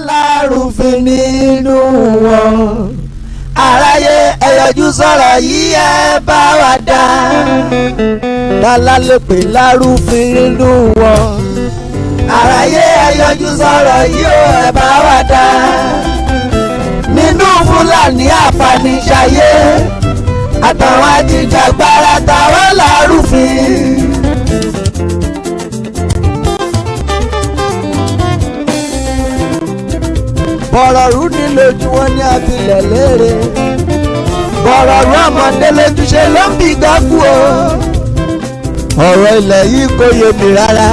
lárúfin nínú wọn. Aráyé ẹ yọjú sọ̀rọ̀ yìí ẹ bá wa dá. Tálá lè pè lárúfin nínú wọn. Aráyé ẹ yọjú sọ̀rọ̀ yìí ẹ bá wa dá. Nínú Fúlàní apaniṣayé àtàwọn ajìjàgbara táwọn lárúfin. Bọ̀rọ̀rú ní lójú wọn ní abilẹ̀ léèrè. Bọ̀rọ̀rú ọmọdé lójúṣe ló ń bí gbákú o. Ọ̀rọ̀ ilẹ̀ yìí kò yé mi rárá.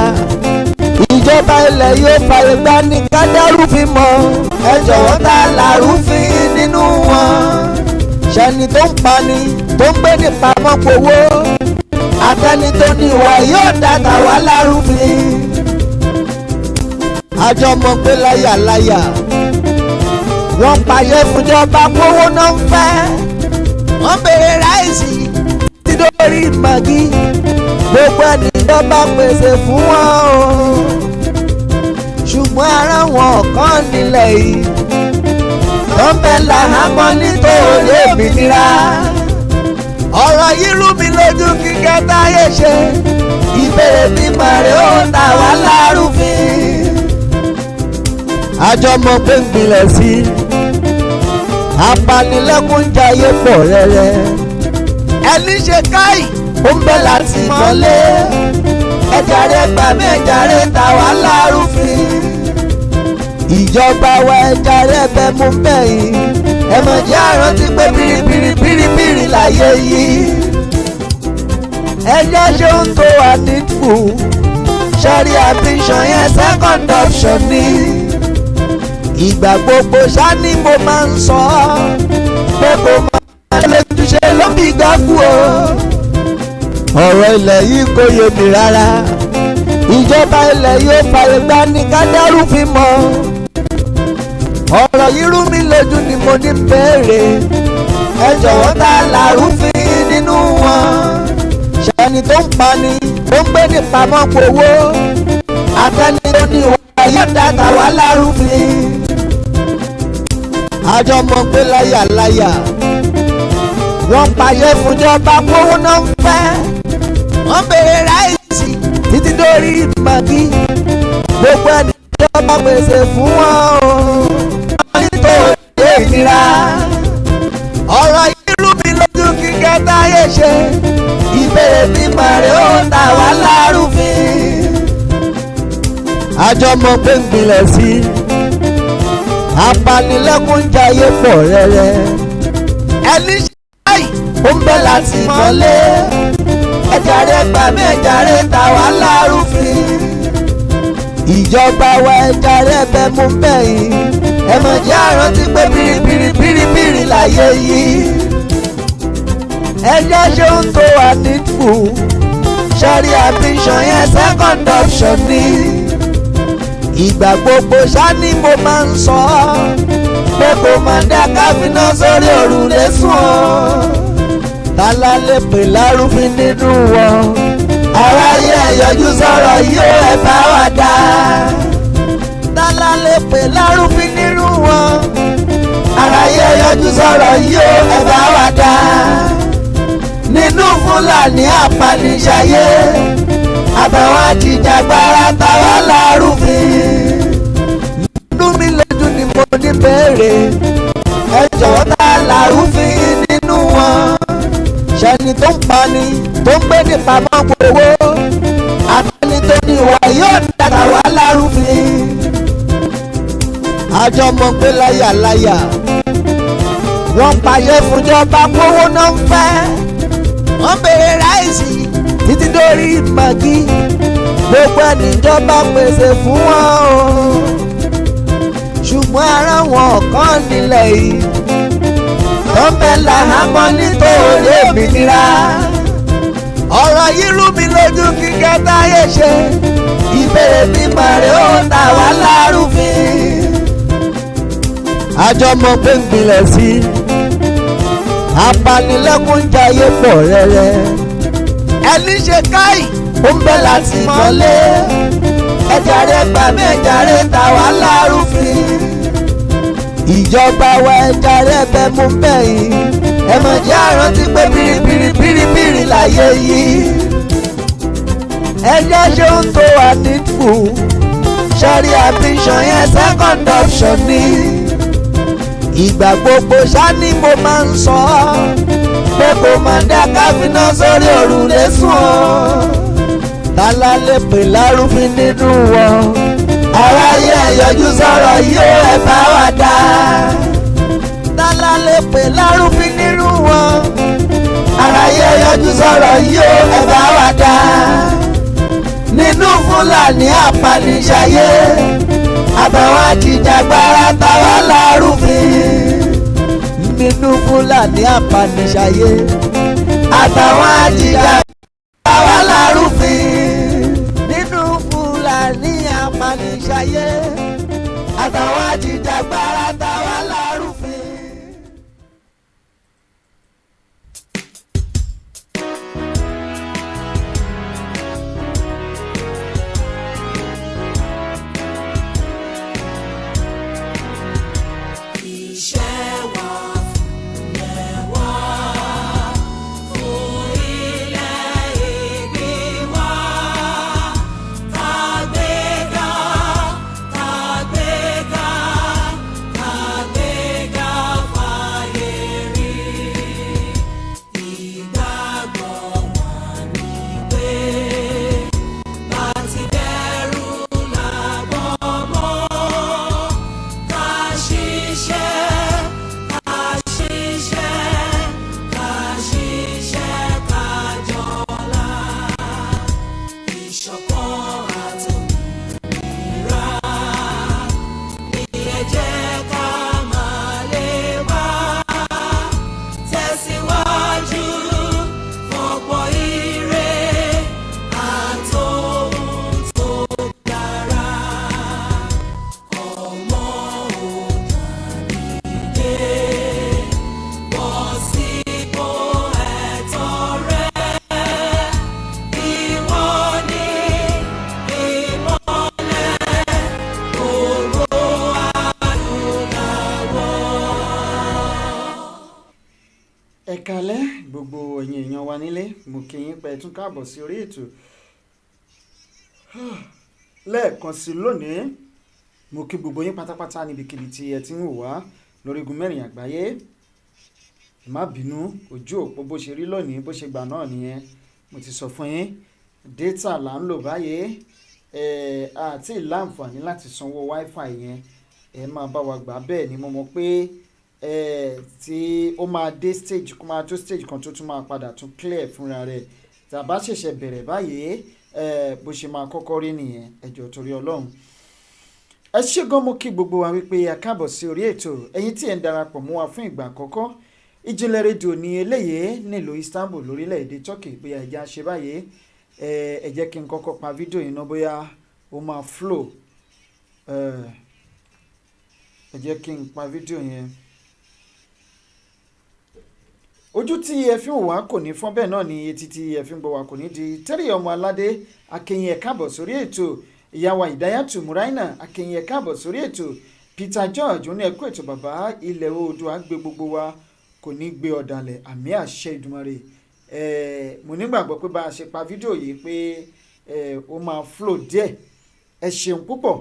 Ìjọba ilẹ̀ yóò fàyè gbà ní kádàrúfin mọ́. Ẹ jọ̀wọ́ ta lárúfin nínú wọn. Ṣẹni tó ń pani tó ń gbé ní pamọ́ powó. Àtẹni tó ní ìwà yóò dàtà wá lárúfin. Àjọmọ̀ pé láyàláyà. Wọ́n pàṣẹ fúnjọba kówó náà ń fẹ́. Wọ́n béèrè ráìsì tí dórí màgí. Gbogbo ẹnìjọba pèsè fún wọn o. Ṣùgbọ́n ara wọn kàn nílẹ̀ yìí. Wọ́n bẹ làhámọ́ nítorí òmìnira. Ọ̀rọ̀ yìí rú mi lójú kíkẹ́ táyé ṣe. Ìbéèrè mi màrè ó tà wá lárúfin. Àjọmọ̀ pé ń gbilẹ̀ sí i. Apanilẹ́kúnjayé pọ̀ rẹ́rẹ́. Ẹni ṣe káì ó ń bẹ láti mọ́lé. Ẹ̀jàre gbà mí ẹ̀jàre tà wá lárúfin. Ìjọba wa ẹ̀jàre bẹ mú bẹ́yìn. Ẹ mọ̀ jẹ́ àrántí pé bìrìbìrì láyé yìí. Ẹjẹ́ ṣe ń tó wà needful. Ṣẹ́rí ambition yẹn second option ni. Ìgbà gbogbo ṣá ni mo máa ń sọ pé kò máa lójúṣe ló bí gbákú o. Ọ̀rọ̀ ilẹ̀ yìí kò yé mi rárá. Ìjọba ilẹ̀ yóò fàyè gbà ní kádàrúfin mọ́. Ọ̀rọ̀ yìí rú mi lójú ni mo ní béèrè. Ẹ jọ̀wọ́ ta lárúfin nínú wọn. Ṣẹ́ni tó ń pani tó ń gbé ní pamọ́ powó. Àtẹni tó ní ìwà yóò dàtà wá lárúfin. Àjọmọ̀ pé láyàláyà. Wọ́n pàṣẹ fúnjọba kówó náà ń fẹ́. Wọ́n béèrè ráìsì títí dórí màgí. Gbogbo ẹnìjọba pèsè fún wọn o. Nítorí ìnira. Ọ̀rọ̀ yìí rú mi lójú kíkẹ́ táyé ṣe. Ìbéèrè mi màrè ó tà wá lárúfin. Àjọmọ̀ pé ń gbilẹ̀ sí i. Apanilẹ́kúnjayé pọ̀ rẹ́rẹ́. Ẹni ṣe káì ó ń bẹ láti mọ́lé. Ẹ̀jàre gbà mí ẹ̀jàre tà wá lárúfin. Ìjọba wa ẹ̀jàre bẹ mú bẹ́yìn. Ẹ mọ̀ jẹ́ àrántí pé bìrìbìrì láyé yìí. Ẹjẹ́ ṣe ń tó wà needful. Ṣẹ́rí ambition yẹn second option ni. Ìgbà gbogbo ṣá ni mo máa ń sọ pé kò máa dá káfíná sórí òrùlé sùn o. Tálá lè pè lárúfin nínú wọn. Aráyé ẹ yọjú sọ̀rọ̀ yìí ẹ bá wa dá. Tálá lè pè lárúfin nínú wọn. Aráyé ẹ yọjú sọ̀rọ̀ yìí ẹ bá wa dá. Nínú Fúlàní apaniṣayé àtàwọn ajìjàgbara táwọn lárúfin. Nínú mi lójú ni mo ní béèrè. Ẹ jọ̀wọ́ ta lárúfin nínú wọn. Ṣẹ́ni tó ń pani tó ń gbé ní pamọ́ powó. Àtẹni tó ní ìwà yóò dàtà wá lárúfin. Àjọmọ̀ pé láyàláyà. Wọ́n pàṣẹ fúnjọba kówó náà ń fẹ́. Wọ́n béèrè ráìsì títí dórí màgí. Gbogbo ẹnìjọba pèsè fún wọn o. Ṣùgbọ́n ara wọn kàn nílẹ̀ yìí. Wọ́n bẹ làhámọ́ nítorí òmìnira. Ọ̀rọ̀ yìí rú mi lójú kíkẹ́ táyé ṣe. Ìbéèrè mi màrè ó tà wá lárúfin. Àjọmọ̀ pé ń gbilẹ̀ sí i. Apanilẹ́kúnjayé pọ̀ rẹ́rẹ́. Ẹni ṣe káì ó ń bẹ láti mọ́lé. Ẹ̀jàre gbà mí ẹ̀jàre tà wá lárúfin. ìjọba wa ẹja rẹ̀bẹ̀ mú bẹ́yìn ẹ mọ̀ jẹ́ àrántí pé bìrìbìrì láyé yìí ẹjẹ́ ṣe ń tó wà needful ṣẹ́rí ambition yẹn second option ni ìgbà gbogbo ṣá ni mo máa ń sọ pé kò máa dá káfíná sórí òrùlé sùn ọ́ tálá lè pè lárúfin nínú wọn aráyé ẹ̀yọjú sọ̀rọ̀ yóò ẹ̀ bá wà dá tálá lè pè lárúfin nínú wọn aráyé ẹ̀yọjú sọ̀rọ̀ yóò ẹ̀ bá wà dá nínú Fúlàní apaniṣayé àbẹ̀wò àjìjàgbara táwa lárúfin nínú Fúlàní apaniṣayé àtàwọn àjìjàgbara táwa lárúfin nínú Fúlàní apaniṣayé àtàwọn àjìjàgbara táwa lárúfin. Ẹ̀kálẹ́ gbogbo ẹ̀yin èèyàn wa nílé mo kí yín pé tún káàbọ̀ sí orí ètò lẹ́ẹ̀kan sí lónìí mo kí gbogbo yín pátápátá níbikíbi tí ẹ ti ń wò wá lórígun mẹ́rin àgbáyé má bínú ojú òpó bó ṣe rí lónìí bó ṣe gbà náà nìyẹn mo ti sọ fún yín data là ń lò báyìí àti láǹfààní láti sanwó wifi yẹn ẹ máa bá wa gbà bẹ́ẹ̀ ni mo mọ̀ pé tí ó máa dé stage kó máa tó stage kan tó tún máa padà tún clear fúnra rẹ̀ tàbá ṣẹ̀ṣẹ̀ bẹ̀rẹ̀ báyìí bó ṣe máa kọ́kọ́ rí nìyẹn ẹ jọ̀ọ́ torí Ọlọ́run ẹ ṣé gan mo kí gbogbo wa wípé a káàbọ̀ sí orí ètò ẹ̀yin tí ẹ̀ ń darapọ̀ mọ́ wa fún ìgbà àkọ́kọ́ Ìjìnlẹ̀ rédíò ní eléyìí nílùú Istanbul lórílẹ̀‐èdè Turkey bóyá ẹ jẹ́ á ṣe báyìí ẹ jẹ́ kí n kọ́kọ́ pa fídíò yìí ná bóyá ó máa flow ẹ jẹ́ kí n pa fídíò yẹn ojú tí ẹ fi ń wò wá kò ní fọ́n bẹ́ẹ̀ náà ni etí tí ẹ fi ń gbọ́ wá kò ní di Tẹ́rì ọmọ aládé akẹ́yìn ẹ̀ káàbọ̀ sórí ètò ìyàwó Ìdáyàtù Mùráínà akẹ́yìn ẹ̀ káàbọ̀ sórí ètò Peter George ó ní ẹ̀kú ètò bàbá ilẹ̀ Oòduà gbé gbogbo wa kò ní gbé ọ̀dàlẹ̀ àmì àṣẹ Ìdùmarè mo nígbàgbọ́ pé bá a ṣe pa fídíò yìí pé ó máa flow díẹ̀ ẹ ṣeun púpọ̀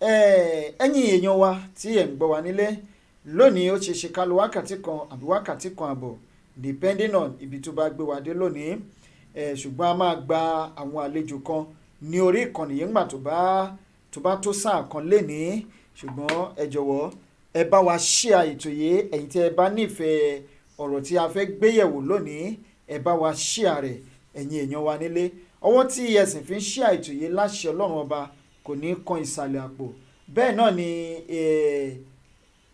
ẹ̀yin èèyàn wa tí ẹ̀ ń gbọ́ wa nílé lónìí ó ṣe ṣe ká lo wákàtí kan àbí wákàtí kan àbọ̀ depending on ibi tó bá gbé wa dé lónìí ṣùgbọ́n a máa gba àwọn àlejò kan ní orí ìkànnì yìí ńgbà tó bá tó sáà kan lénìí ṣùgbọ́n ẹ jọ̀wọ́ ẹ bá wa share ètò yìí ẹ̀yin tí ẹ bá nífẹ̀ẹ́ ọ̀rọ̀ tí a fẹ́ gbéyẹ̀wò lónìí ẹ bá wa share rẹ̀ ẹ̀yin èèyàn wa nílé ọwọ́ tí ẹ̀sìn fi ń share ètò yìí láṣẹ Ọlọ́run ọba kò ní kan ìsàlẹ̀ àpò bẹ́ẹ̀ náà ni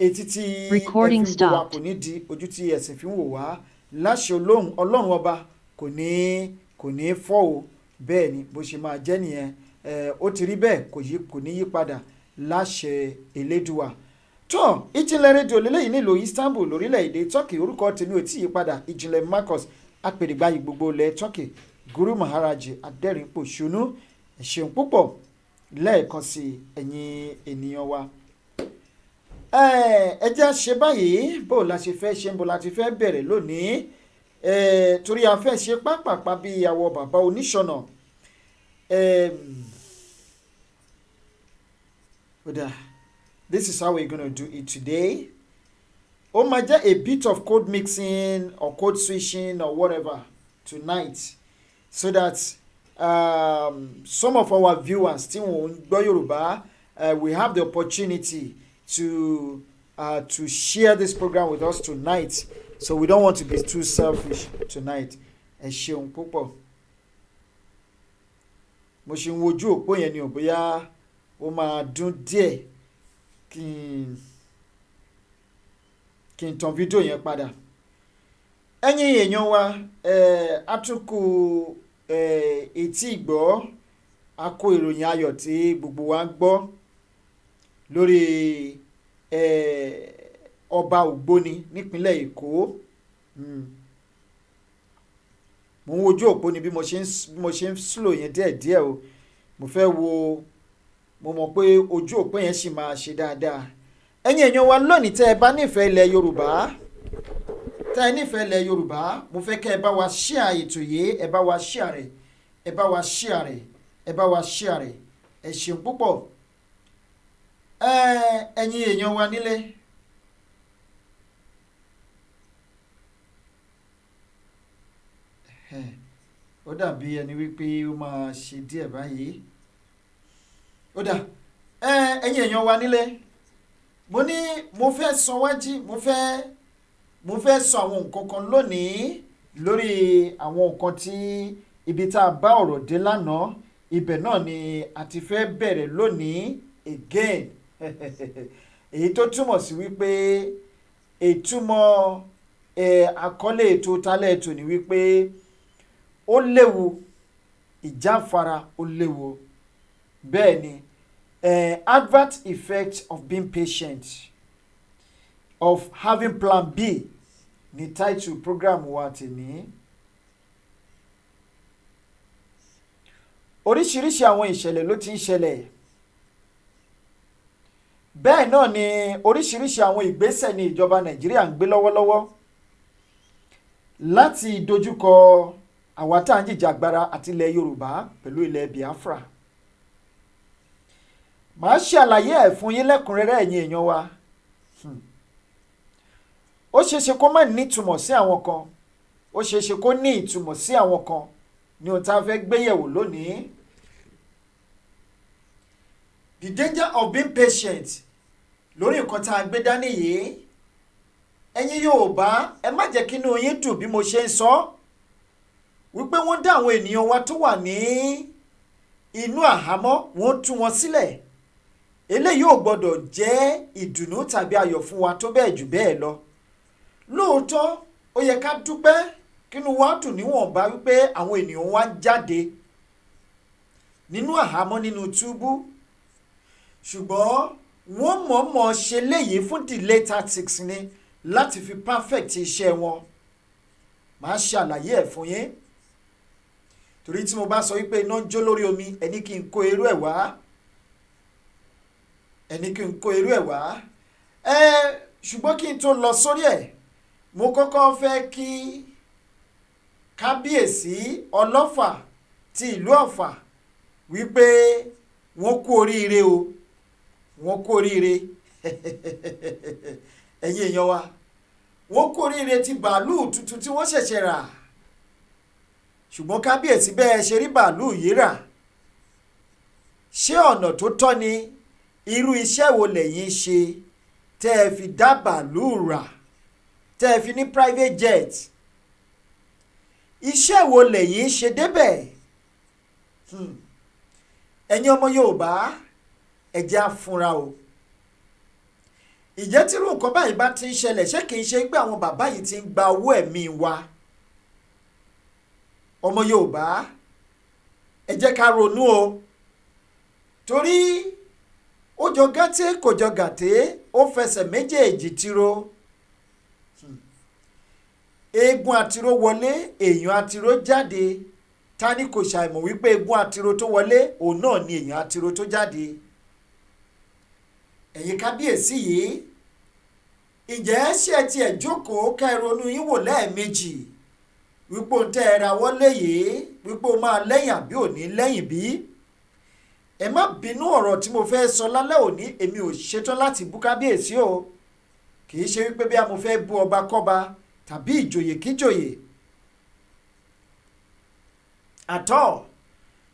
etí tí ẹ̀fín wò wá kò ní di ojú tí ẹ̀sìn fi ń wò wá láṣẹ Ọlọ́run ọba kò ní fọ́ o bẹ́ẹ̀ ni bó ṣe máa jẹ́ nìyẹn ó ti rí bẹ́ẹ̀ kò ní yí padà láṣẹ Elédùà tó Ìjìnlẹ̀ rédíò lélẹ́yìn nílùú Istanbul lórílẹ̀‐èdè Turkey orúkọ tèmi ò tí yí padà Ìjìnlẹ̀ Marcus apèrègbàyì gbogbo ilẹ̀ Turkey Guru Maharaji adẹ́rìnpòṣónú ẹ ṣeun púpọ̀ lẹ́ẹ̀kan sí ẹ̀yin ènìyàn wa ẹ jẹ́ ṣe báyìí bó la ṣe fẹ́ ṣe bó la ti fẹ́ bẹ̀rẹ̀ lónìí torí a fẹ́ ṣe pápápá bí àwọ̀ bàbá oníṣọ̀nà this is how we're gonna do it today. Ó máa jẹ́ a bit of code mixing or code switching or whatever tonight so that some of our viewers tí wọ́n ń gbọ́ Yorùbá we have the opportunity to share this program with us tonight, so we don't want to be too selfish tonight. Ẹ ṣeun púpọ̀. Mo ṣe ń wojú òpó yẹn ni ò bóyá ó máa dún díẹ̀ kí n tan fídíò yẹn padà. Ẹ̀yin èèyàn wa àtúnkù etí ìgbọ́ a kó ìròyìn ayọ̀ tí gbogbo wa ń gbọ́ lórí ọba Ògbóni nípínlẹ̀ Èkó. Mo ń wojú òpó ni bí mo ṣe ń slow yẹn díẹ̀díẹ̀ o. Mo mọ̀ pé ojú òpó yẹn sì máa ṣe dáadáa. Ẹ̀yin èèyàn wa lónìí tẹ́ ẹ bá nífẹ̀ẹ́ ilẹ̀ Yorùbá mo fẹ́ kẹ́ ẹ bá wa share ètò yìí, ẹ bá wa share rẹ̀, ẹ ṣeun púpọ̀. Ẹ̀yin èèyàn wa nílé ó dàbí ẹni wípé ó máa ṣe díẹ̀ báyìí. Ẹ̀yin èèyàn wa nílé mo ní mo fẹ́ sọ wájú mo fẹ́ sọ àwọn nǹkan kan lónìí lórí àwọn nǹkan tí ibi tá a bá ọ̀rọ̀ dé lánàá ibẹ̀ náà ni a ti fẹ́ bẹ̀rẹ̀ lónìí again. Èyí tó túmọ̀ sí wípé ìtumọ̀ àkọlé ètò tálẹ̀ ètò ni wípé ó léwu, ìjáfara ó léwu. Bẹ́ẹ̀ ni advert effect of being patient, of having plan B ni title program wa tèmi. Oríṣiríṣi àwọn ìṣẹ̀lẹ̀ ló ti ń ṣẹlẹ̀. Bẹ́ẹ̀ náà ni oríṣiríṣi àwọn ìgbésẹ̀ ni ìjọba Nàìjíríà ń gbé lọ́wọ́lọ́wọ́ láti dojúkọ àwa tá à ń jìjàgbara àti ilẹ̀ Yorùbá pẹ̀lú ilẹ̀ Biafra. Màá ṣe àlàyé ẹ̀ fún yín lẹ́kùnrẹ́rẹ́ ẹ̀yin èèyàn wa. Ó ṣeéṣe kó má ní ìtumọ̀ sí àwọn kan, ó ṣeéṣe kó ní ìtumọ̀ sí àwọn kan ní ohun tá a fẹ́ gbé yẹ̀wò lónìí. The danger of being patient lórí nǹkan tá a gbé dání yìí. Ẹ̀yin Yorùbá ẹ má jẹ́ kí inú yín dùn bí mo ṣe ń sọ wípé wọ́n dá àwọn ènìyàn wa tó wà ní inú àhámọ́ wọ́n tú wọn sílẹ̀. Eléyìí ò gbọ́dọ̀ jẹ́ ìdùnnú tàbí ayọ̀ fún wa tó bẹ́ẹ̀ jù bẹ́ẹ̀ lọ. Lóòótọ́ ó yẹ ká dúpẹ́ kínú wa dùn níwọ̀nba wípé àwọn ènìyàn wa jáde nínú àhámọ́ nínú túbú, ṣùgbọ́n wọ́n mọ̀ọ́mọ̀ ṣe léyìí fún delay tactics ni láti fi perfect iṣẹ́ wọn. Màá ṣe àlàyé ẹ̀ fún yín torí tí mo bá sọ wípé iná ń jó lórí omi ẹni kí n kó irú ẹ̀ wá, ṣùgbọ́n kí n tó lọ sórí ẹ̀ mo kọ́kọ́ fẹ́ kí kábíyèsí ọlọ́fà ti ìlú Ọ̀fà wípé wọ́n kú oríire o, wọ́n kú oríire. Ẹ̀yin èèyàn wa wọ́n kú oríire ti bàálù tuntun tí wọ́n ṣẹ̀ṣẹ̀ rà. Ṣùgbọ́n kábíyèsí bẹ́ẹ̀ ṣe rí bàálù yìí rà, ṣé ọ̀nà tó tọ́ ni? Irú iṣẹ́ wo lẹ̀yin ṣe tẹ́ ẹ fi dá bàálù rà, tẹ́ ẹ fi ní private jet? Iṣẹ́ wo lẹ̀yin ṣe débẹ̀? Ẹ̀yin ọmọ Yorùbá ẹ jẹ́ á fúnra o. Ìjẹ́ tírú nǹkan báyìí bá ti ń ṣẹlẹ̀ ṣé kìí ṣe pé àwọn bàbá yìí ti ń gba owó ẹ̀mí wa? Ọmọ Yorùbá ẹ jẹ́ ká ronú o, torí ó jọ gàtẹ́ kò jọ gàtẹ́ ó fẹsẹ̀ méjèèjì tiro. Eégún àtiró wọlé èèyàn àtiró jáde, ta ni kò ṣàìmọ̀ wípé eégún àtiró tó wọlé òun náà ni èèyàn àtiró tó jáde. Ẹ̀yin kábíyèsí yìí ǹjẹ́ ṣé ẹ tiẹ̀ jókòó ká ẹ ronú yín wò lẹ́ẹ̀mejì wípé ohun tẹ́ ẹ ra wọ́n léyè wípé ó máa lẹ́yìn àbí ò ní lẹ́yìn bí? ẹ má bínú ọ̀rọ̀ tí mo fẹ́ sọ lálẹ́ òní, èmi ò ṣetán láti bú kábíyèsí o, kì í ṣe wípé bí a mo fẹ́ bú ọba kọ́ba tàbí ìjòyè kíjòyè àtọ́,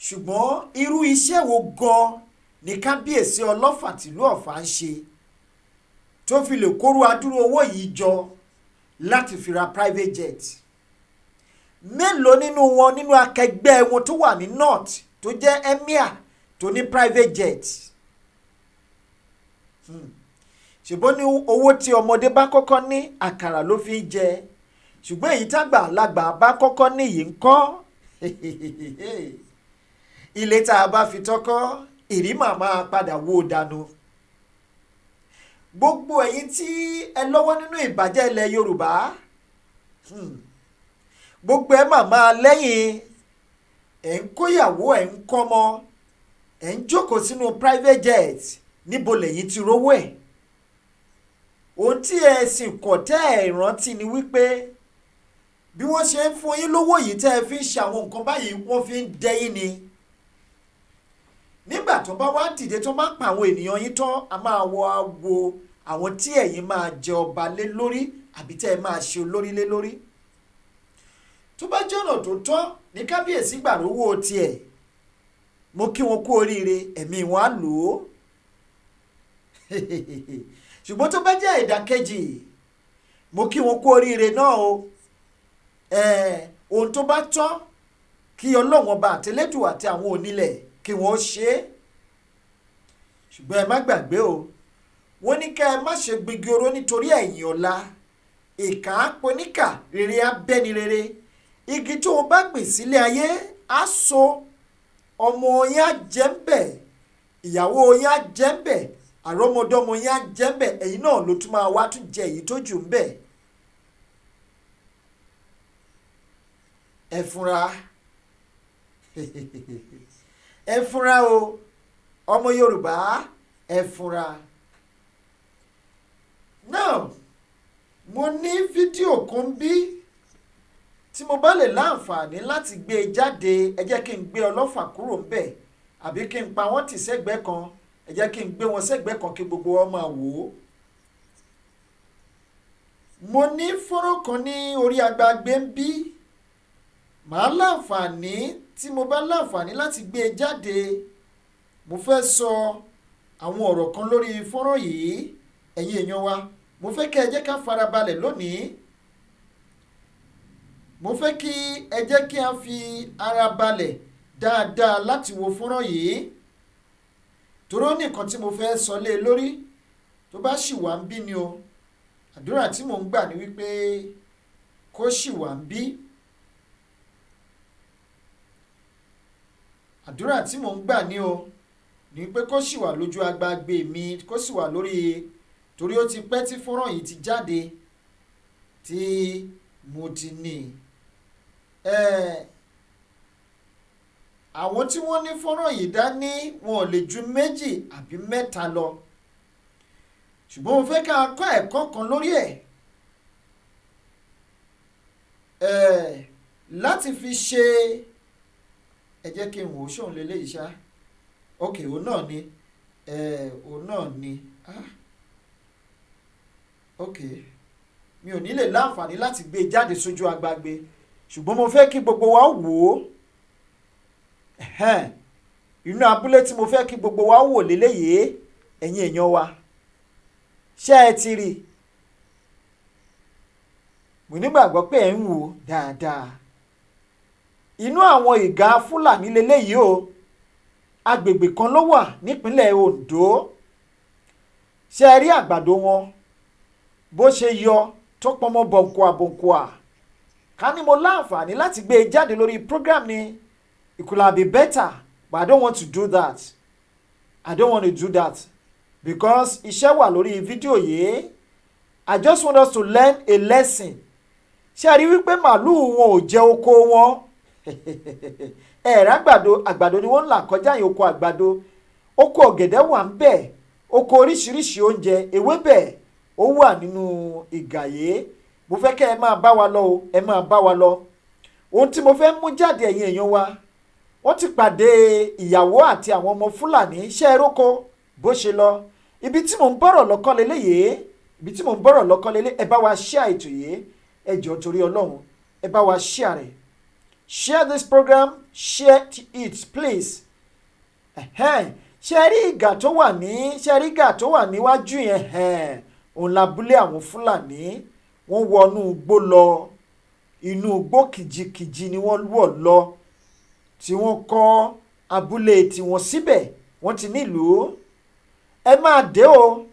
ṣùgbọ́n irú iṣẹ́ wo gan ni kábíyèsí ọlọ́fà tìlú Ọ̀fà ń ṣe tó fi lè kóró adúrú owó yìí jọ láti fi ra private jet? Mélòó nínú wọn nínú akẹgbẹ́ wọn tó wà ní north tó jẹ́ emir tó ní private jet? Ṣùgbọ́n ní owó tí ọmọdé bá kọ́kọ́ ní àkàrà ló fi ń jẹ, ṣùgbọ́n èyí tágbà lágbà bá kọ́kọ́ ní yìí ń kọ́. Ilé tá a bá fi tọ́kọ́ ìrímà máa padà wó dànù. Gbogbo ẹ̀yin tí ẹ lọ́wọ́ nínú ìbàjẹ́ ilẹ̀ Yorùbá, gbogbo ẹ màmá lẹ́yìn ẹ̀ ń kóyàwó ẹ̀ ń kọ́mọ ẹ̀ ń jókòó sínú private jet, níbo lẹ́yìn ti rówó ẹ̀? Ohun tí ẹ sì kọ̀ tẹ́ ẹ̀ rántí ni wípé bí wọ́n ṣe ń fún yín lówó yìí tẹ́ ẹ fi ń ṣe àwọn nǹkan báyìí, wọ́n fi ń dẹ́yìn ni. Nígbà tó bá wá dìde tó máa ń pa àwọn ènìyàn yín tán, a máa wo àwọn tí ẹ̀yin máa jẹ ọba lé lórí àbí tẹ́ ẹ máa ṣe olórí lé lórí. Tó bá jẹ́ ọ̀nà tó tọ́ ní kábíyèsí gbà rówó tiẹ̀, mo kí wọn kú oríire, ẹ̀mí wọn á lò ó. Ṣùgbọ́n tó bá jẹ́ ìdàkejì, mo kí wọn kú oríire náà o. Ohun tó bá tọ́ kí Ọlọ́run Ọba àtẹlẹ́dùn àti àwọn onílẹ̀ kí wọ́n ṣe é. Ṣùgbọ́n ẹ má gbàgbé o, wọ́n ní ká ẹ má ṣe gbígi oró nítorí ẹ̀yìn ọ̀la. Ìkà á poníkà, rere á bẹ́ni rere. Igi tó o bá gbìn sílé ayé á so, ọmọ yín á jẹ́ ń bẹ̀, ìyàwó yín á jẹ́ ń bẹ̀, àrọ́mọdọ́mọ yín á jẹ́ ń bẹ̀, ẹ̀yin náà ló tún máa wá tún jẹ èyí tó jù ń bẹ̀. Ẹ fúnra ẹ fúnra o ọmọ Yorùbá, ẹ fúnra. Now mo ní fídíò kan bí tí mo bá lè láǹfààní láti gbé e jáde, ẹ jẹ́ kí n gbé ọlọ́fà kúrò ńbẹ̀ àbí kí n pa wọ́n tì sẹ́gbẹ́ kan, ẹ jẹ́ kí n gbé wọn sẹ́gbẹ́ kan kí gbogbo wọn máa wò ó. Mo ní fọ́nrán kan ní orí agbágbé ń bí, màá láǹfààní tí mo bá láǹfààní láti gbé e jáde. Mo fẹ́ sọ àwọn ọ̀rọ̀ kan lórí fọ́nrán yìí, ẹ̀yin èèyàn wa, mo fẹ́ kí ẹ jẹ́ ká farabalẹ̀ lónìí. Mo fẹ́ kí ẹ jẹ́ kí a fi ara balẹ̀ dáadáa láti wo fọ́nrán yìí, torí ó ní nǹkan tí mo fẹ́ sọ lé lórí. Tó bá ṣì wà ń bí ni o, àdúrà tí mò ń gbà ni wípé kó ṣì wà ń bí. Àdúrà tí mò ń gbà ní o ní pé kó sì wà lójú agbágbé mi, kó sì wà lórí, torí ó ti pẹ́ tí fọ́nrán yìí ti jáde tí mo ti ní. Àwọn tí wọ́n ní fọ́nrán yìí dání wọn ò lè ju 2 àbí 3 lọ, ṣùgbọ́n mo fẹ́ ká kọ́ ẹ̀kọ́ kan lórí ẹ̀ láti fi ṣe. Ẹ jẹ́ kí n wò ó ṣóun lélẹ́yìí ṣá. Ok, òun náà ni òun náà ni ok, mi ò ní lè láǹfààní láti gbé e jáde sójú agbágbé, ṣùgbọ́n mo fẹ́ kí gbogbo wa wò ó. Inú abúlé tí mo fẹ́ kí gbogbo wa wò lélẹ́yìí, ẹ̀yin èèyàn wa, ṣé ẹ ti rí? Mo nígbàgbọ́ pé ẹ̀ ń wò dáadáa. Inú àwọn ìgá Fúlàní leléyìí o, agbègbè kan ló wà nípínlẹ̀ Ondo. Ṣé ẹ rí àgbàdo wọn bó ṣe yọ tó pọnmọ bọ̀nkùà? Ká ní mo láǹfààní láti gbé e jáde lórí program ni, it could have been better, but I don't want to do that. I don't want to do that because iṣẹ́ wà lórí fídíò yìí. I just want us to learn a lesson. Ṣé ẹ rí wípé màálùú wọn ò jẹ oko wọn? Ẹ̀rọ àgbàdo ni wọ́n ń là kọjá yìí, oko àgbàdo, oko ọ̀gẹ̀dẹ̀ wà ń bẹ̀, oko oríṣiríṣi oúnjẹ, ewébẹ̀, ó wà nínú ìgàyé. Mo fẹ́ kẹ́ ẹ máa bá wa lọ o, ẹ máa bá wa lọ. Ohun tí mo fẹ́ mú jáde ẹ̀yin èèyàn wa, wọ́n ti pàdé ìyàwó àti àwọn ọmọ Fúlàní ṣẹ́ ẹróko bó ṣe lọ. Ibi tí mò ń bọ̀rọ̀ lọ́kọ́ leléyìí, ibi tí mò ń bọ̀rọ̀ lọ́kọ́ lélé, ẹ bá wa share ètò yìí, ẹ jọ̀ọ́ torí Ọlọ́run, ẹ bá wa share rẹ̀. Share this program, share it please. Ṣé rí ìgà tó wà níwájú yẹn, òun labúlé àwọn Fúlàní. Wọ́n wọnú igbó lọ, inú igbó kìjikìji ni wọ́n wọ̀ lọ, tí wọ́n kọ́ abúlé tiwọn síbẹ̀. Wọ́n ti nílùú. Ẹ máa dé o,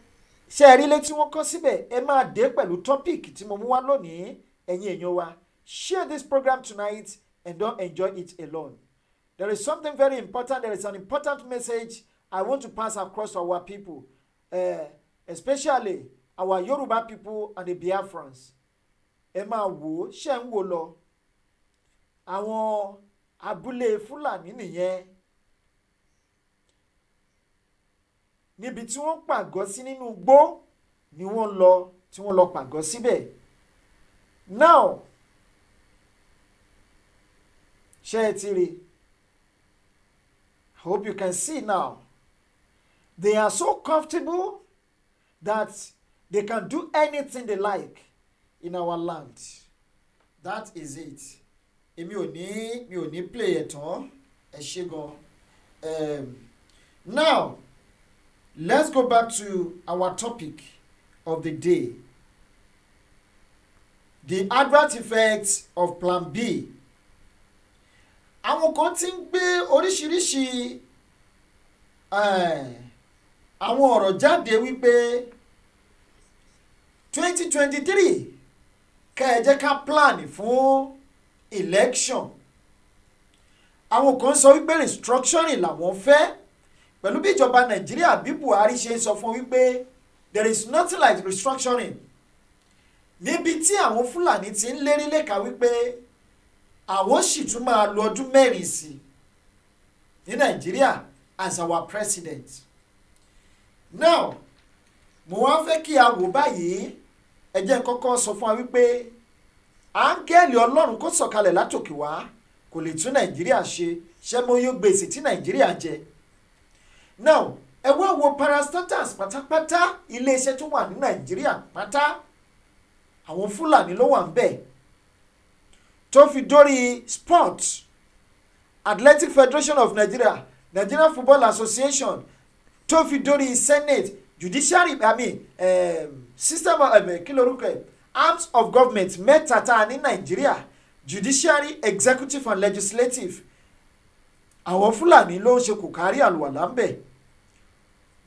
ṣé ẹ rí ilé tí wọ́n kọ́ síbẹ̀, ẹ máa dé pẹ̀lú tọ́pìkì tí mo mú wá lónìí ẹ̀yin èèyàn wa. Share this program tonight and don't enjoy it alone. There is something very important, there is an important message I want to pass across to our people, especially our Yoruba people and the Biafrans. Ẹ máa wò ó, ṣé ń wò lọ. Àwọn abúlé Fúlàní nìyẹn. Níbi tí wọ́n pàgọ́ sí nínú igbó ni wọ́n lọ, tí wọ́n lọ pàgọ́ síbẹ̀. Now, ṣé ẹ ti rí? I hope you can see now. They are so comfortable that they can do anything they like in our land. That is it. Mi ò ní play ẹ̀ tán. Ẹ ṣé gan. Now, let's go back to our topic of the day. The adverse effects of Plan B. Àwọn kan ti ń gbé oríṣiríṣi àwọn ọ̀rọ̀ jáde wípé 2023 ká ẹ jẹ́ ká plan fún election. Àwọn kan sọ wípé restructuring làwọn fẹ́. Pẹ̀lú bí ìjọba Nàìjíríà bí Buhari ṣe sọ fún wípé there is nothing like restructuring. Níbi tí àwọn Fúlàní ti ń lérí léka wípé àwọn sì tún máa lo ọdún mẹ́rin sí ní Nàìjíríà as our president. Now, mo wá fẹ́ kí a wò báyìí, ẹ jẹ́ n kọ́kọ́ sọ fún wa wípé áńgẹ́lì Ọlọ́run kó sọ̀kalẹ̀ látòkè wá kò lè tún Nàìjíríà ṣe mo yó gbèsè tí Nàìjíríà jẹ. Now, ẹ wá wo parastatals pátápátá iléeṣẹ́ tó wà ní Nàìjíríà pátá, àwọn Fúlàní ló wà ń bẹ̀. Tó fi dórí sports, Athletic Federation of Nigeria, Nigeria Football Association, tó fi dórí Senate, judiciary, system of kí lorúkọ ẹ̀, arms of government mẹ́ta tá a ní Nàìjíríà, judiciary, executive and legislative. Àwọn Fúlàní ló ń ṣe kò kárí àlùwàlá ń bẹ̀.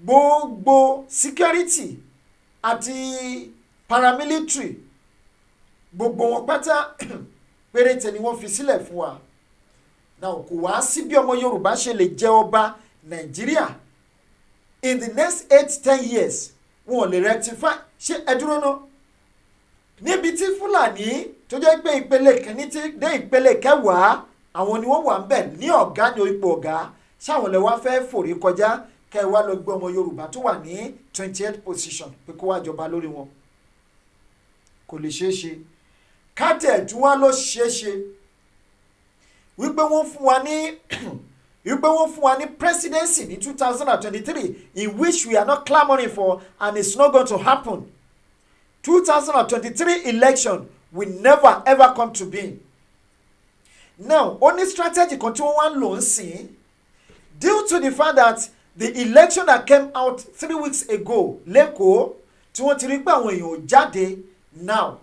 Gbogbo security àti paramilitary, gbogbo wọn pátá péréte ni wọ́n fi sílẹ̀ fún wa. Now, kò wá sí bí ọmọ Yorùbá ṣe lè jẹ ọba Nàìjíríà in the next 8-10 years. Wọn ò lè rectify. Ṣé ẹ dúró náà? Níbi tí Fúlàní tó jẹ́ pé ìpele kìíní tí dé ìpele kẹwàá, àwọn ni wọ́n wà ń bẹ̀ ní ọ̀gá ní ipò ọ̀gá. Ṣáwọn lè wá fẹ́ fòrí kọjá kẹ́ ẹ wá lọ gbé ọmọ Yorùbá tó wà ní 28th position pé kó wá jọba lórí wọn? Kò lè ṣeé ṣe. Kátẹ̀ tí wọ́n ló ṣeé ṣe wípé wọ́n fún wa ní presidency ní 2023 in which we are not clamoring for and it's not going to happen. 2023 election will never ever come to be. Now, only strategy kan tí wọ́n wá ń lò ń sìn, due to the fact that the election that came out 3 weeks ago lẹ́kọ̀ọ́ tí wọ́n ti rí pé àwọn èèyàn ò jáde, now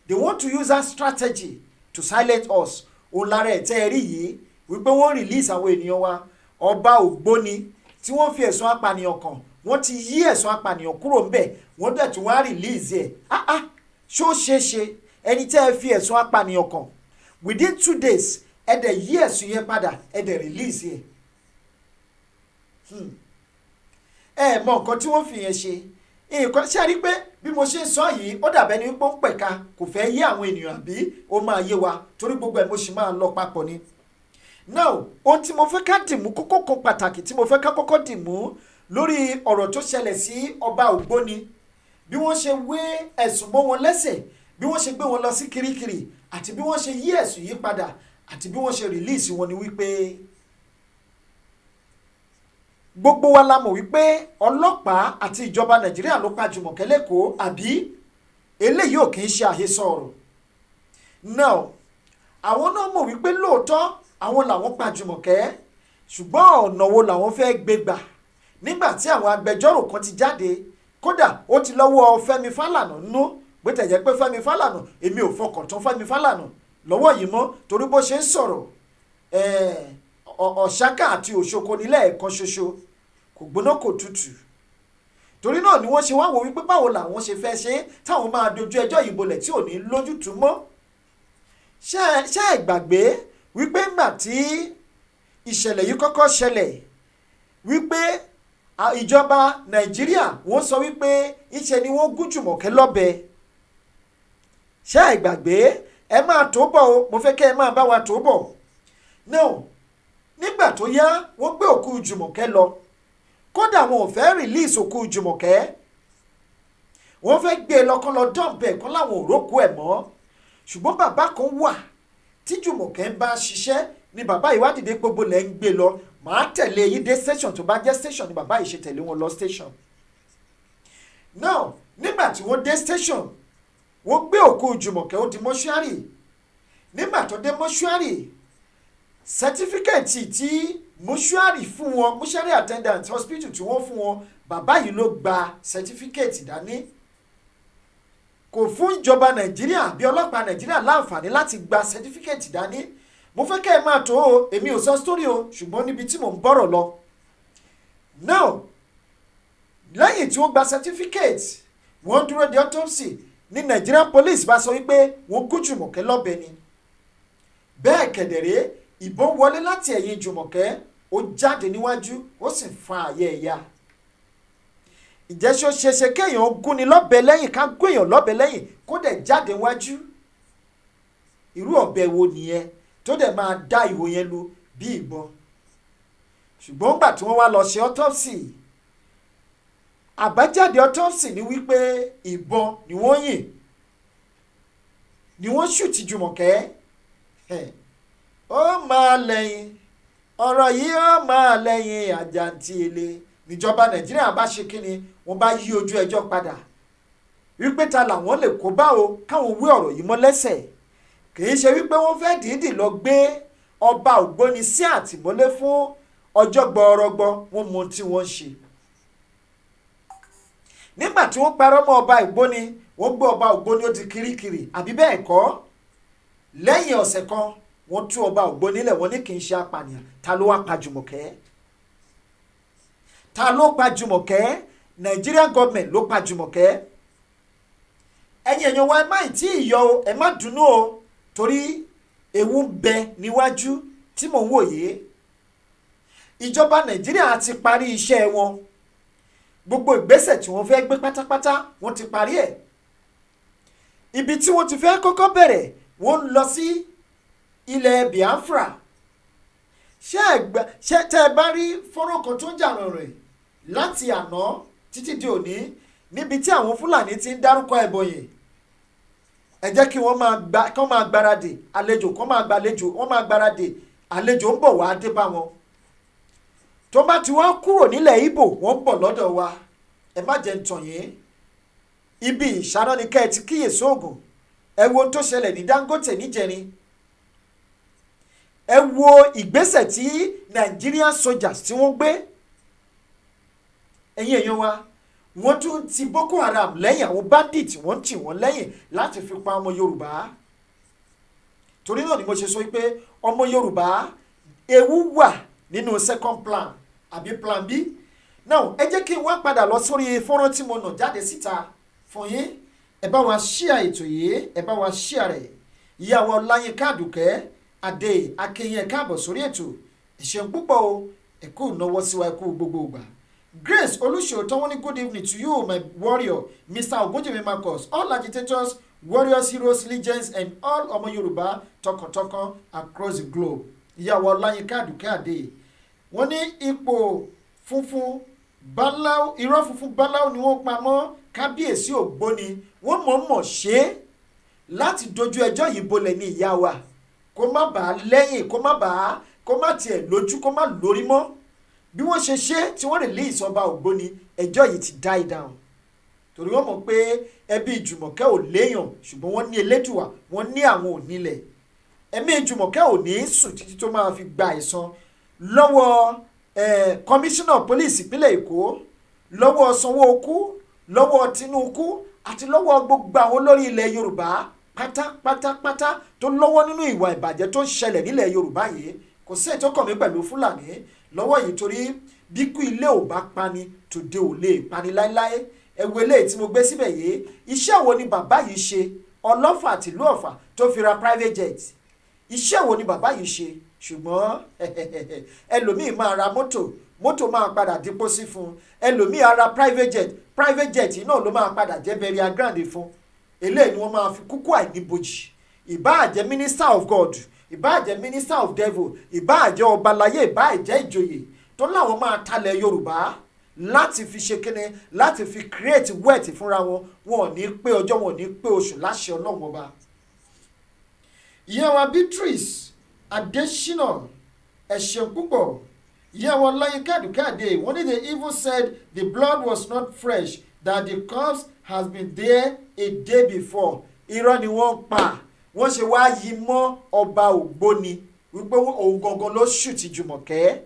they want to use that strategy to silence us. Òun lára ẹ̀ tẹ́ ẹ rí yìí wípé wọ́n release àwọn ènìyàn wa. Ọba Ògbóni tí wọ́n fi ẹ̀sùn apànìyàn kàn, wọ́n ti yí ẹ̀sùn apànìyàn kúrò ńbẹ̀, wọ́n dẹ̀ tún wá release ẹ̀. Ṣó ṣeé ṣe ẹni tẹ́ ẹ fi ẹ̀sùn apànìyàn kàn within 2 days ẹ dẹ̀ yí ẹ̀sùn yẹn padà, ẹ dẹ̀ release ẹ̀. Ẹ mọ nǹkan tí wọ́n fi yẹn ṣe. Nǹkan ṣe rí pé bí mo ṣe ń sọ yìí ó dàbẹ́ ni pé ó ń pẹ̀ka kò fẹ́ yé àwọn ènìyàn àbí ó máa yé wa torí gbogbo ẹ̀ mo sì máa lọ papọ̀ ni. Now, ohun tí mo fẹ́ ká dìmú kókó kan pàtàkì tí mo fẹ́ ká kọ́kọ́ dìmú lórí ọ̀rọ̀ tó ṣẹlẹ̀ sí ọba Ògbóni bí wọ́n ṣe wé ẹ̀sùn mọ́ wọn lẹ́sẹ̀, bí wọ́n ṣe gbé wọn lọ sí Kirikiri àti bí wọ́n ṣe yí ẹ̀sùn yìí padà àti bí wọ́n ṣe rìlíìsì wọn ni wípé gbogbo wa la mọ̀ wípé ọlọ́pàá àti ìjọba Nàìjíríà ló pa Jùmọ̀kẹ́ lẹ́kọ̀ọ́, àbí eléyìí ò kì í ṣe àhesọ ọ̀rọ̀. Now àwọn náà mọ̀ wípé lóòótọ́ àwọn làwọn pa Jùmọ̀kẹ́, ṣùgbọ́n ọ̀nà wo làwọn fẹ́ gbé gbà nígbà tí àwọn agbẹjọ́rò kan ti jáde, kódà ó ti lọ́wọ́ Fẹ́mi Fálànà nínú, bó tẹ̀ jẹ́ pé Fẹ́mi Fálànà èmi ò fọkàn tán Fẹ́mi Fálànà lọ́wọ́ yìí mọ́, torí bó ṣe ń sọ̀rọ̀ Ọ̀ṣákà àti Òṣoko nílẹ̀ ẹ̀kan ṣoṣo, kò gbóná kò tutù. Torí náà ni wọ́n ṣe wá wò wípé báwo làwọn ṣe fẹ́ ṣe táwọn máa dojú ẹjọ́ yìí bolẹ̀ tí ò ní lójútùú mọ́. ṣé ẹ gbàgbé wípé ńgbà tí ìṣẹ̀lẹ̀ yìí kọ́kọ́ ṣẹlẹ̀ wípé ìjọba Nàìjíríà wọ́n sọ wípé ìṣe ni wọ́n gún Jùmọ̀kẹ́ lọ́bẹ. ṣé ẹ gbàgbé? Ẹ máa tó bọ̀ o, mo fẹ́ kẹ́ ẹ máa bá wa tó bọ̀. Now nígbà tó yá wọ́n gbé òkú Jùmọ̀kẹ́ lọ, kódà wọn ò fẹ́ release òkú Jùmọ̀kẹ́, wọ́n fẹ́ gbé e lọ́kàn lọ dọ́ǹpẹ̀ kan láwọn òrókù ẹ̀ mọ́. Ṣùgbọ́n bàbá kan wà tí Jùmọ̀kẹ́ ń bá ṣiṣẹ́ ni bàbá yìí wá dìde gbogbo lẹ́ ń gbé lọ, màá tẹ̀lé yín dé station, tó bá jẹ́ station ni bàbá yìí ṣe tẹ̀lé wọn lọ station. Now nígbà tí wọ́n dé station wọ́n gbé òkú Jùmọ̀kẹ́ ó di mọ́ṣúárì. Nígbà tó dé mọ́ṣúárì, sẹtífíkẹ̀tì tí mọ́ṣúárì fún wọn, mọ́ṣúárì attendant hospital tí wọ́n fún wọn, bàbá yìí ló gba sẹtífíkẹ̀tì dání. Kò fún ìjọba Nàìjíríà bí ọlọ́pàá Nàìjíríà láǹfààní láti gba sẹtífíkẹ̀tì dání. Mo fẹ́ kẹ́ ẹ máa tó o, èmi ò sọ sítórì o, ṣùgbọ́n níbi tí mò ń bọ̀rọ̀ lọ. Now lẹ́yìn tí wọ́n gba sẹtífíkẹ̀tì, wọ́n dúró de autopsy ní Nigerian police bá sọ wípé wọ́n gún Jùmọ̀kẹ́ lọ́bẹ ni. Bẹ́ẹ̀ kẹ̀dẹ̀rẹ́ ìbọn wọlé láti ẹ̀yìn Jùmọ̀kẹ́, ó jáde níwájú, ó sì fa àyè ẹ̀yà. Ìjẹ́sọ́ ṣeṣe kéèyàn gún ni lọ́bẹ lẹ́yìn, ká gún èèyàn lọ́bẹ lẹ́yìn kó dẹ̀ jáde wájú. Irú ọ̀bẹ wo nìyẹn tó dẹ̀ máa dá ihò yẹn lu bí ìbọn? Ṣùgbọ́n nígbà tí wọ́n wá lọ ṣe autopsy, àbájáde autopsy ni wípé ìbọn ni wọ́n yìn, ni wọ́n ṣùtì Jùmọ̀kẹ́. Ó máa lẹ́yìn ọ̀rọ̀ yìí, ó máa lẹ́yìn àjàǹtí ele. Níjọba Nàìjíríà bá ṣe kíni, wọ́n bá yí ojú ẹjọ́ padà wípé ta làwọn lè kó bá o káwọn wé ọ̀rọ̀ yìí mọ́ lẹ́sẹ̀. Kì í ṣe wípé wọ́n fẹ́ dìídì lọ gbé ọba Ògbóni sí àtìmọ́lé fún ọjọ́ gbọọrọgbọ, wọ́n mọ tí wọ́n ṣe. Nígbà tí wọ́n parọ́ mọ́ ọba Ògbóni, wọ́n gbé ọba Ògbóni ó di Kirikiri, àbí bẹ́ẹ̀ kọ́? Lẹ́yìn ọ̀sẹ̀ kan wọ́n tú ọba Ògbóni lẹ̀, wọ́n ní kì í ṣe apànìyàn. Ta ló wá pa Jùmọ̀kẹ́? Ta ló pa Jùmọ̀kẹ́? Nigerian government ló pa Jùmọ̀kẹ́. Ẹ̀yin èèyàn wa ẹ má tí ì yọ o, ẹ má dùnnú o, torí ewu ń bẹ níwájú tí mò ń wòye. Ìjọba Nàìjíríà ti parí iṣẹ́ wọn. Gbogbo ìgbésẹ̀ tí wọ́n fẹ́ gbé pátápátá wọ́n ti parí ẹ̀. Ibi tí wọ́n ti fẹ́ kọ́kọ́ bẹ̀rẹ̀, wọ́n ń lọ sí ilẹ̀ Biafra. ṣé tẹ́ ẹ bá rí fọ́nrán kan tó ń jà rìnrìn láti àná títí di òní níbi tí àwọn Fúlàní ti ń dárúkọ Ẹ̀bọ̀nyì? Ẹ jẹ́ kí wọ́n máa gbáradì àlejò, kán máa gbàlejò, wọ́n máa gbáradì àlejò ń bọ̀ wá dé bá wọn. Tó bá ti wá kúrò nílẹ̀ Ìgbò, wọ́n ń bọ̀ lọ́dọ̀ wa. Ẹ má jẹ́ ń tàn yín. Ibi ìṣáná ni kẹ́ ẹ ti kíyèsí oògùn. Ẹ wo ohun tó ṣẹlẹ̀ ní Dangote níjẹrin. Ẹ wo ìgbésẹ̀ tí Nigerian soldiers tí wọ́n gbé. Ẹ̀yin èèyàn wa, wọ́n tún ti Boko Haram lẹ́yìn, àwọn bandit wọ́n tì wọ́n lẹ́yìn láti fi pa ọmọ Yorùbá. Torí náà ni mo ṣe sọ pé ọmọ Yorùbá ewu wà nínú second plan àbí plan B. Now ẹ jẹ́ kí n wá padà lọ sórí fọ́nrán tí mo nà jáde síta fún yín. Ẹ bá wa share ètò yìí, ẹ bá wa share rẹ̀. Ìyàwó Ọláyínká Àdùkẹ́ Adé Akínyìn, ẹ káàbọ̀ sórí ètò. Ẹ ṣeun púpọ̀ o, ẹ kú ìnáwó sí wa, ẹ kú gbogbo ìgbà. Grace Olúṣòótọ́ wọ́n ní good evening to you my warrior Mr. Ogunjimi Marcus, all agitators, warriors, heroes, legends and all ọmọ Yorùbá tọkàntọkàn across the globe. Ìyàwó Ọláyínká Àdùkẹ́ Adé wọ́n ní ipò funfun báláú irọ́ funfun báláú ni wọ́n pa mọ́ kábíyèsí ògbóni. Wọ́n mọ̀ọ́mọ̀ ṣe é láti dojú ẹjọ́ yìí bolẹ̀ ní ìyá wa kó má bàa lẹ́yìn kó má tiẹ̀ lójú kó má lórí mọ́. Bí wọ́n ṣe ṣe tí wọ́n release ọba ògbóni ẹjọ́ yìí ti die down torí wọ́n mọ̀ pé ẹbí Jùmọ̀kẹ́ ò léèyàn ṣùgbọ́n wọ́n ní elédùà wọ́n ní àwọn onílẹ̀. Ẹ̀mí Jùmọ̀kẹ́ ò ní sùn títí tó máa fi gba ẹ̀san lọ́wọ́ kọmíṣánná pólíìsì ìpínlẹ̀ Èkó, lọ́wọ́ Sanwó-Olú, lọ́wọ́ Tinubu àti lọ́wọ́ gbogbo àwọn olórí ilẹ̀ Yorùbá pátápátápátá tó lọ́wọ́ nínú ìwà ìbàjẹ́ tó ń ṣẹlẹ̀ nílẹ̀ Yorùbá yìí. Kò sí èyí tó kàn mí pẹ̀lú Fúlàní lọ́wọ́ yìí torí bíkú ilé ò bá pani tòde ò lè pani láéláé. Ẹ̀wù eléyìí tí mo gbé síbẹ̀ yìí, iṣẹ́ wo ni bàbá yìí ṣe Ọlọ́fà àtìlú Ọ̀fà tó fi ra private jet? Iṣẹ́ wo ni bàbá yìí ṣe? Ṣùgbọ́n ẹlòmíì máa ra mọ́tò máa padà dípò sí fún. Ẹlòmíì á ra private jet yìí náà ló máa padà jẹ́ burial ground fún. Eléyìí ni wọ́n máa fi kúkú àìníbojì. Ìbáà jẹ́ minister of God, ìbáà jẹ́ minister of devil, ìbáà jẹ́ ọba láyé, ìbáà jẹ́ ìjòyè tó láwọn máa talẹ̀ Yorùbá láti fi ṣe kíni, láti fi create wealth fúnra wọn. Wọn ò ní pé ọjọ́, wọn ò ní pé oṣù láṣẹ Ọlọ́run ọba. Ìyá wa Beatrice Adesina ẹ̀ṣẹ̀ púpọ̀. Ìyá wa Láyínká Àdùkàdé wọ́n ní they even said the blood was not fresh, that the corpse has been there a day before. Irọ́ ni wọ́n pa. Wọ́n ṣe wá yí mọ́ ọba ògbóni wípé òun gangan ló ṣùtì Jùmọ̀kẹ́.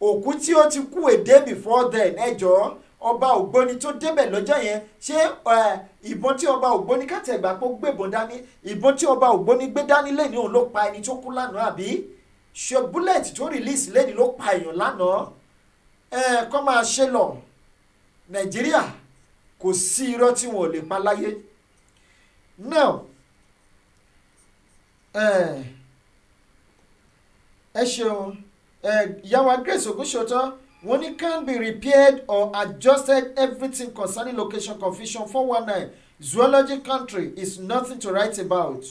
Òkú tí ó ti kú a day before then ẹjọ́ ọba ògbóni tó débẹ̀ lọ́jọ́ yẹn ṣé ìbọn tí ọba ògbóni kàtẹ́gbà pé ó gbébọn dání, ìbọn tí ọba ògbóni gbé dání lẹ́ni òun ló pa ẹni tó kú lánàá àbí ṣe búlẹ̀tì tó release lẹ́ni ló pa èèyàn lánàá. Kọ́ máa ṣe lọ Nàìjíríà kò sí irọ́ tí wọn ò lè pa láyé. Now ẹ ṣeun ìyá wa Grace Ògúnṣọtọ́ wọ́n ní can be repaired or adjusted everything concerning location confusion 419 zoology country is nothing to write about.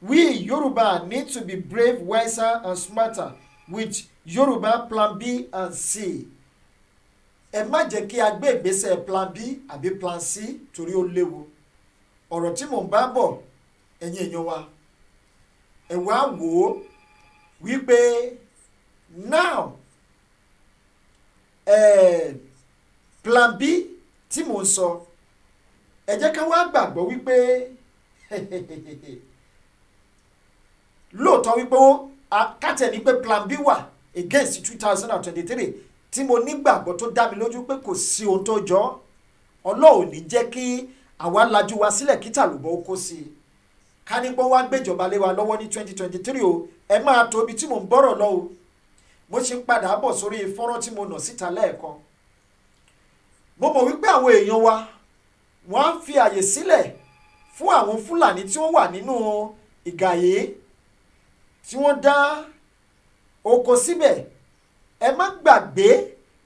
We Yoruba need to be brave, wiser and smarter with Yoruba plan B and C. Ẹ má jẹ́ kí a gbé ìgbésẹ̀ plan B àbí plan C torí ó léwu. Ọ̀rọ̀ tí mò ń bá bọ̀ ẹ̀yin èèyàn wa ẹ wá wò ó wípé now plan B tí mò ń sọ ẹ jẹ́ ká wá gbàgbọ́ wípé lóòótọ́ wípé kátẹ̀ ní pé plan B wà against 2023 tí mo nígbàgbọ́ tó dá mi lójú pé kò sí ohun tó jọ. Ọlọ́run ní jẹ́ kí àwa lajú wa sílẹ̀ kí tàlùbọ̀ ó kó sí i. Ká ní pé wá gbéjọba lé wa lọ́wọ́ ní 2023 o ẹ máa tóbi tí mò ń bọ̀rọ̀ lọ o. Mo ṣe ń padà bọ̀ sórí fọ́nrán tí mo nà síta lẹ́ẹ̀kan. Mo mọ̀ wípé àwọn èèyàn wa wọ́n á fi àyè sílẹ̀ fún àwọn Fúlàní tí wọ́n wà nínú ìgàyè tí wọ́n dá oko síbẹ̀. Ẹ má gbàgbé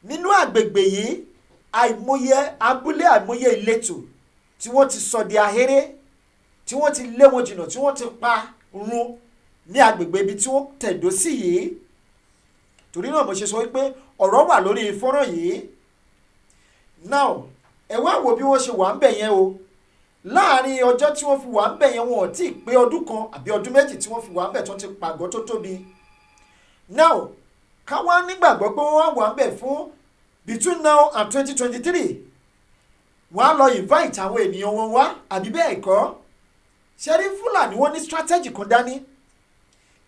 nínú àgbègbè yìí àìmọye abúlé àìmọye ìletò tí wọ́n ti sọ di ahéré, tí wọ́n ti lé wọn jìnnà, tí wọ́n ti pa run ní àgbègbè ibi tí wọ́n tẹ̀dó sí yìí. Torí náà mo ṣe sọ wípé ọ̀rọ̀ wà lórí fọ́nrán yìí. Now ẹ wá wò bí wọ́n ṣe wà ń bẹ̀ yẹn o. Láàárín ọjọ́ tí wọ́n fi wà ń bẹ̀ yẹn wọn ò tí ì pé ọdún kan àbí ọdún méjì tí wọ́n fi wà ń bẹ̀ tó ti pàgọ́ tó tóbi. Now ká wá nígbàgbọ́ pé wọ́n wà ń bẹ̀ fún between now and 2023 wọ́n á lọ invite àwọn ènìyàn wọn wá àbí bẹ́ẹ̀ kọ́. Ṣé rí Fúlàní wọ́n ní strategy kan dání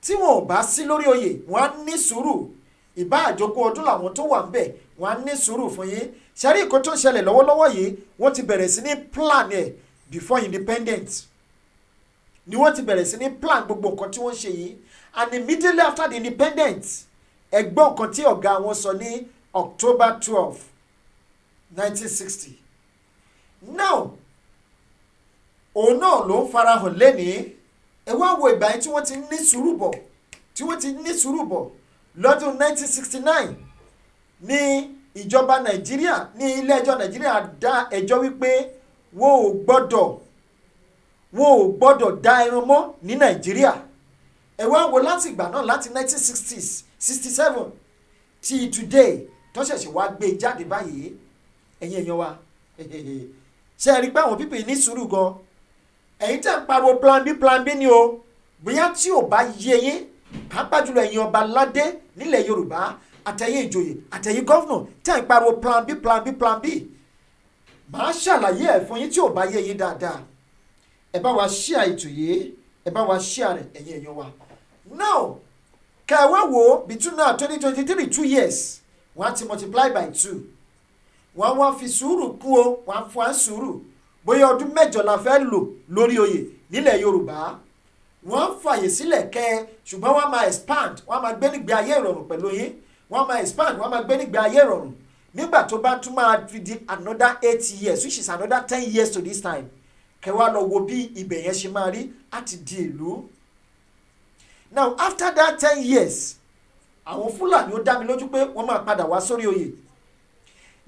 tí wọn ò bá sí lórí oyè wọ́n á ní sùúrù. Ìbá àjogún ọdún làwọn tó wà ń bẹ̀ wọ́n á ní sùúrù fún yín. Ṣé rí nǹkan tó ń ṣẹlẹ̀ lọ́wọ́lọ́wọ́ yìí wọ́n ti bẹ̀rẹ̀ sí ní plan ẹ̀ before independence ni wọ́n ti bẹ̀rẹ̀ sí ní plan gbogbo nǹkan tí wọ́n ṣe yìí. And immediately after the independence ẹgbọ́n nǹkan tí ọ̀gá wọn sọ ní October 12, 1960. Now òun náà ló ń farahàn lẹ́nìí. Ẹ wá wo ìgbà yẹn tí wọ́n ti ní sùúrù bọ̀ lọ́dún 1969 ní ìjọba Nàìjíríà ní ilé ẹjọ́ Nàìjíríà dá ẹjọ́ wípé wọn ò gbọ́dọ̀ dá ẹran mọ́ ní Nàìjíríà. Ẹ wá wo láti ìgbà náà láti 1960s 67 till today tó ṣẹ̀ṣẹ̀ wá gbé jáde báyìí ẹ̀yin èèyàn wa ṣe rí pé àwọn pípì ní sùúrù gan ẹ̀yin tẹ́ ń pariwo plan B ni o bóyá tí ò bá yé yín pàápàá jùlọ ẹ̀yin ọba aládé nílẹ̀ Yorùbá àtẹ̀yin ìjòyè àtẹ̀yin gọ́fúnà tẹ́ ń pariwo plan B màá ṣàlàyé ẹ̀ fún yín tí ò bá yé yín dáadáa ẹ bá wa ṣíà ètò yìí ẹ bá wa ṣíà rẹ̀ ẹ̀yin èèyàn wa now kẹwàá wo between now 2023 2 years wọ́n á ti multiply by 2 wọ́n wá fi sùúrù kún o wọ́n á fún wa sùúrù bóyá ọdún mẹ́jọ la fẹ́ lò lórí oyè nílẹ̀ Yorùbá wọ́n fàyè sílẹ̀ kẹ́ ṣùgbọ́n wọ́n máa expand wọ́n máa gbé nígbé ayé ìrọ̀rùn pẹ̀lú yín wọ́n máa expand wọ́n máa gbé nígbé ayé ìrọ̀rùn nígbà tó bá tún máa fi di another 8 years which is another 10 years to this time kẹwàá lọ wo bí ibẹ̀ yẹn ṣe máa rí àti di ìlú. Now after that 10 years àwọn Fúlàní ó dá mi lójú pé wọ́n máa padà wá sórí oyè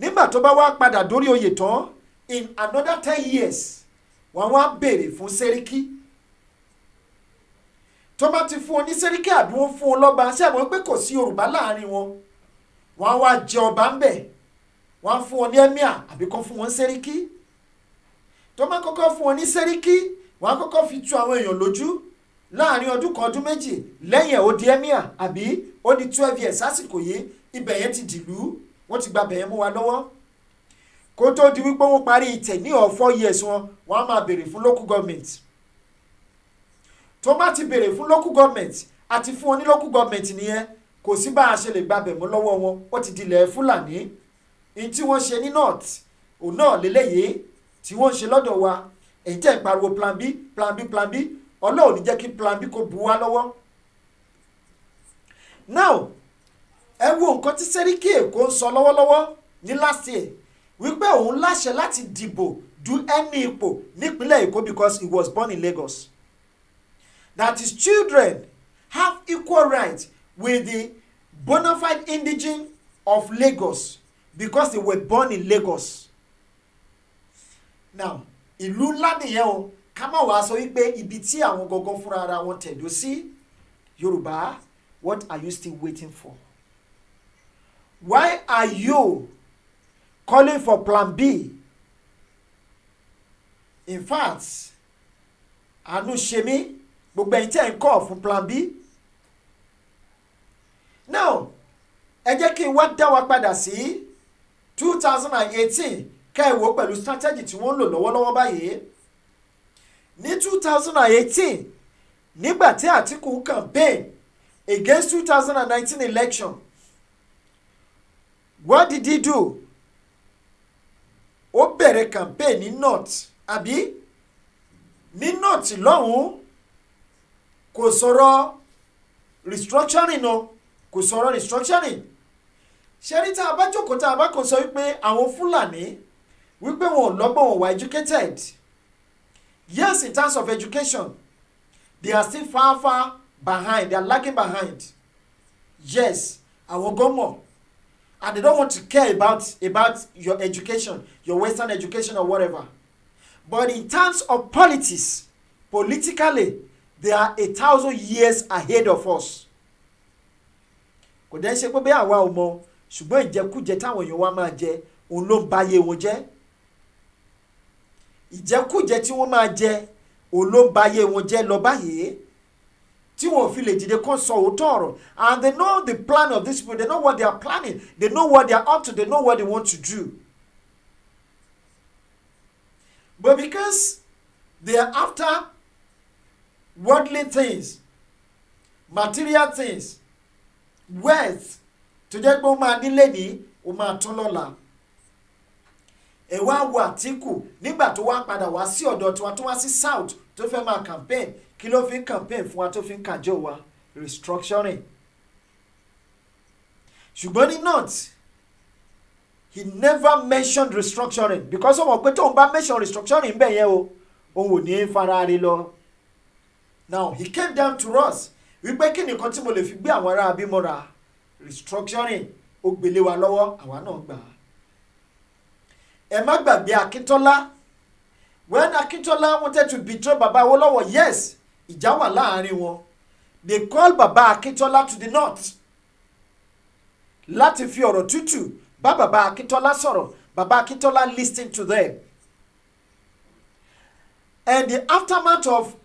nígbà tó bá wá padà dórí oyè tán in another 10 years wọ́n wá béèrè fún sẹ́ríkì tó bá ti fún ọ ní sẹ́ríkì àbí wọ́n fún ọ lọ́ba ṣé àwọn pé kò sí Yorùbá láàrin wọn wọ́n wá jẹ ọba ń bẹ̀ wọ́n fún ọ ní emir àbí kan fún wọn sẹ́ríkì tó bá kọ́kọ́ fún ọ ní sẹ́ríkì wọ́n kọ́kọ́ fi tu àwọn èèyàn lójú láàrin ọdún kan ọdún méjì lẹ́yìn ẹ̀ ó di emir àbí ó di 12 years lásìkò yìí ibẹ̀ yẹn ti dìlú wọ́n ti gba bẹ̀yẹn mú wa lọ́wọ́ kó tó di wípé wọ́n parí ìtẹ̀ ní 4 years wọ́n á máa béèrè fún local government tó bá ti béèrè fún local government àti fún wọn ní local government nìyẹn kò sí bá a ṣe lè gba bẹ̀ mú lọ́wọ́ wọn ó ti dilẹ̀ Fúlàní ní tí wọ́n ṣe ní north òun náà lélẹ́yìí tí wọ́n ṣe lọ́dọ̀ wa èyí tẹ́ ń pariwo plan B Ọlọ́run ní jẹ́ kí plan B kó bu wá lọ́wọ́. Now ẹ wo nǹkan tí Sẹ́ríkì Èkó ń sọ lọ́wọ́lọ́wọ́ ní last year wípé òun láṣẹ láti dìbò du ẹni ipò nípínlẹ̀ Èkó because he was born in Lagos. That his children have equal rights with the bona fide indigene of Lagos because they were born in Lagos. Now ìlú ńlá nìyẹn o ká má wàá sọ wípé ibi tí àwọn gangan fúnra ara wọn tẹ̀dó sí Yorùbá, what are you still waiting for? Why are you calling for plan B? In fact àánú ṣe mí gbogbo ẹ̀yin tẹ́ ń call fún plan B. Now ẹ jẹ́ kí n wá dá wa padà sí 2018 ká ẹ wò pẹ̀lú strategy tí wọ́n ń lò lọ́wọ́lọ́wọ́ báyìí. Ní 2018 nígbà tí Àtíkù campaign against 2019 election, what did he do? Ó bẹ̀rẹ̀ campaign ní north àbí ní north lọ́hùn kò sọ̀rọ̀ restructuring o kò sọ̀rọ̀ restructuring. Ṣé rí tá a bá jókòó tá a bá kàn sọ wípé àwọn Fúlàní wípé wọn ò lọ́gbọ́n wọn wà educated. Yes, in terms of education they are still far behind, they are lagging behind. Yes, àwọn gọ́mọ̀ and they don't want to care about your education, your Western education or whatever. But in terms of politics, politically, they are 1,000 years ahead of us. Kò dẹ́ ṣe pé bí àwa ò mọ̀ ṣùgbọ́n ìjẹkújẹ táwọn èèyàn wa máa jẹ òun ló ń ba ayé wọn jẹ́. Ìjẹkújẹ tí wọ́n máa jẹ òun ló ń ba ayé wọn jẹ́ lọ báyìí tí wọ́n fi lè dìde kán sọ òótọ́ ọ̀rọ̀. And they know the plan of these people, they know what they are planning, they know what they are up to, they know what they want to do. But because they are after worldly things, material things, wealth, tó jẹ́ pé ó máa nílé ní ó máa tún lọ́la. Ẹ wá wo Àtíkù nígbà tó wá padà wá sí ọ̀dọ̀ tiwa tó wá sí south tó fẹ́ máa campaign kí ló fi ń campaign fún wa tó fi ń kàjọ wa restructuring. Ṣùgbọ́n ní north he never mentioned restructuring because ó mọ̀ pé tóun bá mention restructuring bẹ́ẹ̀ yẹn o òun ò ní fara rí lọ. Now he came down to us wípé kí nìkan tí mo lè fi gbé àwọn ará abímọ́ra restructuring ó gbélé wa lọ́wọ́ àwa náà gbà á. Ẹ má gbàgbé Akíntọ́lá. When Akintola wanted to betray Baba Awolowo, yes, ìjà wà láàrin wọn. They called Baba Akintola to the north láti fi ọ̀rọ̀ tútù bá bàbá Akíntọ́lá sọ̀rọ̀, bàbá Akíntọ́lá listened to them. And the aftermath of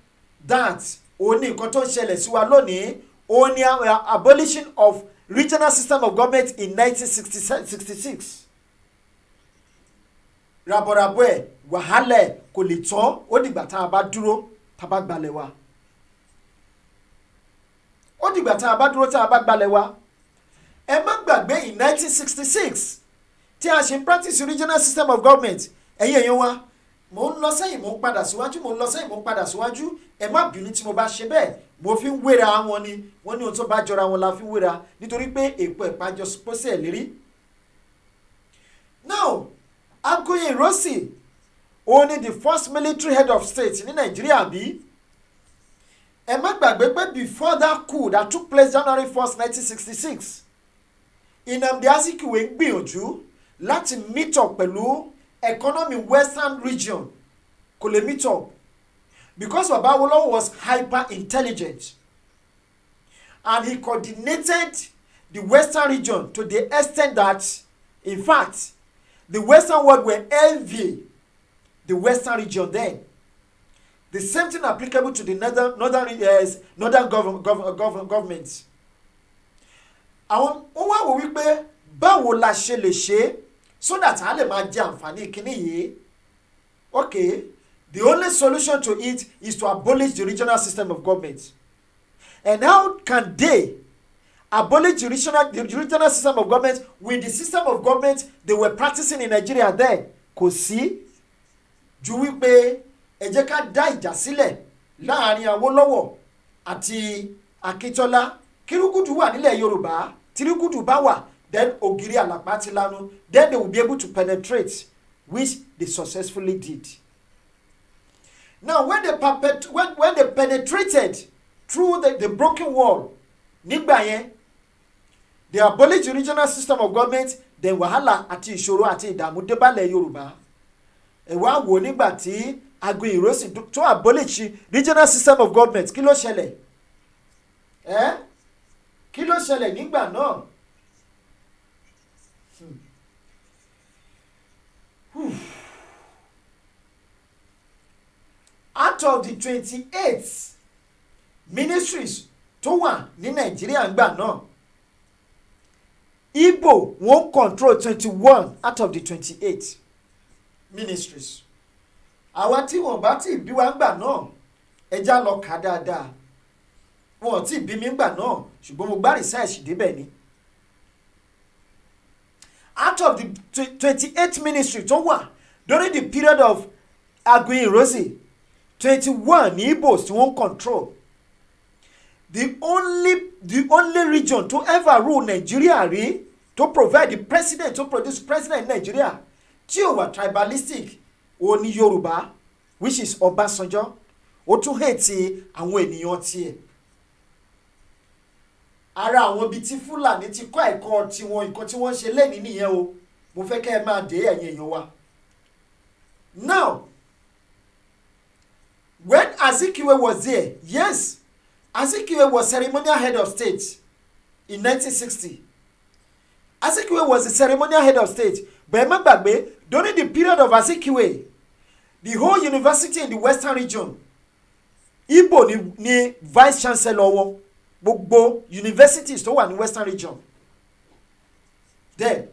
that, ó ní nǹkan tó ń ṣẹlẹ̀ sí wa lónìí, ó ní abolition of regional system of government in 1966. Rabọ̀rabọ̀ ẹ̀, wàhálà ẹ̀ kò lè tán, ó dìgbà tá a bá dúró, tá a bá gbalẹ̀ wa. Ó dìgbà tá a bá dúró, tá a bá gbalẹ̀ wa. Ẹ má gbàgbé in 1966 tí a ṣe practice regional system of government, ẹ̀yin èèyàn wa, mo ń lọ sẹ́yìn mo ń padà síwájú, mo ń lọ sẹ́yìn mo ń padà síwájú, ẹ má bínú tí mo bá ṣe bẹ́ẹ̀, mo fi ń wéra wọn ni, wọ́n ní ohun tó bá jọra wọn la fi ń wéra, nítorí pé èpo ẹ̀pá jọ pósí ẹ̀ lérí. Now, Agoye Ironsi, òun ni the first military head of state ní Nàìjíríà bí. Ẹ má gbàgbé pé before that coup that took place January 1st, 1966, Nnamdi Azikiwe ń gbìyànjú láti meet up pẹ̀lú economy western region, kò lè meet up because Baba Awolowo was hyper intelligent and he coordinated the western region to the extent that, in fact, the western world were envying the western region then. The same thing applicable to the northern government. Àwọn ó wá wò wípé báwo la ṣe lè ṣe so that a lè máa jẹ àǹfààní kíní yìí. Okay, the only solution to it is to abolish the regional system of government. And how can they abolish the regional system of government with the system of government they were practicing in Nigeria then? Kò sí ju wípé ẹ jẹ́ ká dá ìjà sílẹ̀ láàrin Awólọ́wọ̀ àti Akíntọ́lá. Kírúkùtù wà nílẹ̀ Yorùbá, tírúkùtù bá wà, then ògiri àlàpà ti lanu, then they will be able to penetrate, which they successfully did. Now, when they penetrated through the broken wall, nígbà yẹn, they abolished the regional system of government, then wàhálà àti ìṣòro àti ìdààmú dé bálẹ̀ Yorùbá. Ẹ wá wò nígbà tí Agoye Ironsi tó abolish regional system of government, kí ló ṣẹlẹ̀? Kí ló ṣẹlẹ̀ nígbà náà? Out of the 28 ministries tó wà ní Nàìjíríà ńgbà náà, Igbo wọ́n control 21 out of the 28 ministries. Àwa tí wọ́n bá ti bí wa ńgbà náà, ẹja lọ kà dáadáa. Wọ́n ti bí mi ńgbà náà, ṣùgbọ́n mo gbá research débẹ̀ ni. Out of the 28 ministries tó wà during the period of Agoye Ironsi, 21 ní Igbos tí wọ́n control. The only region to ever rule Nigeria rí, to provide the president, to produce president in Nigeria, tí ó wà tribalistic, ó ní Yorùbá, which is Ọbásanjọ́. Ó tún hate àwọn ènìyàn tiẹ̀. Ara àwọn bíi tí Fúlàní ti kọ́ ẹ̀kọ́ tiwọn, nǹkan tí wọ́n ṣe lẹ́ni nìyẹn o. Mo fẹ́ kẹ́ ẹ máa dé ẹ̀yin èèyàn wa. Now, when Azikiwe was there, yes, Azikiwe was ceremonial head of state in 1960. Azikiwe was the ceremonial head of state. But ẹ má gbàgbé, during the period of Azikiwe, the whole university in the western region, Igbo ni vice chancellor wọn. Gbogbo universities tó wà ní western region. Then,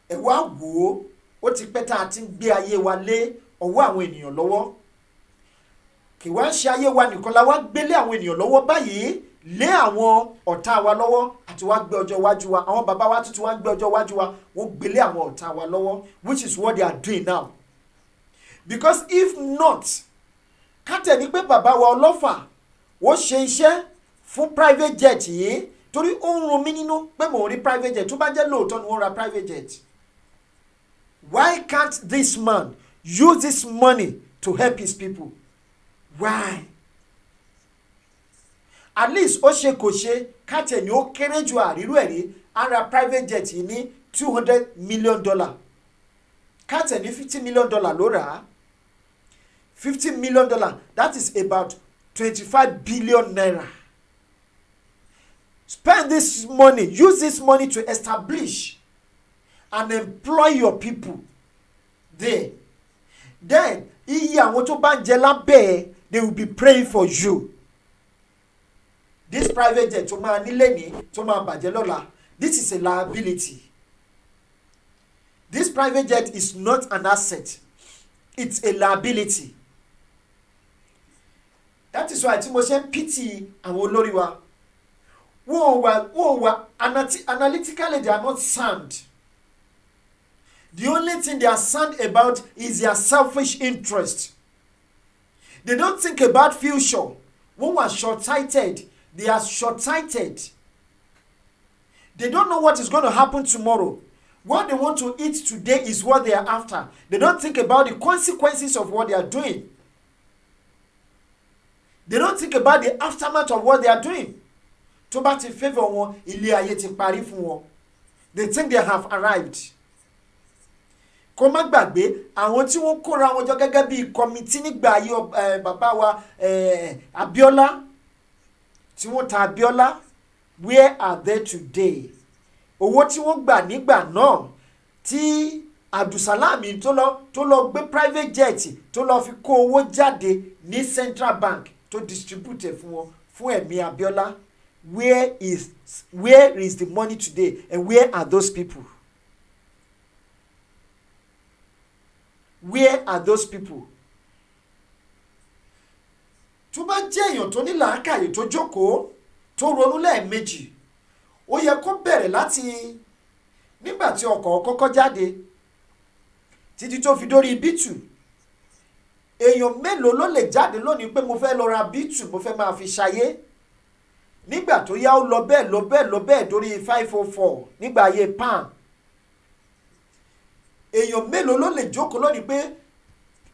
ẹ wá wò ó ti pẹ́ tá a ti ń gbé ayé wa lé ọwọ́ àwọn ènìyàn lọ́wọ́. Kì wá ń ṣe ayé wa nìkan la wá gbé lé àwọn ènìyàn lọ́wọ́ báyìí, lé àwọn ọ̀tá wa lọ́wọ́ àti wá gbé ọjọ́ iwájú wa. Àwọn bàbá wa tuntun wá gbé ọjọ́ iwájú wa, wọ́n gbé lé àwọn ọ̀tá wa lọ́wọ́, which is what they are doing now. Because if not, ká tẹ̀ ní pé bàbá wa Ọlọ́fà ó ṣe iṣẹ́ fún private jet yìí, torí ó ń run mí nínú pé mò ń rí private jet, tó bá jẹ́ lóòótọ́ ni wọ́n ra private jet. Why can't this man use this money to help his people? Why? At least ó ṣe kò ṣe, ká tẹ̀ ní ó kéré ju àrírú ẹ̀rí, á ra private jet yìí ní $200 million. Ká tẹ̀ ní $50 million ló rà á. $50 million, that is about 25 billion naira. Spend this money, use this money to establish and employ your people there. Then iye àwọn tó bá ń jẹ lábẹ́ they will be praying for you. This private jet tó máa nílé ní tó máa bàjẹ́ lọ́la, this is a liability. This private jet is not an asset, it's a liability. That is why tí mo ṣe ń pity àwọn olórí wa. Wọ́n wà analytically they are not sound. The only thing they are sound about is their selfish interest. They don't think about future. Wọ́n wà short-sighted. They are short-sighted. They don't know what is going to happen tomorrow. What they want to eat today is what they are after. They don't think about the consequences of what they are doing. They don't think about the aftermath of what they are doing. Tó bá ti favour wọn, ilé ayé ti parí fún wọn. They think they have arrived. Kó má gbàgbé àwọn tí wọ́n kóra wọn jọ gẹ́gẹ́ bí committee nígbà ayé bàbá wa Abiola tí wọ́n ta Abiola, where are they today? Owó tí wọ́n gbà nígbà náà tí Abdulsalami tó lọ gbé private jet tó lọ fi kó owó jáde ní Central Bank tó distribute fún wọn fún ẹ̀mí Abiola. Where is the money today, and where are those people? Where are those people? Tó bá jẹ́ èèyàn tó ní làákàyè tó jókòó tó ronú lẹ́ẹ̀mejì, ó yẹ kó bẹ̀rẹ̀ láti nígbà tí ọkọ̀ kọ́kọ́ jáde títí tó fi dórí bítù. Èèyàn mélòó ló lè jáde lónìí pé mo fẹ́ lọ ra bítù, mo fẹ́ máa fi ṣayé? Nígbà tó yá ó lọ bẹ́ẹ̀ dórí 504 nígbà ayé pan. Èèyàn mélòó ló lè jókòó lónìí pé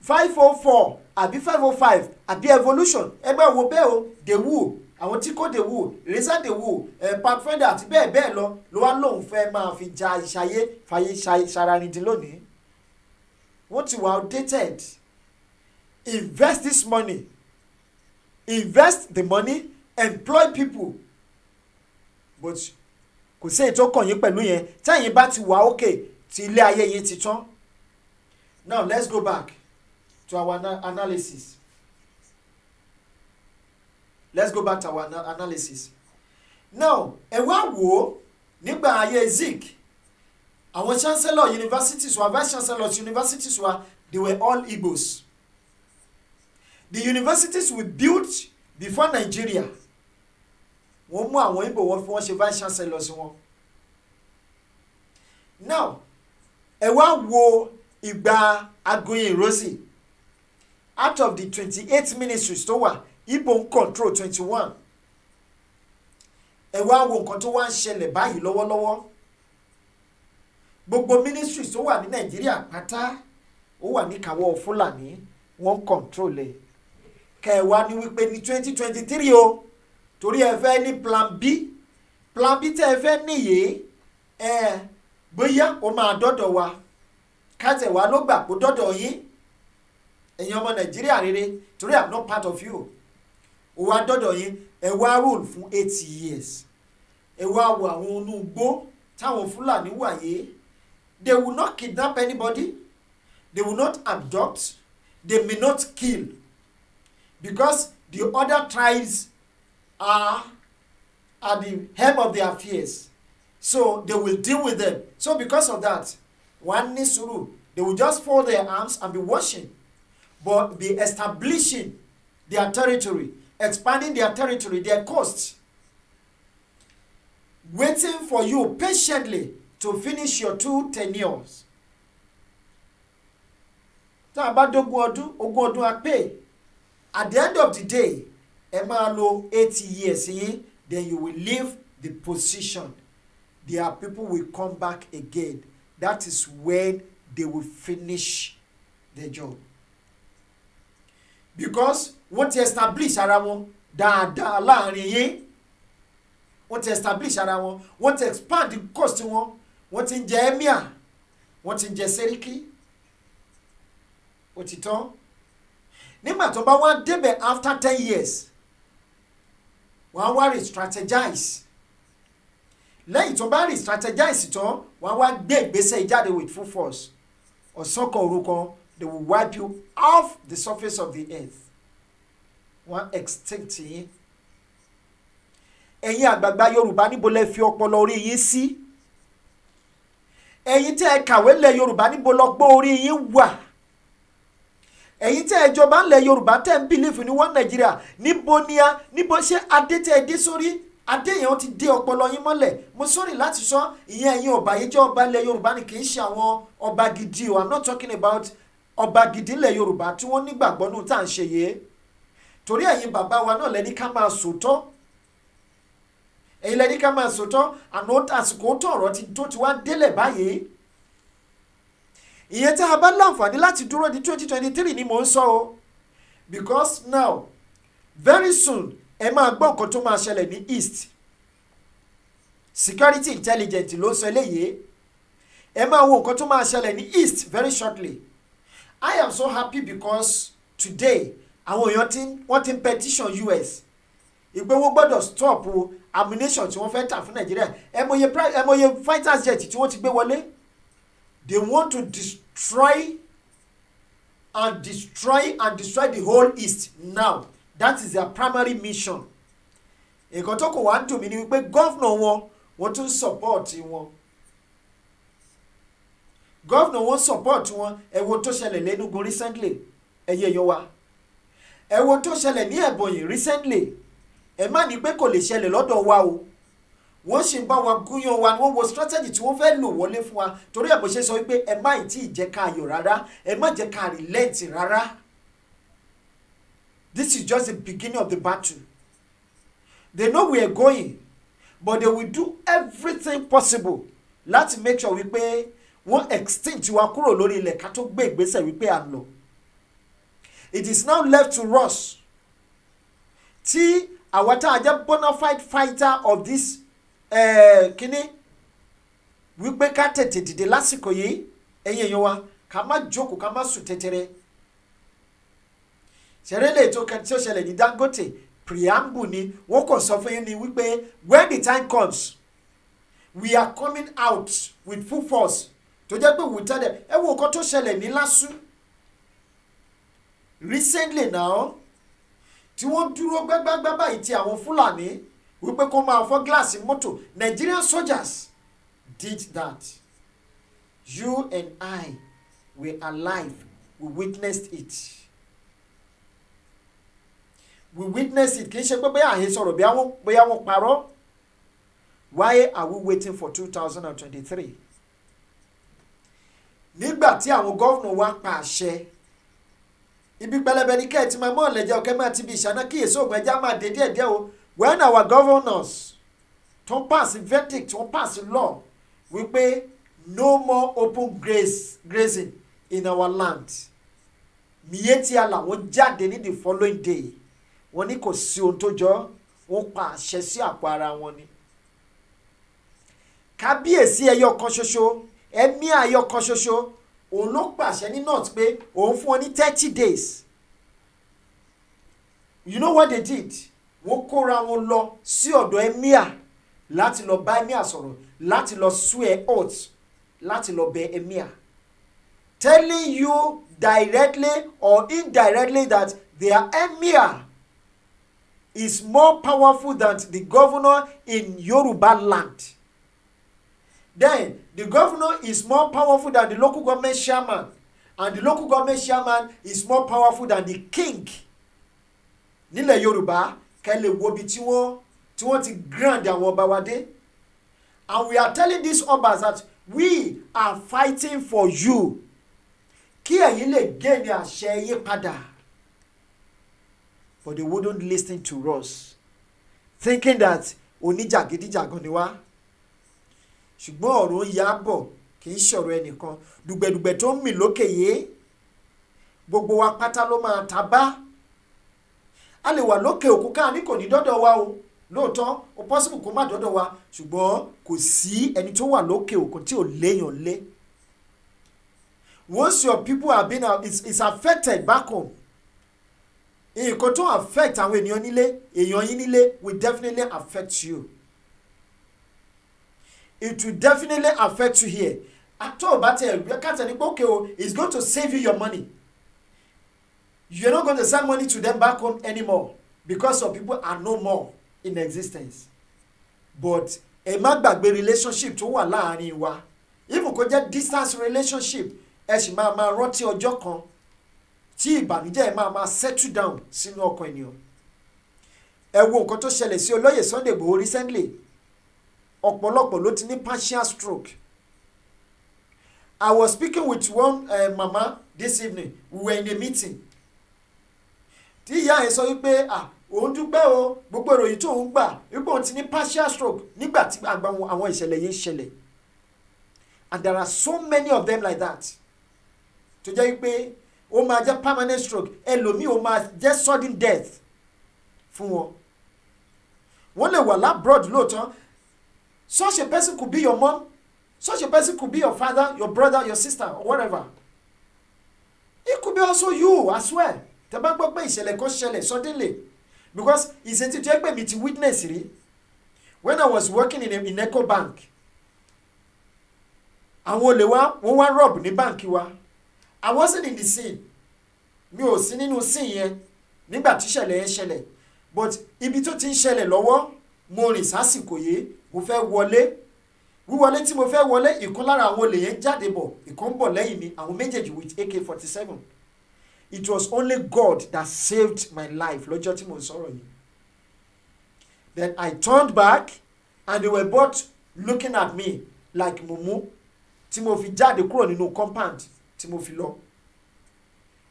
504 àbí 505 àbí evolution ẹgbẹ́ wo bẹ́ẹ̀ o dewu àwọn tí kò dewu reza dewu pathfinder àti bẹ́ẹ̀ lọ ló wá lóun fẹ́ máa fi ja ìṣayé fàyè ṣaranidin lónìí. Wọ́n ti wà outdated. Invest this money. Invest the money. Employ people. But kò sí ètò kàn yín pẹ̀lú yẹn tẹ́yìn bá ti wà okay tí ilé ayé yín ti tán. Now let's go back to our analysis. Let's go back to our analysis. Now ẹ wá wò nígbà ayé Zik àwọn chancellor universities wa vice chancellors universities wa they were all Igbos. The universities we built before Nigeria wọ́n mú àwọn Igbo wọ́n fi wọ́n ṣe vice chancellors wọn. Now ẹ wá wo ìgbà Agoyin Ironsi, out of the 28 ministries tó wà Igbo ń control 21. Ẹ wá wo nǹkan tó wá ń ṣẹlẹ̀ báyìí lọ́wọ́lọ́wọ́. Gbogbo ministries tó wà ní Nàìjíríà pátá ó wà ní kàwọ́ Fúlàní wọ́n control ẹ̀. Kẹwàá ní wípé ní 2023 o torí ẹ fẹ́ ní plan B tẹ́ ẹ fẹ́ níyè bóyá ó máa dọ́dọ̀ wa kájẹ̀ wá ló gbà kó dọ́dọ̀ yín ẹ̀yin ọmọ Nàìjíríà rere torí I'm not part of you. Ó wá dọ́dọ̀ yín ẹ wá rule fún 8 years. Ẹ wá wo àwọn onúgbó táwọn Fúlàní wáyé. They will not kidnap anybody. They will not abduct. They may not kill. Because the other tribes are at the helm of their affairs. So they will deal with them. So because of that, one Nisuru, they will just fold their arms and be watching. But be establishing their territory, expanding their territory, their coast. Waiting for you patiently to finish your 2 tenures. Tá bá dógún ọdún á pé. At the end of the day, ẹ máa lò 80 years yìí, then you will leave the position. Their people will come back again. That is when they will finish the job. Because wọ́n ti establish ara wọn dáadáa láàrin yín. Wọ́n ti establish ara wọn. Wọ́n ti expand the coast wọn. Wọ́n ti ń jẹ emir. Wọ́n ti ń jẹ seriki. Ó ti tán. Nígbà tó bá wá débẹ̀ after 10 years, wọ́n á wá re-strategize. lẹ́yìn tó bá rí strategize tán wọ́n wá gbé ìgbésẹ̀ ìjáde with full force ọ̀sán kan òru kan they will wipe you off the surface of the earth wọ́n extinct yín. ẹ̀yin àgbààgbà Yorùbá níbo lẹ fi ọpọlọ orí yín sí? ẹ̀yin tẹ́ ẹ kàwé lẹ̀ Yorùbá níbo lọ́gbọ́n orí yín wà? ẹ̀yin tẹ́ ẹ jọba ńlẹ̀ Yorùbá tẹ́ ń bìlífù ní wọ́n Nàìjíríà níbo ṣé adé tẹ́ ẹ dé sórí adé yẹn ti dé ọpọlọ yín mọ́lẹ̀. mo sọ̀rọ̀ láti sọ ìyẹn ẹ̀yin ọba yìí jẹ́ ọba ilẹ̀ Yorùbá ni kì í ṣe àwọn ọba gidi o. I'm not talking about ọba gidi ilẹ̀ Yorùbá tí wọ́n nígbàgbọ́ nù tá à ń ṣe yé. torí ẹ̀yin bàbá wa náà lẹ́ni ká máa sòótọ́ ẹ̀yin lẹ́ni ká máa sòótọ́ àná àsìkò tó ọ̀rọ̀ tó ti wá délẹ̀ báyìí. ìyẹn tá a bá láǹfààní láti dúró di 2023 ni mò ń sọ o because now very soon ẹ máa gbọ́ nǹkan tó máa ṣẹlẹ̀ ní east security intelligence ló ń sọ eléyìí. ẹ máa wo nǹkan tó máa ṣẹlẹ̀ ní east very shortly. I am so happy because today àwọn èèyàn wọ́n ti ń petition US ìpè wọ́n gbọ́dọ̀ stop ammunition tí wọ́n fẹ́ tà fún Nàìjíríà. ẹ mọye fighters jet tí wọ́n ti gbé wọlé. They want to destroy the whole east now. That is their primary mission. Nǹkan tó kò wá ń dùn mí ni wípé gọ́vnà wọ́n tún support wọn. Gọ́vnà wọn support wọn. Ẹ wo tó ṣẹlẹ̀ l'Enugu recently. Ẹyẹ yọ wa. Ẹ wo tó ṣẹlẹ̀ ní Ebonyi recently. Ẹ má ní pé kò lè ṣẹlẹ̀ lọ́dọ̀ wa o. Wọ́n ṣì ń bá wa gúnyán wa ni wọ́n wo strategy tí wọ́n fẹ́ lò wọlé fún wa. Torí ẹ̀ bó ṣe sọ wípé ẹ má ì tí ì jẹ́ ká yọ̀ rárá. Ẹ má jẹ́ ká relent rárá. This is just the beginning of the battle. They know we are going, but they will do everything possible láti make sure wípé wọ́n extinct wa kúrò lórí ilẹ̀ ká tó gbé ìgbésẹ̀ wípé à ń lọ. It is now left to us. Tí àwa tá a jẹ́ bona fide fighter of this kíní wípé ká tètè dìde lásìkò yìí ẹ̀yin èèyàn wa ká má jókòó ká má sùn tẹ́tẹ́rẹ́. ṣẹ̀rẹ́lẹ̀ tó kàn tí ó ṣẹlẹ̀ ní Dangote preamble ni wọ́n kàn sọ fún yín ni wípé when the time comes we are coming out with full force tó jẹ́ pé we tell them ẹ wo nǹkan tó ṣẹlẹ̀ ní LASU recently now tí wọ́n dúró gbágbágbá báyìí ti àwọn Fúlàní wípé kó máa fọ́ gíláàsì mọ́tò. Nigerian soldiers did that. You and I were alive. We witnessed it. We witnessed it. Kì í ṣe pé bóyá àhesọ sọ̀rọ̀ bóyá wọ́n parọ́. Why are we waiting for 2023? Nígbà tí àwọn gọ́vnà wa pa àṣẹ ibi pẹlẹbẹ ní kẹ́ẹ̀tì máa mọ́ ọ̀lẹ́jẹ́ ọ̀kẹ́ máa ti bí ìṣáná kíyèsí ògùn ẹja máa dé díẹ̀díẹ̀ o. When our governors tó pass verdict tó pass law wípé no more open grazing in our land. Miyetti Allah wọ́n jáde ní the following day wọ́n ní kò sí ohun tó jọ wọ́n pa àṣẹ sí àpò ara wọn ni. Kábíyèsí ẹyọ kan ṣoṣo ẹ̀mí ayọ kan ṣoṣo òun ló pàṣẹ ní north pé òun fún wọn ní 30 days. You know what they did? Wọ́n kóra wọn lọ sí ọ̀dọ̀ emir láti lọ bá emir sọ̀rọ̀ láti lọ swear oath láti lọ bẹ emir, telling you directly or indirectly that their emir is more powerful than the governor in Yoruba land. Then the governor is more powerful than the local government chairman, and the local government chairman is more powerful than the king. Nílẹ̀ Yorùbá kẹ́lẹ̀ wo bí tí wọ́n ti grand àwọn ọba wa dé. And we are telling these obas that we are fighting for you. Kí ẹ̀yin lè gain àṣẹ yín padà. But they wouldn't listen to us, thinking that oníjàgídíjàgan ni wá. Ṣùgbọ́n ọ̀rọ̀ yà bọ̀ kì í ṣọ̀rọ̀ ẹnìkan. Dùgbẹ̀dùgbẹ̀ tó ń mì lókè yé gbogbo wa pátá ló máa ta bá. A lè wà lókè òkun ká ní kò ní dọ́dọ̀ wa o. Lóòótọ́ ó possible kó má dọ́dọ̀ wa ṣùgbọ́n kò sí ẹni tó wà lókè òkun tí ò léèyàn lé. Once your people have been it's affected back home. Nǹkan tó affect àwọn ènìyàn yín nílé will definitely affect you. it will definitely affect you here. After about it's going to save you your money. You're not going to send money to them back home anymore because of people are no more in existence. But a má gbàgbé relationship tó wà láàrin wa, even kó jẹ́ distance relationship, ẹ sì máa rántí ọjọ́ kan tí ìbànújẹ́ ẹ máa settle down sínú ọkàn ènìyàn. Ẹ wo nǹkan tó ṣẹlẹ̀ sí olóyè Sunday Igboho recently. Ọ̀pọ̀lọpọ̀ ló ti ní partial stroke. I was speaking with one mama this evening. We were in a meeting. Tí ìyá ẹ̀ sọ wípé òun dúpẹ́ o gbogbo ìròyìn tó ń gbà wípé òun ti ní partial stroke nígbà tí àwọn ìṣẹ̀lẹ̀ yìí ṣẹlẹ̀. And there are so many of them like that. Tó jẹ́ wípé ó máa jẹ́ permanent stroke, ẹlòmíì ó máa jẹ́ sudden death fún wọn. Wọ́n lè wà labroad lóòótọ́. Such a person could be your mom. Such a person could be your father, your brother, your sister, or whatever. It could be also you as well. Tẹ́ bá gbọ́ pé ìṣẹ̀lẹ̀ kan ṣẹlẹ̀ suddenly. Because ìṣètì tó jẹ́ pé mi ti witness rí. When I was working in Eco Bank, àwọn olè wa wọ́n wá rob ní báǹkì wa. I wasn't in the scene. Mi ò sí nínú scene yẹn nígbà tí ìṣẹ̀lẹ̀ yẹn ṣẹlẹ̀. But ibi tó ti ń ṣẹlẹ̀ lọ́wọ́, mo rìn sásìkò yìí, mo fẹ́ wọlé. Wíwọlé tí mo fẹ́ wọlé, ìkan lára àwọn olè yẹn jáde bọ̀, ìkan ń bọ̀ lẹ́yìn mi, àwọn méjèèjì with AK-47. It was only God that saved my life lọ́jọ́ tí mo ń sọ̀rọ̀ yìí. Then I turned back and they were both looking at me like mumu tí mo fi jáde kúrò nínú compound tí mo fi lọ.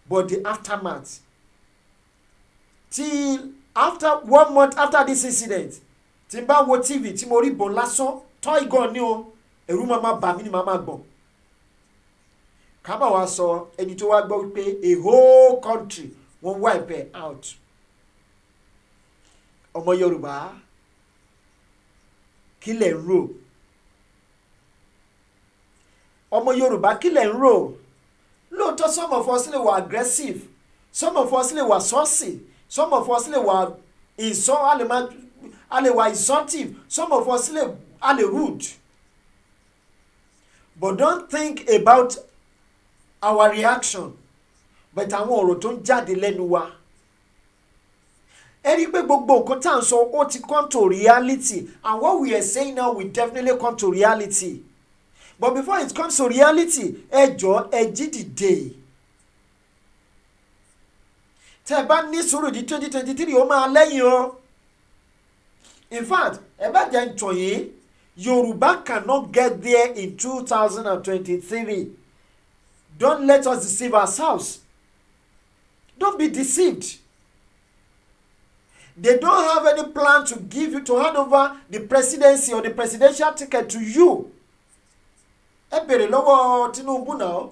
But the aftermath, till after 1 month after this incident, tí n bá wo TV tí mo rí ìbọn lásán, toy gun ni o, ẹ̀rù máa bà mí ni máa gbọ̀n. Ká bá wa sọ ẹni tó wá gbọ́ wípé a whole country wọ́n wipe out. Ọmọ Yorùbá kí lẹ̀ ń rò? Ọmọ Yorùbá kí lẹ̀ ń rò? Lóòótọ́ some of us lè wà aggressive, some of us lè wà saucy, some of us lè wà insultive, some of us lè rude. But don't think about our reaction, but àwọn ọ̀rọ̀ tó ń jáde lẹ́nu wa. Ẹ rí pé gbogbo nǹkan tá à ń sọ ó ti come to reality, and what we are saying now will definitely come to reality. But before it comes to reality, ẹ jọ̀ọ́ ẹ jí dìde. Tẹ́ bá ní sùúrù di 2023 ó máa lẹ́yìn o. In fact, ẹ bá jẹ́ ń tàn yín, Yorùbá cannot get there in 2023. Don't let us deceive ourselves. Don't be deceived. They don't have any plan to give you, to hand over the presidency or the presidential ticket to you. Ẹ bèrè lọ́wọ́ Tinubu náà.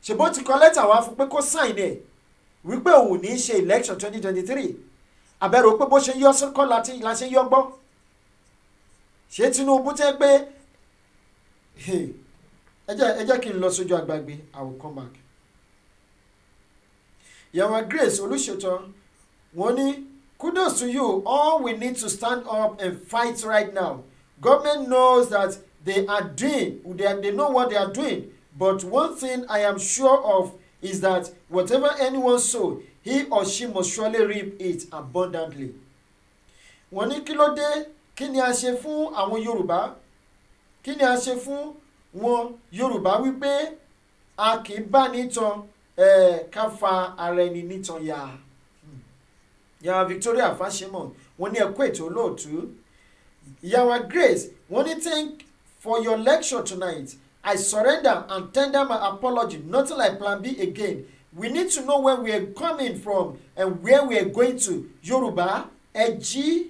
Ṣèbó ti kọ lẹ́tà wá fún pé kó sign ẹ̀ wípé òun ní ṣe election 2023. Àbẹ̀rò pé bó ṣe yọ sọ́kọ́ la ṣe yọ gbọ́. Ṣé Tinubu tẹ́ pé ẹ jẹ́ kí n lọ sójú àgbàgbé. I will come back. Ìyàwó Grace Olúṣètò wọ́n ní kudos to you. All we need to stand up and fight right now. Government knows that they know what they are doing. But one thing I am sure of is that whatever anyone sow, he or she must surely reap it abundantly. Wọ́n ní kí ló dé? Kí ni a ṣe fún àwọn Yorùbá? Kí ni a ṣe fún wọn Yorùbá wípé a kì í bá nítan ká fa ara ẹni nítan ya? Ìyá Victoria Fáṣemọ̀ wọ́n ní ẹ kú ètò olóòtú. Ìyàwó Grace wọ́n ní thank for your lecture tonight. I surrender and tender my apology. Nothing like plan B again. We need to know where we are coming from and where we are going to. Yorùbá ẹ jí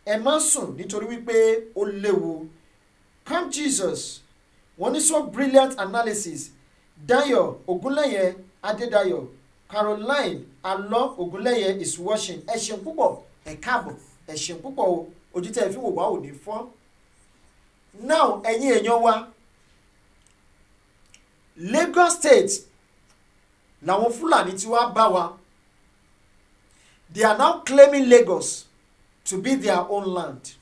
ẹ má sùn nítorí wípé ó léwu. Come Jesus. Wọ́n ní so brilliant analysis. Dayo Ogunleye Adedayo. Caroline Alo Ogunleye is watching. Ẹ ṣeun púpọ̀, ẹ káàbọ̀, ẹ ṣeun púpọ̀ o. Ojú tẹ́ fi wò wá ò ní fọ́. Now ẹ̀yin èèyàn wa, Lagos State làwọn Fúlàní tí wá bá wa. They are now claiming Lagos to be their own land.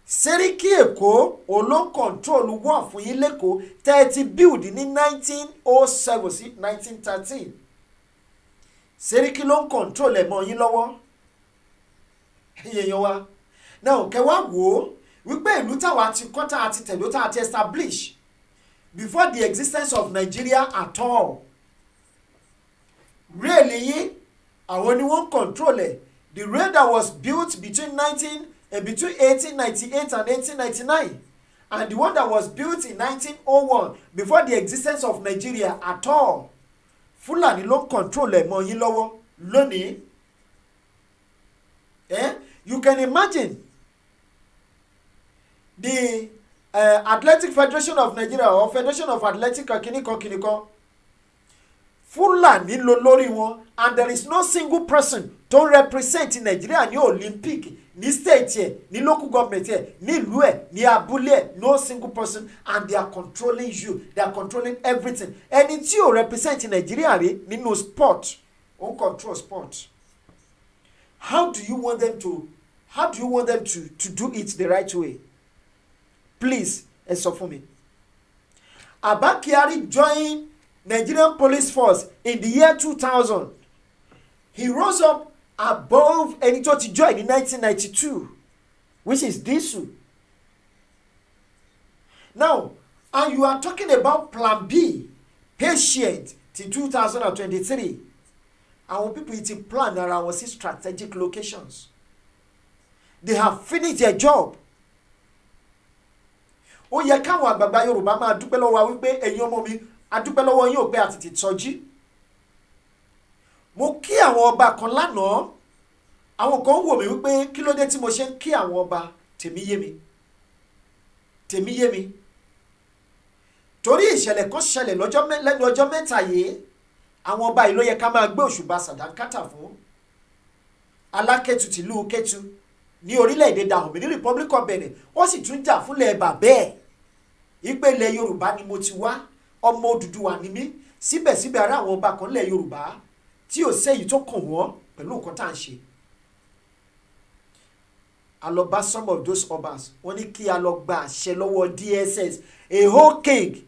Sẹ́ríkì Èkó olóń control wọ́n fún yín lẹ́kọ̀ọ́ tẹ́ build ní 1907 sí 1913. Sẹ́ríkì ló ń control ẹ̀ mọ́ yín lọ́wọ́. Ẹ̀yẹ̀yàn wa now kẹwàá wò ó wípé ìlú táwa ti kọ́ tá a ti tẹ̀lé tá a ti establish before the existence of Nigeria at all. Really yín àwọn ni wọ́n control ẹ̀. The rail that was built between 1898 and 1899, and the one that was built in 1901 before the existence of Nigeria at all. Fúlàní ló control ẹ̀ mọ́ yín lọ́wọ́ lónìí. You can imagine the Athletic Federation of Nigeria or Federation of Athletic kìnìkan. Fúlàní ló lórí wọn, and there is no single person to represent Nigeria ní Olympic, ní state yẹ, ní local government yẹ, ní ìlú ẹ̀, ní abúlé ẹ̀, no single person, and they are controlling you, they are controlling everything. Ẹni tí ò represent Nigeria rí nínú sport, ó control sport. How do you want them to do it the right way? Please, ẹ sọ fún mi. Abba Kyari joined Nigerian Police Force in the year 2000. He rose up above ẹni tó ti join in 1992, which is Disu. Now, and you are talking about Plan B, patient till 2023. Our people it plan around strategic locations. They have finished their job. Ó yẹ káwọn àgbààgbà Yorùbá máa dúpẹ́ lọ́wọ́ wa wípé ẹ̀yin ọmọ mi adúpẹ́ lọ́wọ́ yín ò pé àti ti tọ́jú. Mo kí àwọn ọba kan lánàá. Àwọn kan wò mí wípé kí ló dé tí mo ṣe ń kí àwọn ọba tèmi yé mi. Torí ìṣẹ̀lẹ̀ kan ṣẹlẹ̀ lẹ́nu ọjọ́ mẹ́ta yìí. Àwọn ọba yìí ló yẹ ká máa gbé òṣùbà sàdánkátà fún. Alákẹ́tù tìlú Kẹ́tù ní orílẹ̀-èdè Dahomey ní Republic of Benin, ó sì tún jà fúnlẹ̀ bàbẹ́ ẹ̀. Ìpele Yorùbá ni mo ti wá, ọmọ Odùduwà ni mí, síbẹ̀síbẹ̀ ara àwọn ọba kan lẹ̀ Yorùbá tí ò sẹ́yìí tó kàn wọ́n pẹ̀lú nǹkan tá à ń ṣe. A lọ bá some of those obas, wọ́n ní kí a lọ gba àṣẹ lọ́wọ́ DSS, a whole king,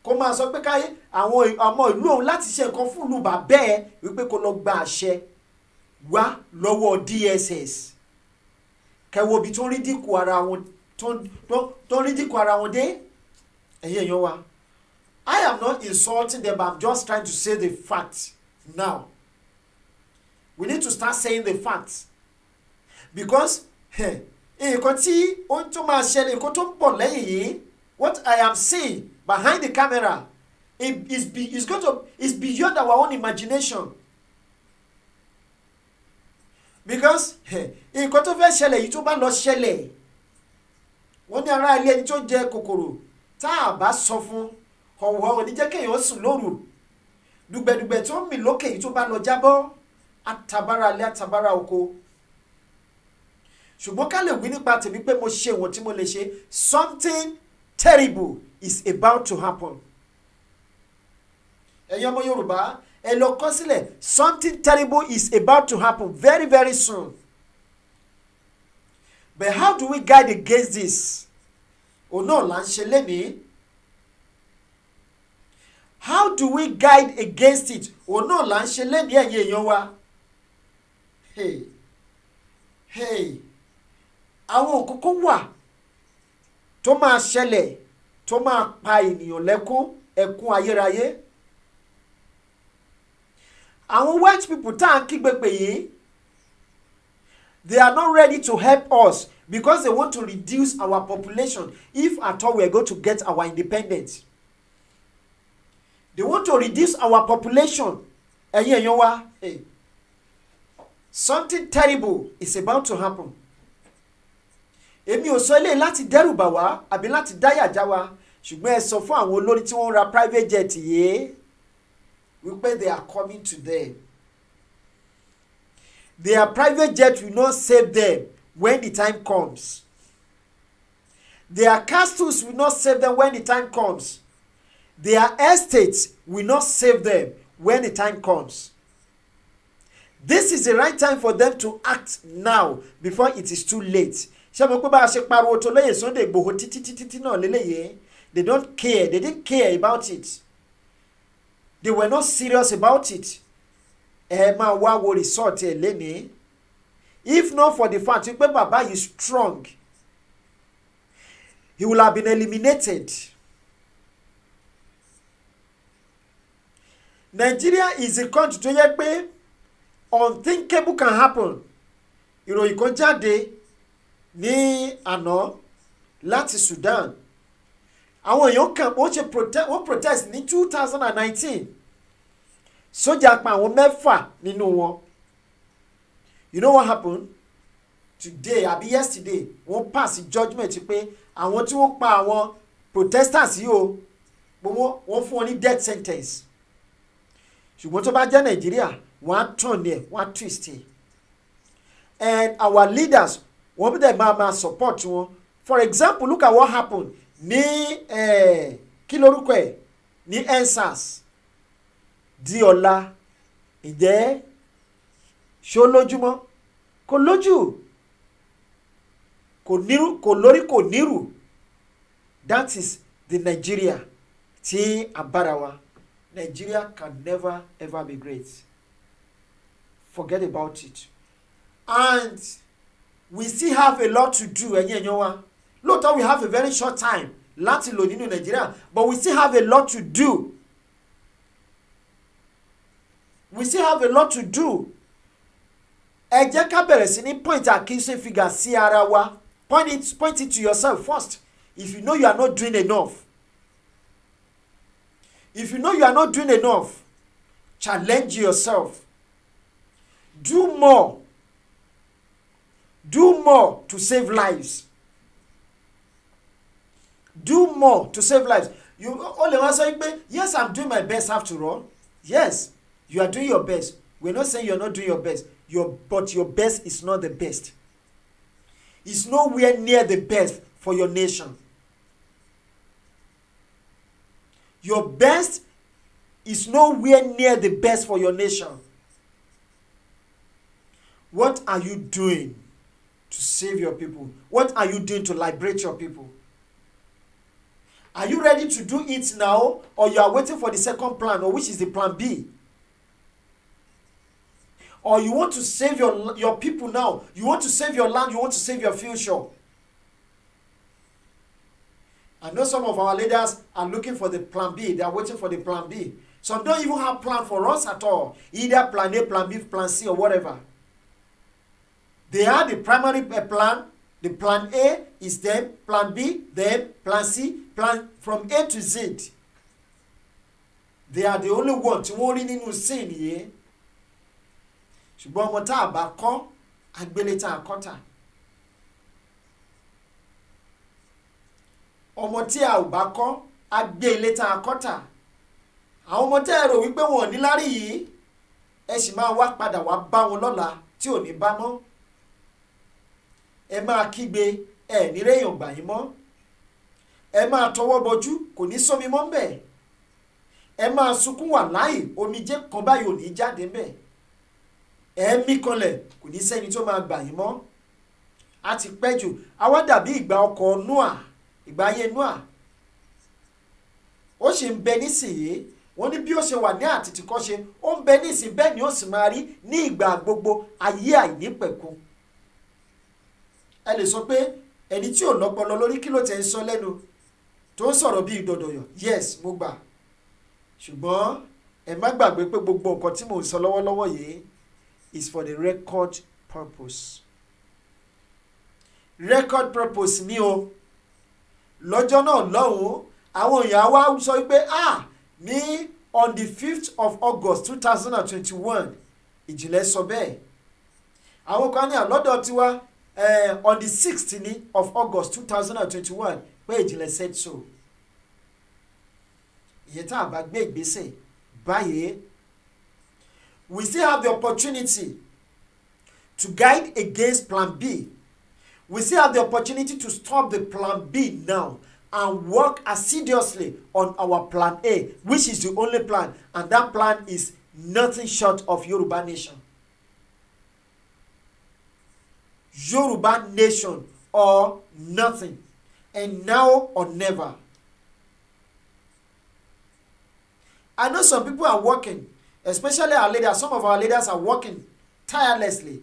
kó máa sọ pé káyé àwọn ọmọ ìlú òun láti ṣe nǹkan fún ìlú bàbẹ́ ẹ̀ wípé kó lọ gba àṣẹ wá lọ́wọ́ DSS. Kẹwo bí tó ń rí dínkù ara wọn dé. Ẹ̀yin èèyàn wa, I am not insulting them, I'm just trying to say the facts now. We need to start saying the facts. Because nǹkan tí ó ń tó máa ṣẹlẹ̀, nǹkan tó ń bọ̀ lẹ́yìn yìí, what I am seeing behind the camera is beyond our own imagination. Because nǹkan tó fẹ́ ṣẹlẹ̀ yìí tó bá lọ ṣẹlẹ̀, wọ́n ní ará ilé ẹni tó jẹ kòkòrò tá a bá sọ fún ọ̀wọ́ oníjẹ́ kéèyàn sùn lóru, dùgbẹ̀dùgbẹ̀ tó ń mì lókè yìí tó bá lọ jábọ́, àtàbára ilé àtàbára oko. Ṣùgbọ́n ká lè wí nípa tèmi pé mo ṣe ìwọ̀n tí mo lè ṣe, something terrible is about to happen. Ẹ̀yin ọmọ Yorùbá, ẹ lọ kọ sílẹ̀, something terrible is about to happen very very soon. But how do we guide against this? Náà là ń ṣe lénìí. How do we guide against it? Náà là ń ṣe lénìí ẹ̀yin èèyàn wa. Àwọn òkòkò wà tó máa ṣẹlẹ̀ tó máa pa ènìyàn lẹ́kún ẹkún ayérayé. Àwọn white people tá à ń kígbe pè yìí, they are not ready to help us because they want to reduce our population if at all we are going to get our independence. They want to reduce our population. Ẹ̀yin èèyàn wa, something terrible is about to happen. Èmi ò sọ eléyìí láti dẹ́rù bà wá àbí láti dáyà já wa, ṣùgbọ́n ẹ sọ fún àwọn olórí tí wọ́n ra private jet yìí wípé they are coming to them. Their private jet will not save them when the time comes. Their castles will not save them when the time comes. Their estates will not save them when the time comes. This is the right time for them to act now before it is too late. ṣé mo pé bá a ṣe pariwo tó lóye Sunday Igboho títí náà lélẹ́yẹ they don't care, they didn't care about it, they were not serious about it. Ẹ máa wá wo result ẹ̀ lẹ́ni if not for the fact pé bàbá yìí strong he will have been eliminated. Nigeria is a country tó yẹ pé unthinkable can happen. Ìròyìn kan jáde ní àná láti Sudan. Àwọn èèyàn kan wọ́n protest ní 2019. Sójà pa àwọn mẹ́fà nínú wọn. You know what happened? Today àbí yesterday wọ́n pass judgement pé àwọn tí wọ́n pa àwọn protesters yìí o wọ́n fún wọn ní death sentence. Ṣùgbọ́n tó bá jẹ́ Nàìjíríà wọ́n á turn there wọ́n á twist it. And our leaders wọ́n bí dẹ̀ máa support wọn. For example, look at what happened ní kí lorúkọ ẹ̀ ní EndSARS di ọ̀la. Ǹjẹ́ ṣó lójúmọ́? Kò lójú, kò lórí kò nírù. That is the Nigeria tí a bára wa. Nigeria can never ever be great. Forget about it. And we still have a lot to do. Ẹ̀yin èèyàn wa, lóòótọ́ we have a very short time láti lò nínú Nigeria, but we still have a lot to do. We still have a lot to do. Ẹ jẹ́ ká bẹ̀rẹ̀ sí ní point accusing figure sí ara wa. Point it to yourself first. If you know you are not doing enough. If you know you are not doing enough, challenge yourself. Do more. Do more to save lives. Do more to save lives. You only want to say, yes, I'm doing my best after all. Yes, you are doing your best. We're not saying you're not doing your best. But your best is not the best. It's nowhere near the best for your nation. Your best is nowhere near the best for your nation. What are you doing to save your people? What are you doing to liberate your people? Are you ready to do it now, or you are waiting for the second plan, or which is the plan B? Or you want to save your people now. You want to save your land. You want to save your future. I know some of our leaders are looking for the plan B. They are waiting for the plan B. Some don't even have plan for us at all. Either plan A, plan B, plan C, or whatever. They have the primary plan. The plan A is them. Plan B, them. Plan C, plan from A to Z. They are the only ones who only need to sin here. Ṣùgbọ́n ọmọ tá a bá kọ́ agbélé tá a kọ́ tà. Ọmọ tí a ò bá kọ́ agbélé tá a kọ́ tà. Àwọn ọmọ tẹ́ ẹ rò wípé wọn ò ní lárí yìí ẹ sì máa wá padà wá bá wọn lọ́la tí ò ní bá mọ́. Ẹ máa kígbe ẹ ní réèyàn gbà yín mọ́. Ẹ máa tọwọ́ bọjú kò ní sómi mọ́ ńbẹ̀. Ẹ máa sunkún wà láì omijé kan báyìí ò ní jáde ńbẹ̀. Ẹ̀mí kanlẹ̀ kò ní sẹ́ni tó máa gbà yín mọ́. A ti pẹ́ jù. Àwa dàbí ìgbà ọkọ̀ Noah, ìgbà ayé Noah. Ó sì ń bẹ nísìnyí. Wọ́n ní bí ó ṣe wà ní àtìtìkọ́ṣe, ó ń bẹ nísìnyí bẹ́ẹ̀ ni ó sì máa rí ní ìgbà gbogbo ayé àìnípẹ̀kun. Ẹ lè sọ pé ẹni tí ò lọ́pọlọ lórí kí ló tẹ̀ ń sọ lẹ́nu tó ń sọ̀rọ̀ bí ìdọ̀dọ̀yọ̀. Yes, mo gbà. Ṣùgbọ́n ẹ má gbàgbé pé gbogbo nǹkan tí mò ń sọ lọ́wọ́lọ́wọ́ yìí is for the record purpose. Record purpose ni o. Lọ́jọ́ náà lọ́hùn-ún àwọn èèyàn wá sọ wípé ní on the 5th of August 2021 ìjìnlẹ̀ sọ bẹ́ẹ̀. Àwọn kan ní àlọ́dọ̀ tiwa on the 6th of August 2021 pé ìjìnlẹ̀ said so. Ìyẹn tá a bá gbé ìgbésẹ̀ báyìí. We still have the opportunity to guide against plan B. We still have the opportunity to stop the plan B now and work assiduously on our plan A, which is the only plan, and that plan is nothing short of Yoruba nation. Yoruba nation or nothing, and now or never. I know some people are working, especially our leaders. Some of our leaders are working tirelessly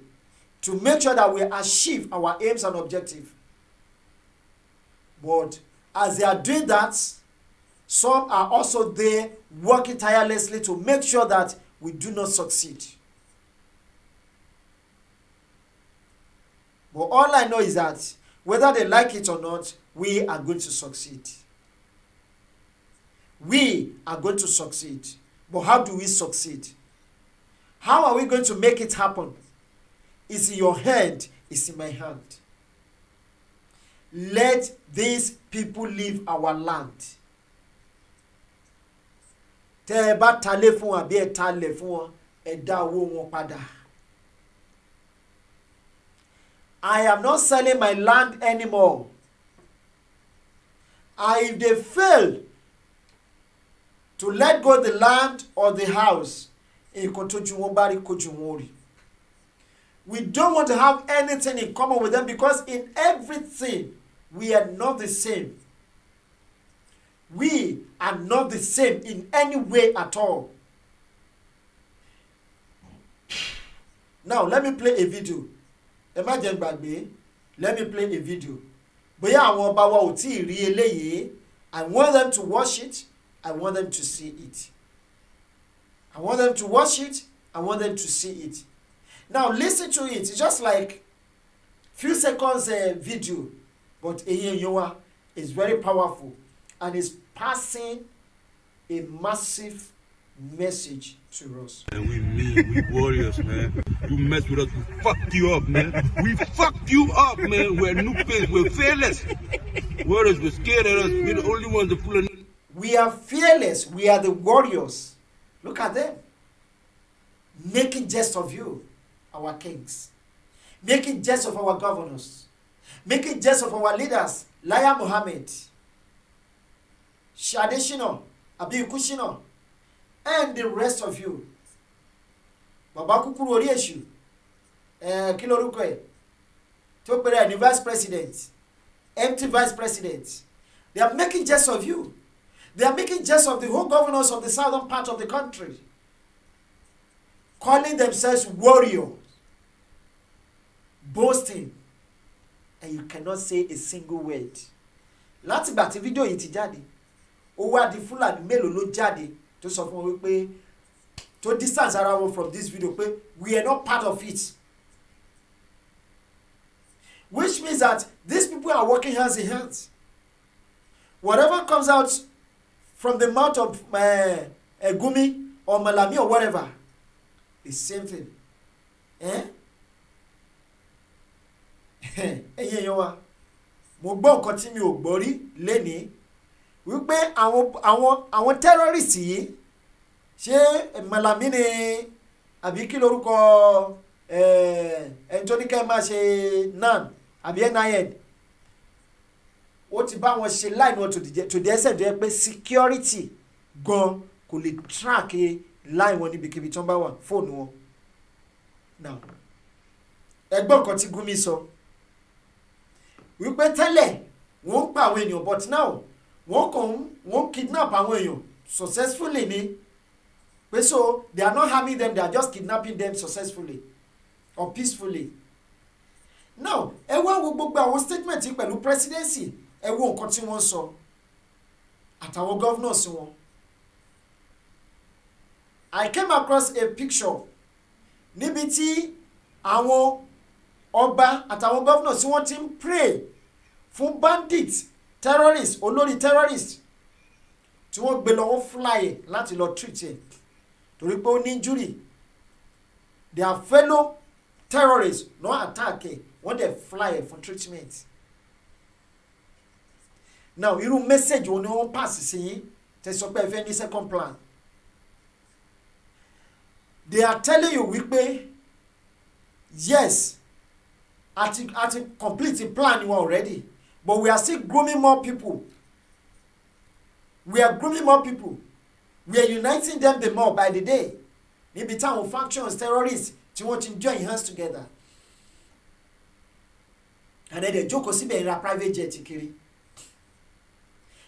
to make sure that we achieve our aims and objectives. But as they are doing that, some are also there working tirelessly to make sure that we do not succeed. But all I know is that whether they like it or not, we are going to succeed. We are going to succeed. But how do we succeed? How are we going to make it happen? It's in your hand, it's in my hand. Let these people leave our land. Tẹ́ ẹ bá talé fún àbí ẹ talẹ̀ fún wọn, ẹ dá owó wọn padà. I am not selling my land anymore. If they fail to let go the land or the house, we don't want to have anything in common with them, because in everything we are not the same. We are not the same in any way at all. Now let me play a video. Imagine bagbe, let me play a video. Bóyá àwọn ọba wa ò tí rí eléyìí, I want them to watch it. I want them to see it. I want them to watch it. I want them to see it. Now listen to it. It's just like few seconds video, but Eyeyowa is very powerful and is passing a massive message to us. And we warriors, man. You mess with us, we fuck you up, man. We fucked you up, man. We're new face, we're fearless. Warriors, we're scared of us. We're the only ones that full of. We are fearless. We are the warriors. Look at them. Making jest of you, our kings. Making jest of our governors. Making jest of our leaders. Laya Mohammed. Shadeshino. Abi Kushino. And the rest of you. Baba Kukuru Orieshu. Kilorukwe. Topere, the vice president. Empty vice president. They are making jest of you. They are making jest of the whole governors of the southern part of the country, calling themselves warriors, boasting, and you cannot say a single word. Láti ìgbà tí fídíò yìí ti jáde, ó wá di Fúlàní mélòó ló jáde tó sọ fún wọn wípé to distance ara wọn from this video pé we are not part of it. Which means that these people are working hands in hands. Whatever comes out from the mouth of Gumi or Malami or whatever, the same thing. Eyeyowa, mo gbọ́ nǹkan tí mi ò gbọ́ rí lénìí wípé àwọn terrorists yìí ṣé Malami ni àbí kí lórúkọ ẹni tó ní ká máa ṣe nan àbí NIN ó ti bá wọn ṣe line wọn to the extent tó yẹ pé security gan kò lè track line wọn níbikíbi tí wọ́n bá wà fóònù wọn. Now ẹgbọ́n kan tí Gumi sọ wípé tẹ́lẹ̀ wọ́n ń pa àwọn èèyàn but now wọ́n kidnap àwọn èèyàn successfully ni pé so they are not harming them, they are just kidnapping them successfully or peacefully. Now ẹ wá wo gbogbo àwọn statement pẹ̀lú presidency, ẹ wo nǹkan tí wọ́n sọ àtàwọn governors wọn. I came across a picture níbi tí àwọn ọba àtàwọn governors tí wọ́n ti ń pray fún bandits, terrorists, olórí terrorists tí wọ́n gbé lọ wọ́n fly láti lọ treat ẹ̀ torí pé ó ní injury. Their fellow terrorists no attack ẹ̀ wọ́n dẹ̀ fly for treatment. Now irú message wo ni wọ́n pass sí yín tẹ́ sọ pé ẹ fẹ́ ní second plan. They are telling you wípé yes at complete the plan you already, but we are still grooming more people. We are grooming more people. We are uniting them the more by the day. Níbi táwọn factions terrorists tí wọ́n ti join hands together. and then jókòó síbẹ̀ ẹ ra private jet kiri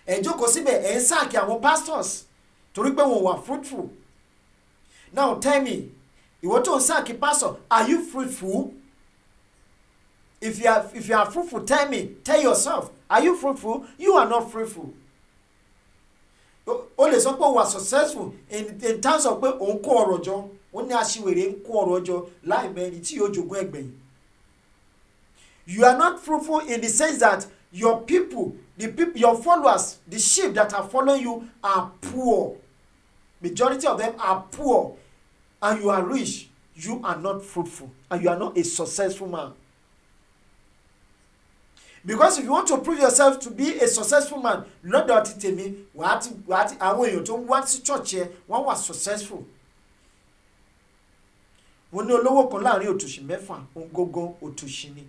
ẹ jókòó síbẹ̀ ẹ ń sáàkì àwọn pastors torí pé wọn wà fruitful. Now tell me, ìwọ tó ń sáàkì pastor, are you fruitful? If you are fruitful, tell yourself, are you fruitful? You are not fruitful. O lè sọ pé o wà successful in terms of pé òun kó ọrọ̀ jọ, ó ní aṣiwèrè ń kó ọrọ̀ jọ láì mẹ́rin tí yóò jogún ẹgbẹ̀yìn. You are not fruitful in the sense that your people, your followers, the sheep that are following you are poor. Majority of them are poor, and you are rich. You are not fruitful, and you are not a successful man. Because if you want to prove yourself to be a successful man, not that it tell me what àwọn èèyàn tó wá sí church yẹn wọ́n wà successful. Wọ́n ní olówó kan láàrin òtòṣì mẹ́fà òun gógó òtòṣì ni.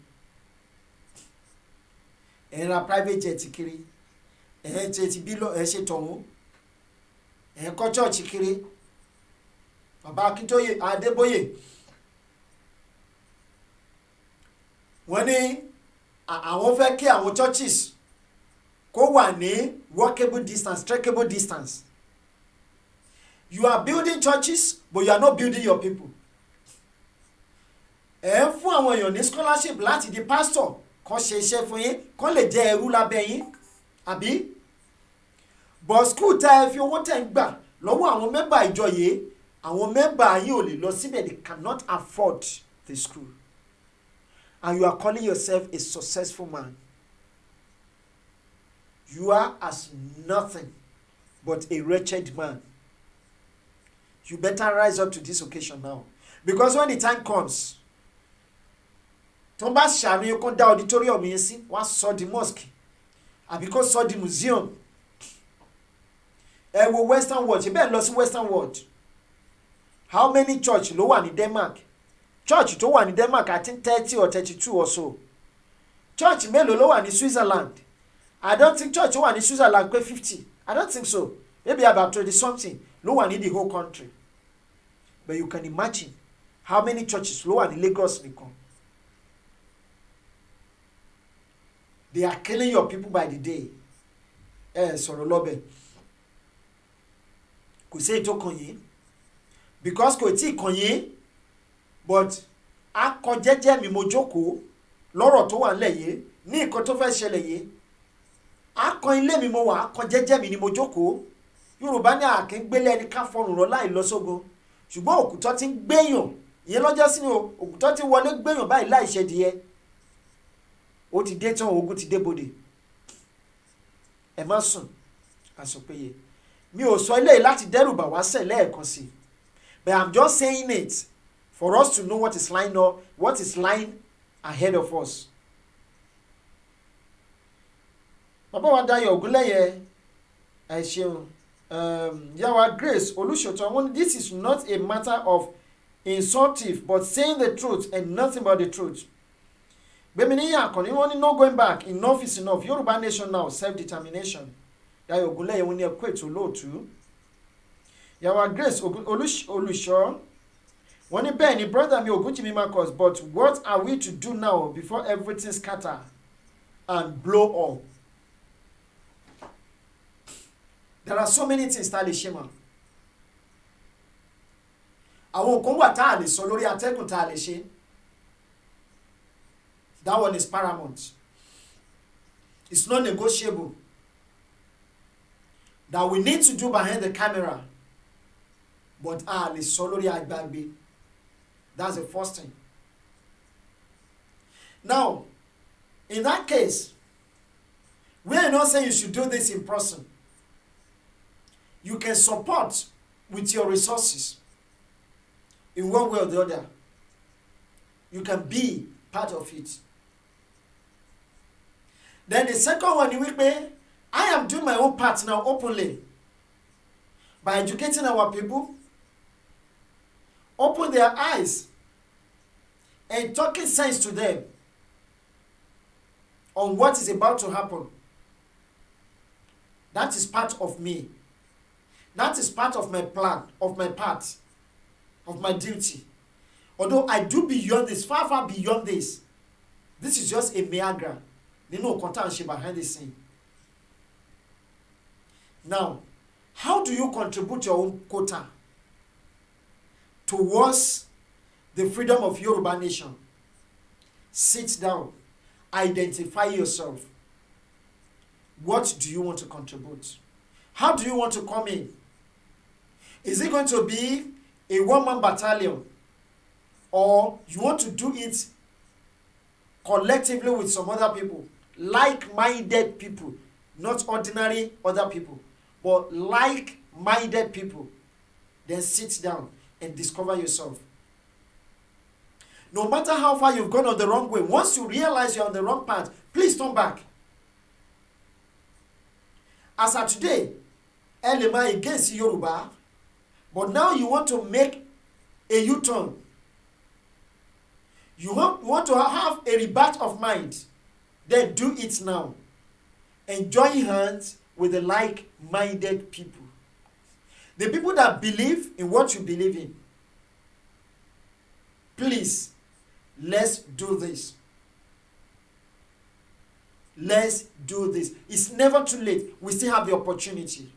Ẹ ra private jet kiri, ẹ ti bílọ̀ ẹ ṣe tọ̀hún, ẹ kọ́ church kiri. Bàbá Akíntóyè Adébóyè wọ́n ní àwọn fẹ́ kí àwọn churches kó wà ní walkable distance, trackable distance. You are building churches, but you are not building your people. Ẹ ń fún àwọn èèyàn ní scholarship láti di pastor kan ṣe iṣẹ́ fún yín kan lè jẹ́ ẹrú lábẹ́ yín àbí. But school tá ẹ fi owó tẹ̀ ń gbà lọ́wọ́ àwọn mẹ́mbà ìjọ yìí, àwọn mẹ́mbà yín ò lè lọ síbẹ̀, they cannot afford the school. And you are calling yourself a successful man. You are as nothing but a wretched man. You better rise up to this occasion now. Because when the time comes, tó bá ṣàánú yín kó dá auditorium yín sí, wọ́n sọ di mosque àbí kó sọ di museum. Ẹ wo Western world, ṣe bẹ́ẹ̀ lọ sí Western world. How many church ló wà ní Denmark? Church tó wà ní Denmark, I think 30 or 32 or so. Church mélòó ló wà ní Switzerland? I don't think church tó wà ní Switzerland pé 50. I don't think so. Maybe about 20 something ló wà ní the whole country. But you can imagine how many churches ló wà ní Lagos nìkan. They are killing your people by the day. Sọ̀rọ̀ lọ́bẹ̀. Kò sí ètò kan yìí. Because kò tí ì kan yìí. But akọ jẹ́jẹ́ mi mo jókòó lọ́rọ̀ tó wà nílẹ̀ yìí ní nǹkan tó fẹ́ ṣẹlẹ̀ yìí. Akọ ilé mi mo wà, akọ jẹ́jẹ́ mi ni mo jókòó. Yorùbá ní àkíngbélé ẹni ká fọrùn rọ láì lọ sógun. Ṣùgbọ́n òkútọ́ ti ń gbéyàn. Ìyẹn lọ́jọ́ sí ni o, òkútọ́ ti wọlé gbéyàn báyìí láì ṣẹ̀díyẹ. Ó ti dé tán, ogun ti dé bodè. Ẹ má sùn àsọpéye. Mi ò sọ eléyìí láti dẹ́rù bà wá sẹ̀ lẹ́ẹ̀kan sí. But I'm just saying it for us to know what is lying ahead of us. Bàbá wa Dayọ̀ Ògúnlẹ́yẹ ẹ ṣeun. Yawa Grace Olúṣọ̀tàn wọ́n ní this is not a matter of insultive but saying the truth and nothing but the truth. Gbẹ̀míníyàn Àkànní wọ́n ní no going back, enough is enough. Yorùbá nation now, self-determination. Dayọ̀ Ògúnlẹ́yẹ wọ́n ní ẹ̀kọ́ ètò lóòtú. Yawa Grace Olúṣọ̀ wọ́n ní bẹ́ẹ̀ ni brother mi Ògúnjìmí Marcus, but what are we to do now before everything scatter and blow up? There are so many things tá a lè ṣe mọ́. Àwọn nǹkan wà tá a lè sọ lórí atẹ́gùn tá a lè ṣe. That one is paramount. It's not negotiable. That we need to do behind the camera. But a lè sọ lórí agbágbé. That's the first thing. Now, in that case, we are not saying you should do this in person. You can support with your resources in one way or the other. You can be part of it. Then the second one, I am doing my own part now openly by educating our people, open their eyes, and talking sense to them on what is about to happen. That is part of me. That is part of my plan, of my part, of my duty. Although I do beyond this, far, far beyond this. This is just a meagra. They know content behind the scene. Now, how do you contribute your own quota towards the freedom of Yoruba nation? Sit down, identify yourself. What do you want to contribute? How do you want to come in? Is it going to be a one-man battalion, or you want to do it collectively with some other people, like-minded people, not ordinary other people, but like-minded people? Then sit down and discover yourself. No matter how far you've gone on the wrong way, once you realize you're on the wrong path, please turn back. As of today, Elema against Yoruba, but now you want to make a U-turn. You want to have a rebirth of mind, then do it now. And join hands with the like-minded people. The people that believe in what you believe in. Please, let's do this. Let's do this. It's never too late. We still have the opportunity.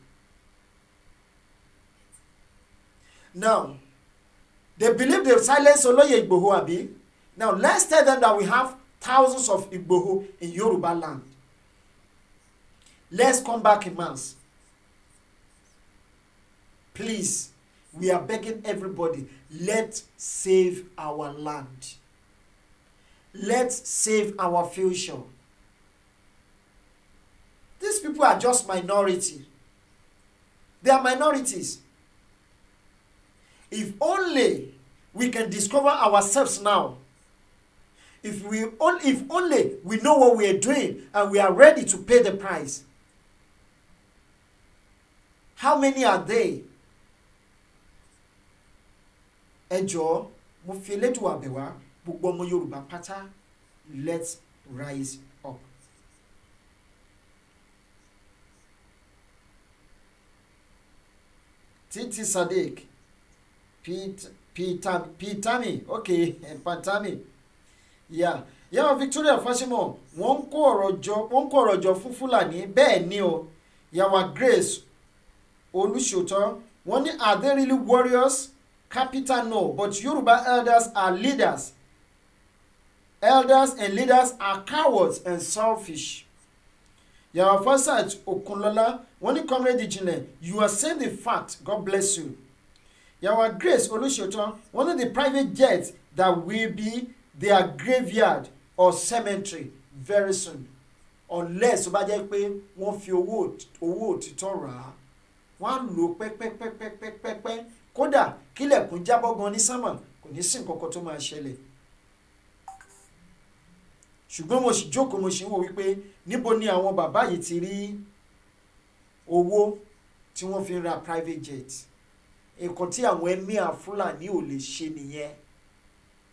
Now, they believe they've silenced Oloye Igboho Abi. Now, let's tell them that we have thousands of Igboho in Yoruba land. Let's come back in mass. Please, we are begging everybody, let's save our land. Let's save our future. These people are just minority. They are minorities. If only we can discover ourselves now. If only we know what we are doing and we are ready to pay the price. How many are they? Ẹjọ́, mo fi Elédùà bẹ̀ wá, gbogbo ọmọ Yorùbá pátá, let's rise up. Titi Sadiq, Pitami, okay, and Pantami. Yeah, Victoria Fashimo, wọ́n kó ọ̀rọ̀ jọ fún Fúlàní, bẹ́ẹ̀ ni o. Yàwá Grace Olúṣòótọ́, wọ́n ní, are they really warriors? Capital no, but Yoruba elders are leaders. Elders and leaders are cowards and selfish. Yàwá Fasat Okunlola, wọ́n ní, Comrade Ijinle, you are saying the fact. God bless you. Yàwá Grace Olúṣòótọ́, one of the private jets that will be their graveyard or cemetery very soon, unless ó bá jẹ́ pé wọ́n fi owó òtítọ́ rà á, wọ́n á lò pẹ́pẹ́pẹ́pẹ́pẹ́, kódà kílẹ̀kùn jábọ́ gan ní sánmà kò ní sí nǹkan kan tó máa ṣẹlẹ̀. Ṣùgbọ́n mo sì jókòó mo sì ń wò wípé níbo ni àwọn bàbá yìí ti rí owó tí wọ́n fi ń ra private jet. Nǹkan tí àwọn emir Fúlàní ò lè ṣe nìyẹn.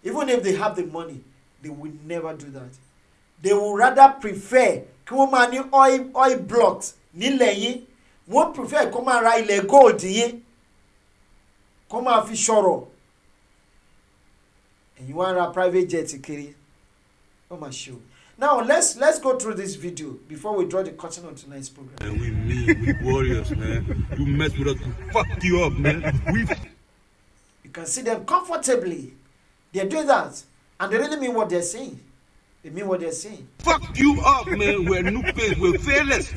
Even if they have the money, they will never do that. They will rather prefer kí wọ́n máa ní oil blocks nílẹ̀ yín. Wọ́n prefer kó máa ra ilẹ̀ gold yín. Kó máa fi ṣọ̀rọ̀. And you want to ra private jet kiri. Oh my show. Now let's go through this video before we draw the curtain on tonight's program. And we warriors, man. You mess with us, we fuck you up, man. You can see them comfortably. They're doing that. And they really mean what they're saying. They mean what they're saying. Fuck you up, man. We're new face. We're fearless.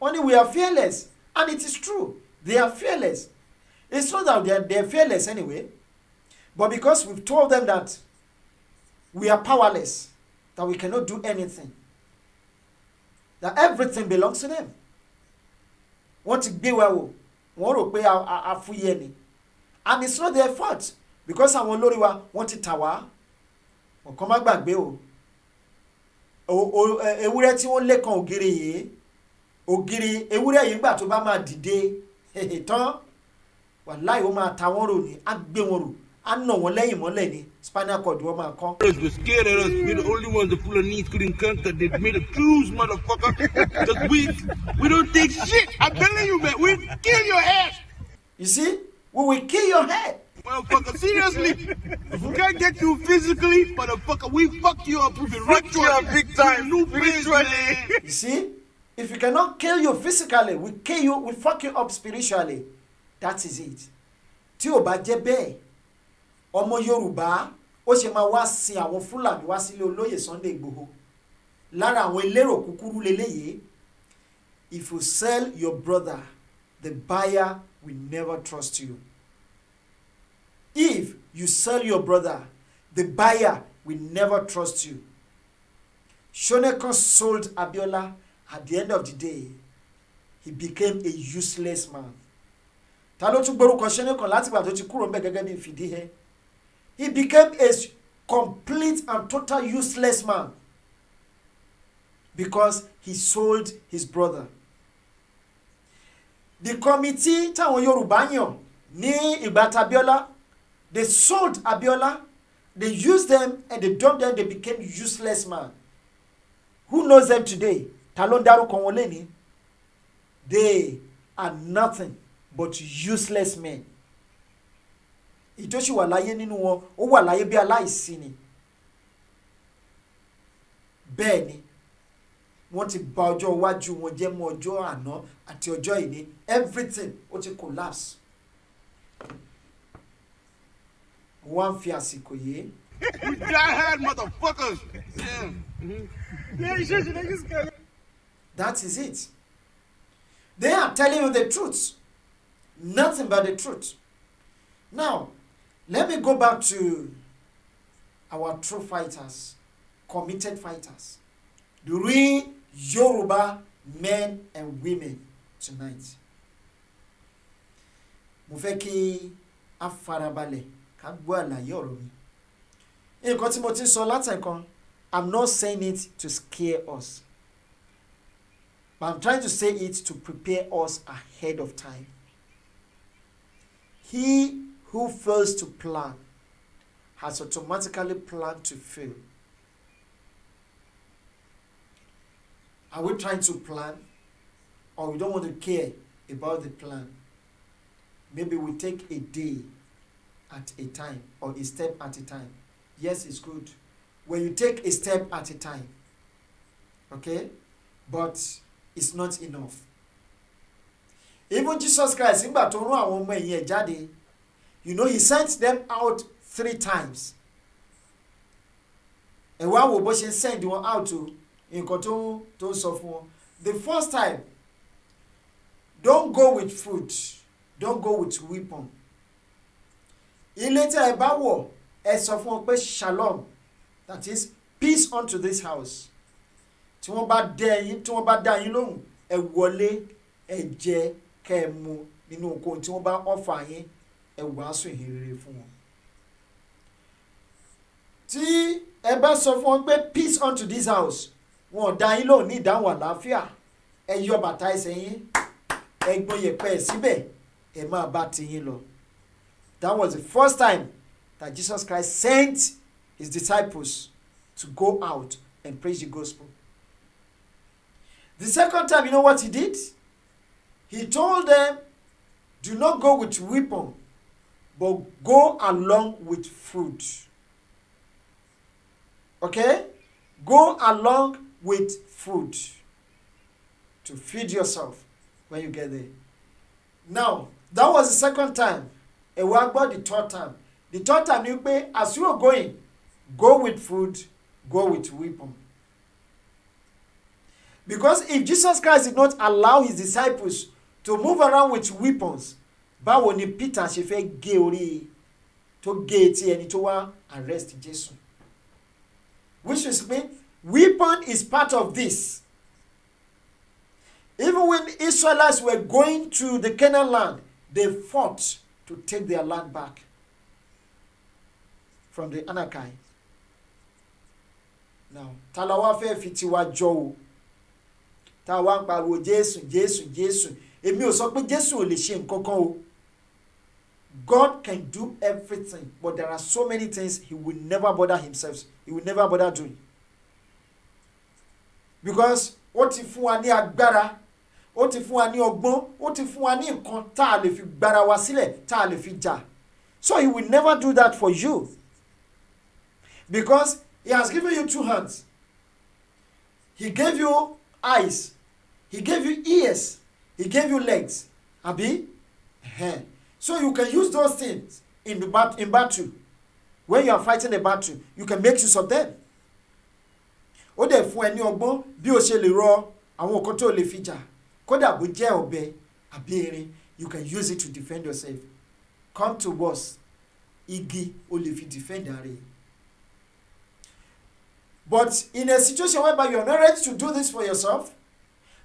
Only we are fearless. And it is true. They are fearless. It's not that they're fearless anyway. But because we've told them that we are powerless, that we cannot do anything, that everything belongs to them. Wọ́n ti gbé wa wò, wọ́n rò pé àfúyẹ́ ni. And it's not their fault. Because àwọn olórí wa wọ́n ti tà wá. Ọ̀kan má gbàgbé o. Ewúrẹ́ tí wọ́n lé kan ògiri yìí. Ògiri ewúrẹ́ yìí gbà tó bá máa dìde. Tán. Wàláhì ó máa ta wọ́n rò ní. Á gbé wọn rò. Á nà wọ́n lẹ́yìn mọ́lẹ̀ ní. Spinal cord wọ́n máa kán. We're scared of us. We're the only ones the Fulanese couldn't conquer. They made a cruise, motherfucker. Because we don't take shit. I'm telling you, man. We'll kill your ass. You see? We will kill your head. Motherfucker, seriously. If we can't get you physically, motherfucker, we fuck you up spiritually. Big time. New place, man. You see, if we cannot kill you physically, we kill you, we fuck you up spiritually. That is it. Tí ó bá jẹ́ bẹ́ẹ̀, ọmọ Yorùbá ó ṣe máa wá sin àwọn Fúlàní wá sílé olóyè Sunday Igboho. Lára àwọn elérò kúkúrú leléyìí. If you sell your brother, the buyer will never trust you. If you sell your brother, the buyer will never trust you. Shonekan sold Abiola. At the end of the day, he became a useless man. Ta ló tún gbórúkọ Shonekan láti ìgbà tó ti kúrò ńbẹ̀ gẹ́gẹ́ bí Fìdíhẹ́. He became a complete and total useless man because he sold his brother. The committee táwọn Yorùbá yàn ní ìgbà t'Abiola, they sold Abiola, they used them and they dumped them, they became useless man. Who knows them today? Ta ló ń dárúkọ wọn lẹ́ni? They are nothing but useless men. Ìtòsí wà láyé nínú wọn, ó wà láyé bí aláìsí ni. Bẹ́ẹ̀ ni, wọ́n ti bà ọjọ́ iwájú wọn jẹ́ mọ́ ọjọ́ àná àti ọjọ́ ìní. Everything ó ti collapse. Wọ́n fi àsìkò yìí. We die-hard motherfuckers. Yeah. That is it. They are telling you the truth. Nothing but the truth. Now, let me go back to our true fighters, committed fighters, the real Yoruba men and women tonight. Mo fẹ́ kí a farabalẹ̀ ká gbọ́ àlàyé ọ̀rọ̀ mi. Nǹkan tí mo ti sọ látẹ̀kan, I'm not saying it to scare us, but I'm trying to say it to prepare us ahead of time. He who fails to plan has automatically planned to fail. Are we trying to plan, or we don't want to care about the plan? Maybe we take a day at a time or a step at a time. Yes, it's good when you take a step at a time, okay? But it's not enough. Even Jesus Christ, nígbà tó rán àwọn ọmọ ẹ̀yìn ẹ̀ jáde, you know, he sent them out 3 times. Ẹ wá wò bó ṣe send wọn out to nǹkan tó ń sọ fún wọn. The first time, don't go with food, don't go with weapon. Ilé tí ẹ bá wọ̀, ẹ sọ fún wọn pé shalom, that is peace unto this house. Tí wọ́n bá dá yín lóhùn, ẹ wọlé, ẹ jẹ, kẹ́ ẹ mu nínú nǹkan tí wọ́n bá offer yín, ẹ wàásù ìhìnrere fún wọn. Tí ẹ bá sọ fún wọn pé peace unto this house, wọn dá yín lóhùn ní ìdáhùn àlàáfíà, ẹ yọ bàtà ẹsẹ̀ yín, ẹ gbọ́n yẹ̀pẹ̀ síbẹ̀, ẹ máa bá tiyín lọ. That was the first time that Jesus Christ sent his disciples to go out and preach the gospel. The second time, you know what he did? He told them, do not go with weapon, but go along with food. Okay? Go along with food to feed yourself when you get there. Now, that was the second time. And what about the third time? The third time, you pay, as you are going, go with food, go with weapon. Because if Jesus Christ did not allow his disciples to move around with weapons, báwo ni Peter ṣe fẹ́ gé orí tó gé etí ẹni tó wá arrest Jesus? Which is mean, weapon is part of this. Even when Israelites were going to the Canaan land, they fought to take their land back from the Anakai. Now, talawa fẹ́ fi tiwa jọ o. Ta wá ń pariwo Jésù, Jésù, Jésù. Èmi ò sọ pé Jésù ò lè ṣe nǹkan kan o. God can do everything, but there are so many things he will never bother himself. He will never bother doing. Because ó ti fún wa ní agbára, ó ti fún wa ní ọgbọ́n, ó ti fún wa ní nǹkan tá a lè fi gbára wa sílẹ̀, tá a lè fi jà. So he will never do that for you. Because he has given you 2 hands. He gave you eyes. He gave you ears. He gave you legs. Abi? So you can use those things in battle. When you are fighting a battle, you can make use of them. Ó dẹ̀ fún ẹ ní ọgbọ́n bí o ṣe lè rọ àwọn nǹkan tó lè fi jà. Kódà bó jẹ́ ọ̀bẹ àbí erin, you can use it to defend yourself. Come to us, igi o lè fi defend ara. But in a situation whereby you are not ready to do this for yourself,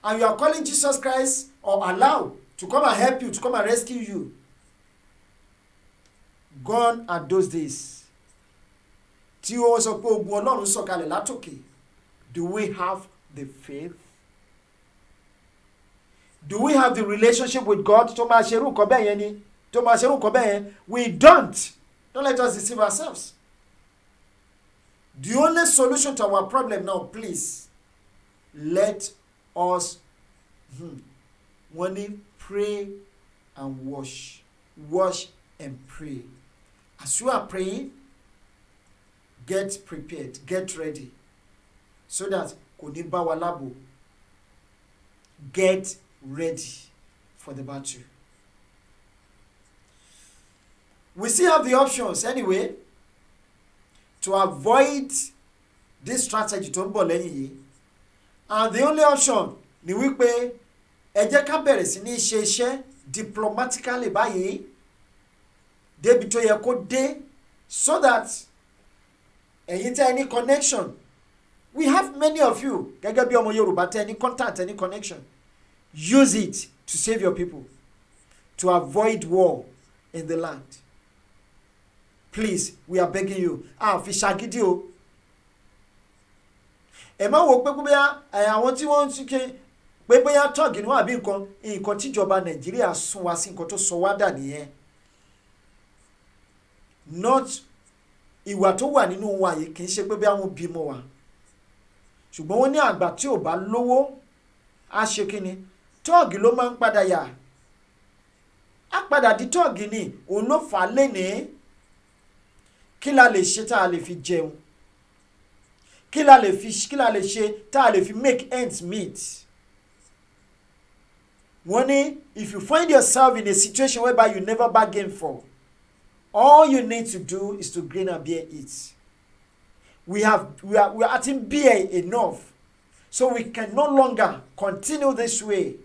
and you are calling Jesus Christ or Allah to come and help you, to come and rescue you, gone are those days. Tí ó sọ pé ogun Ọlọ́run sọ̀kalẹ̀ látòkè. Do we have the faith? Do we have the relationship with God? Tó máa ṣerú nǹkan bẹ́ẹ̀ yẹn ni. Tó máa ṣerú nǹkan bẹ́ẹ̀ yẹn. We don't. Don't let us deceive ourselves. The only solution to our problem now, please, let us pray and wash. Wash and pray. As you are praying, get prepared, get ready. So that kò ní bá wa lábo. Get ready for the battle. We still have the options anyway to avoid this strategy tó ń bọ̀ lẹ́yìn yìí. And the only option ni wípé ẹ jẹ́ ká bẹ̀rẹ̀ sí ní ṣe iṣẹ́ diplomatically báyìí débi tó yẹ kó dé, so that ẹ̀yin tẹ́ ẹ ní connection. We have many of you, gẹ́gẹ́ bí ọmọ Yorùbá tẹ́ ẹ ní contact, ẹ ní connection. Use it to save your people, to avoid war in the land. Please, we are begging you. Fi ṣàgídí o. Ẹ má wo pé bóyá àwọn tí wọ́n ń ṣe pé bóyá tọ́ọ̀gì ni wọ́n àbí nǹkan tíjọba Nàìjíríà sún wa sí nǹkan tó sọ wá dà nìyẹn. Not ìwà tó wà nínú wa yìí kì í ṣe pé bí àwọn bímọ wa. Ṣùgbọ́n wọ́n ní àgbà tí ò bá lówó á ṣe kíni? Tọ́ọ̀gì ló máa ń padà yà. Á padà di tọ́ọ̀gì ni, òun ló fà á lénìí. Kí la lè ṣe tá a lè fi jẹun? Kí la lè ṣe tá a lè fi make ends meet? Wọ́n ní, if you find yourself in a situation whereby you never bargain for, all you need to do is to grin and bear it. We are getting beer enough, so we can no longer continue this way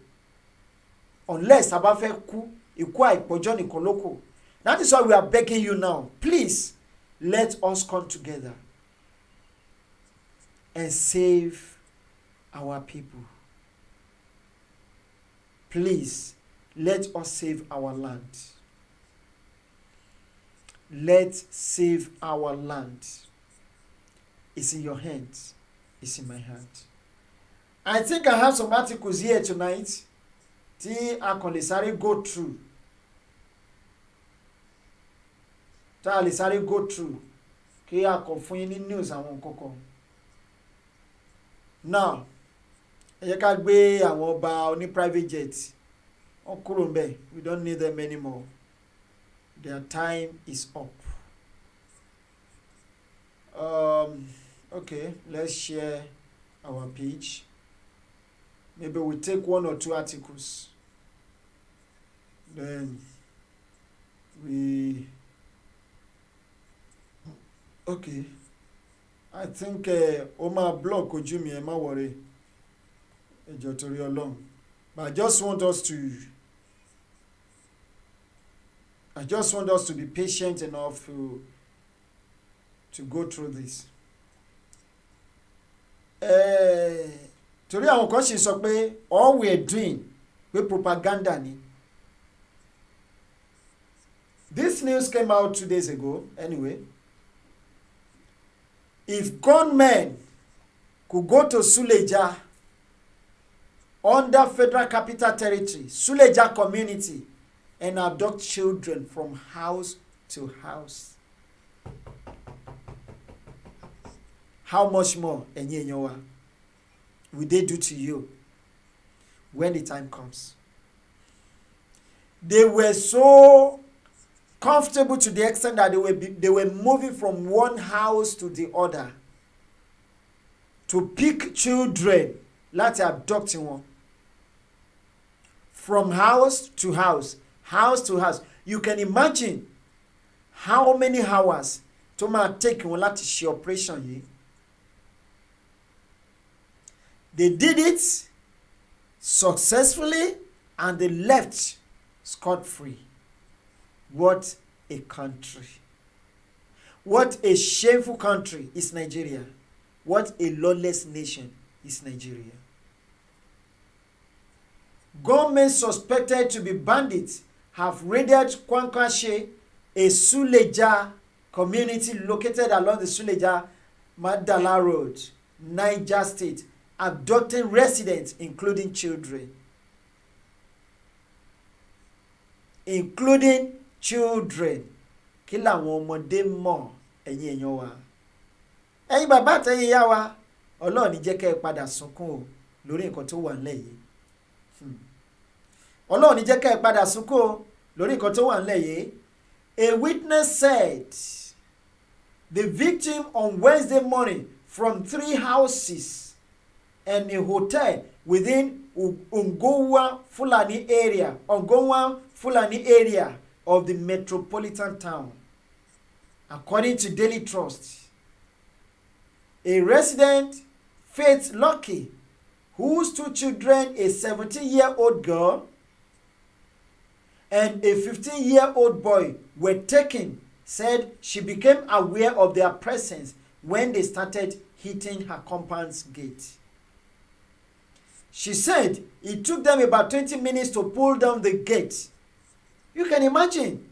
unless a bá fẹ́ kú ikú àìpọ́jọ́ nìkan ló kù. That is why we are begging you now. Please, let us come together and save our people. Please, let us save our land. Let's save our land. It's in your hands. It's in my hand. I think I have some articles here tonight. Tí a kàn lè sáré go through. Tá a lè sáré go through. Kí a kàn fún yín ní news àwọn kọ̀ọ̀kan. Now, ẹ jẹ́ ká gbé àwọn ọba oní private jet. Wọ́n kúrò ńbẹ̀. We don't need them anymore. Their time is up. Okay, let's share our page. Maybe we take 1 or 2 articles. Then okay. I think Oma blog ojú mi ẹ má worry. Ẹ jọ̀ọ́ torí Ọlọ́run. But I just want us to be patient enough to go through this. Torí àwọn kan ṣì sọ pé all we are doing pé propaganda ni. This news came out 2 days ago anyway. If gunmen could go to Suleja under Federal Capital Territory, Suleja community, and abduct children from house to house, how much more will they do to you when the time comes? They were so comfortable to the extent that they were moving from one house to the other to pick children láti abduct wọn from house to house, house to house. You can imagine how many hours tó máa take wọn láti ṣe operation yìí. They did it successfully and they left scot-free. What a country. What a shameful country is Nigeria. What a lawless nation is Nigeria. Gunmen suspected to be bandits have raided Kwankwaso, a Suleja community located along the Suleja-Madala Road, Niger State, abducting residents, including children. Kí làwọn ọmọdé mọ̀ ẹ̀yin èèyàn wa? Ẹ̀yin bàbá àtẹ̀yin ìyá wa, Ọlọ́run ní jẹ́ kẹ́ ẹ padà sunkún o lórí nǹkan tó wà nílẹ̀ yìí. Ọlọ́run ní jẹ́ kẹ́ ẹ padà sunkún o lórí nǹkan tó wà nílẹ̀ yìí. A witness said the victim on Wednesday morning from 3 houses and a hotel within Ongowa Fulani area of the metropolitan town. According to Daily Trust, a resident, Faith Lucky, whose 2 children, a 17-year-old girl and a 15-year-old boy, were taken, said she became aware of their presence when they started hitting her compound's gate. She said it took them about 20 minutes to pull down the gate. You can imagine,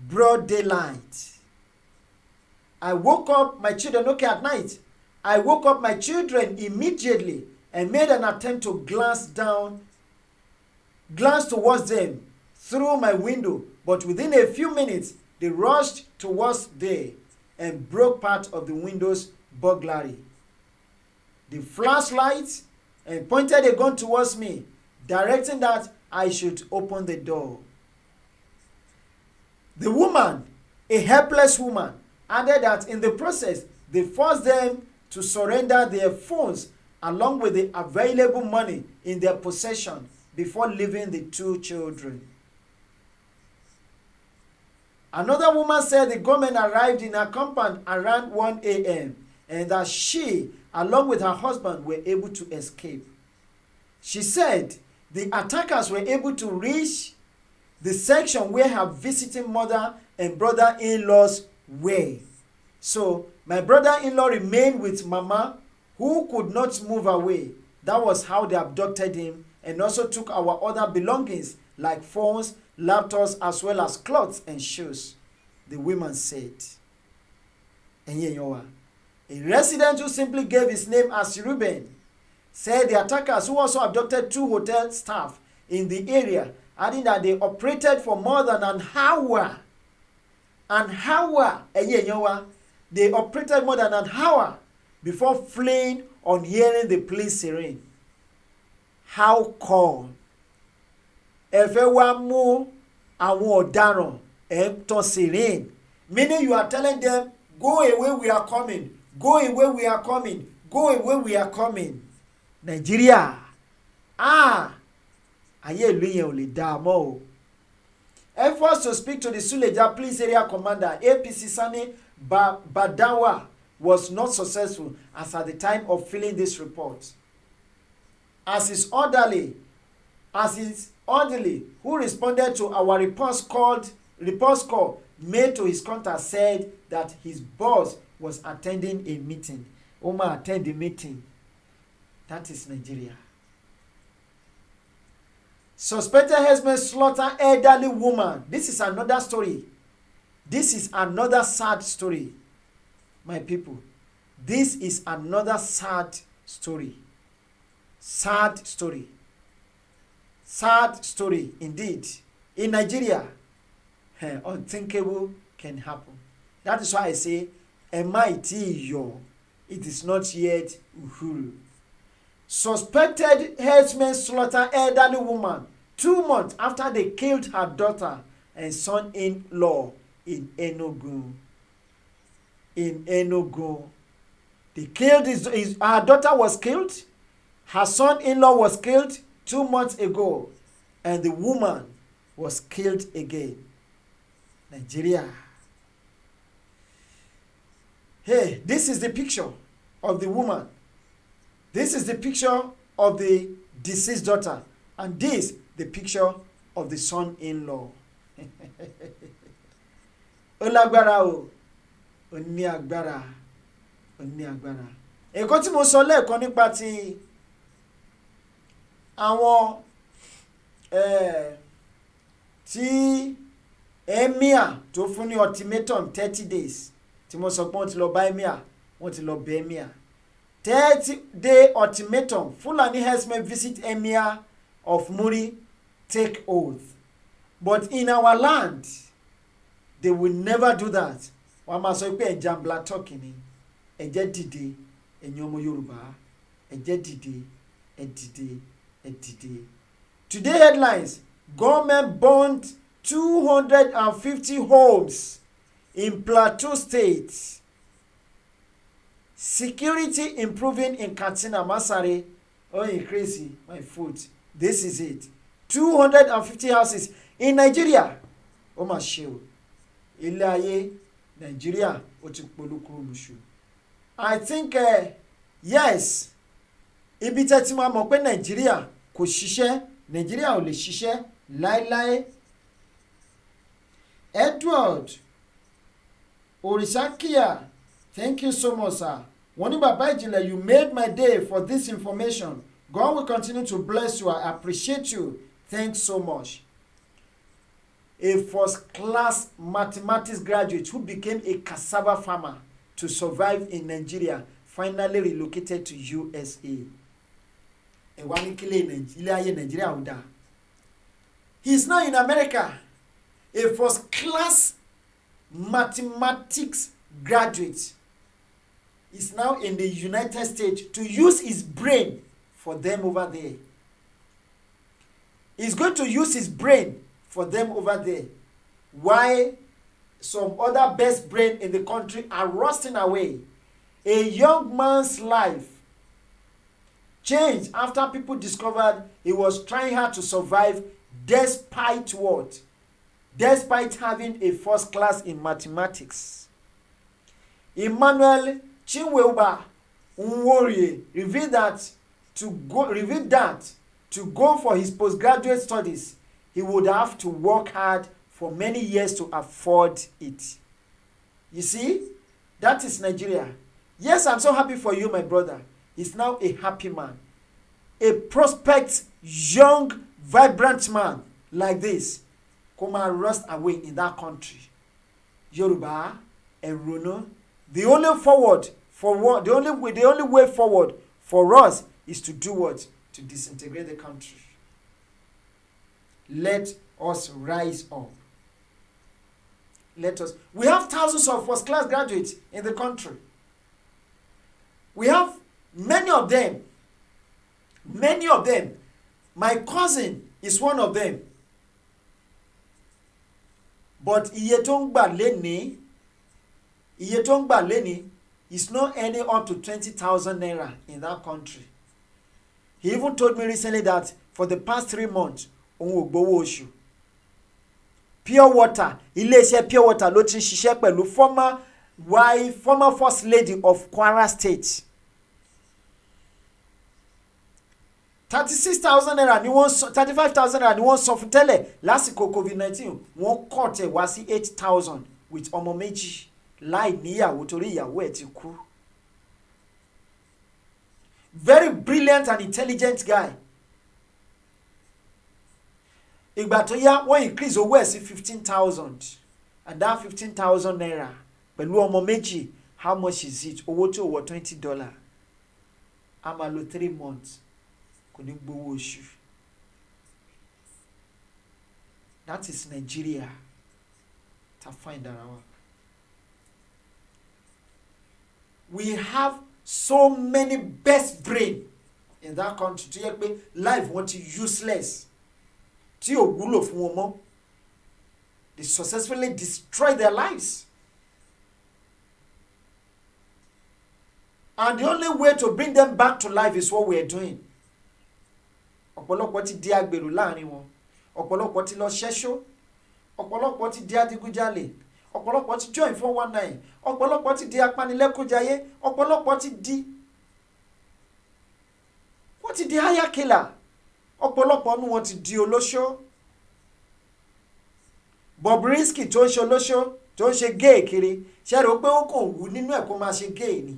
broad daylight. I woke up my children, at night. I woke up my children immediately and made an attempt to glance towards them through my window. But within a few minutes, they rushed towards there and broke part of the window's burglary. They flashed lights and pointed a gun towards me, directing that I should open the door. The woman, a helpless woman, added that in the process, they forced them to surrender their phones along with the available money in their possession before leaving the 2 children. Another woman said the gunmen arrived in her compound around 1 a.m. and that she, along with her husband, were able to escape. She said the attackers were able to reach the section where her visiting mother and brother-in-laws were. So my brother-in-law remained with Mama, who could not move away. That was how they abducted him and also took our other belongings like phones, laptops, as well as clothes and shoes, the women said. A resident who simply gave his name as Ruben said the attackers, who also abducted 2 hotel staff in the area, adding that they operated for more than an hour. They operated more than an hour before fleeing on hearing the police siren. How come? Àwọn ọ̀daràn ẹ̀ siren. Meaning you are telling them, go away, we are coming. Go away, we are coming. Go away, we are coming. Nigeria. Ayé ìlú yẹn ò lè dá mọ́ o. Efforts to speak to the Suleja Police Area Commander, APC Sani Badawa, was not successful as at the time of filling this report. As his orderly who responded to our report call made to his contact said that his boss was attending a meeting. Oma attend the meeting. That is Nigeria. Suspected herdsmen slaughter elderly woman. This is another story. This is another sad story, my people. This is another sad story. Sad story. Sad story indeed. In Nigeria, unthinkable can happen. That is why I say, MIT, it is not yet Uhuru. Suspected herdsmen slaughter elderly woman 2 months after they killed her daughter and son-in-law in Enugu. In Enugu. They killed her daughter was killed. Her son-in-law was killed 2 months ago. And the woman was killed again. Nigeria. Hey, this is the picture of the woman. This is the picture of the deceased daughter. And this, the picture of the son-in-law. Olagbara o. Oni agbára. Oni agbára. Èkó tí mo sọ lẹ́ẹ̀kan nípa ti àwọn tí emir tó fún ní ultimatum 30 days tí mo sọ pé wọ́n ti lọ bá emir, wọ́n ti lọ bẹ̀ emir. 30-day ultimatum. Fulani herdsmen visit emir of Muri, take oath. But in our land, they will never do that. Wọ́n máa sọ pé ẹ̀jàmbla tọ́kì ni, ẹ̀jẹ̀ dìde, ẹ̀yin ọmọ Yorùbá, ẹ̀jẹ̀ dìde, ẹ̀ dìde, ẹ̀ dìde. Today headlines: government burned 250 homes in Plateau State. Security improving in Katsina, Masari. Oh, crazy, my foot. This is it. 250 houses in Nigeria. Oh, my shoe. Ilé ayé Nigeria ó ti polúkúrú muṣu. I think yes. Ibi tẹ́ ti máa mọ̀ pé Nigeria kò ṣiṣẹ́, Nigeria ò lè ṣiṣẹ́ láéláé. Edward Orisakia, thank you so much, sir. Wọ́n ní bàbá ìjìnlẹ̀, you made my day for this information. God will continue to bless you. I appreciate you. Thanks so much. A first-class mathematics graduate who became a cassava farmer to survive in Nigeria finally relocated to USA. He is now in America. A first-class mathematics graduate is now in the United States to use his brain for them over there. He's going to use his brain for them over there. Why some other best brain in the country are rusting away. A young man's life changed after people discovered he was trying hard to survive despite what? Despite having a first class in mathematics. Emmanuel Chinweuba Nworie revealed that to go for his postgraduate studies, he would have to work hard for many years to afford it. You see, that is Nigeria. Yes, I'm so happy for you, my brother. He's now a happy man. A prospect, young, vibrant man like this come and rust away in that country. Yoruba and Runo. The only way forward for us is to do what? To disintegrate the country. Let us rise up. We have thousands of first-class graduates in the country. We have many of them. My cousin is one of them. But iye tó ń gbà lénìí is not earning up to 20,000 naira in that country. He even told me recently that for the past 3 months, òun ò gbowó oṣù. Pure water, ilé-iṣẹ́ pure water ló ti ń ṣiṣẹ́ pẹ̀lú former first lady of Kwara State. 36,000 naira ni wọ́n 35,000 naira ni wọ́n sọ fún tẹ́lẹ̀ lásìkò COVID-19. Wọ́n cut ẹ̀ wá sí 8,000 with ọmọ méjì láì níyàwó torí ìyàwó ẹ̀ ti kú. Very brilliant and intelligent guy. Ìgbà tó yá wọ́n increase owó ẹ̀ sí 15,000 and that 15,000 naira pẹ̀lú ọmọ méjì, how much is it? Owó tí ó wọ $20. A máa lò 3 months kò ní gbowó oṣù. That is Nigeria. Ta find ara wa. We have so many best brain in that country tó yẹ pé life wọn ti useless tí ò wúlò fún wọn mọ́. They successfully destroy their lives. And the only way to bring them back to life is what we are doing. Ọ̀pọ̀lọpọ̀ ti di agbèrò láàrin wọn. Ọ̀pọ̀lọpọ̀ ti lọ ṣẹ́ṣó. Ọ̀pọ̀lọpọ̀ ti di adigunjalè. Ọ̀pọ̀lọpọ̀ ti join 419. Ọ̀pọ̀lọpọ̀ ti di apanilẹ́kúnjayé. Ọ̀pọ̀lọpọ̀ ti di wọ́n ti di hire killer. Ọ̀pọ̀lọpọ̀ nu wọn ti di olóṣó. Bobrisky tó ń ṣe olóṣó tó ń ṣe gay kiri ṣe rò pé ó kàn wù nínú ẹ̀ kó máa ṣe gay ni.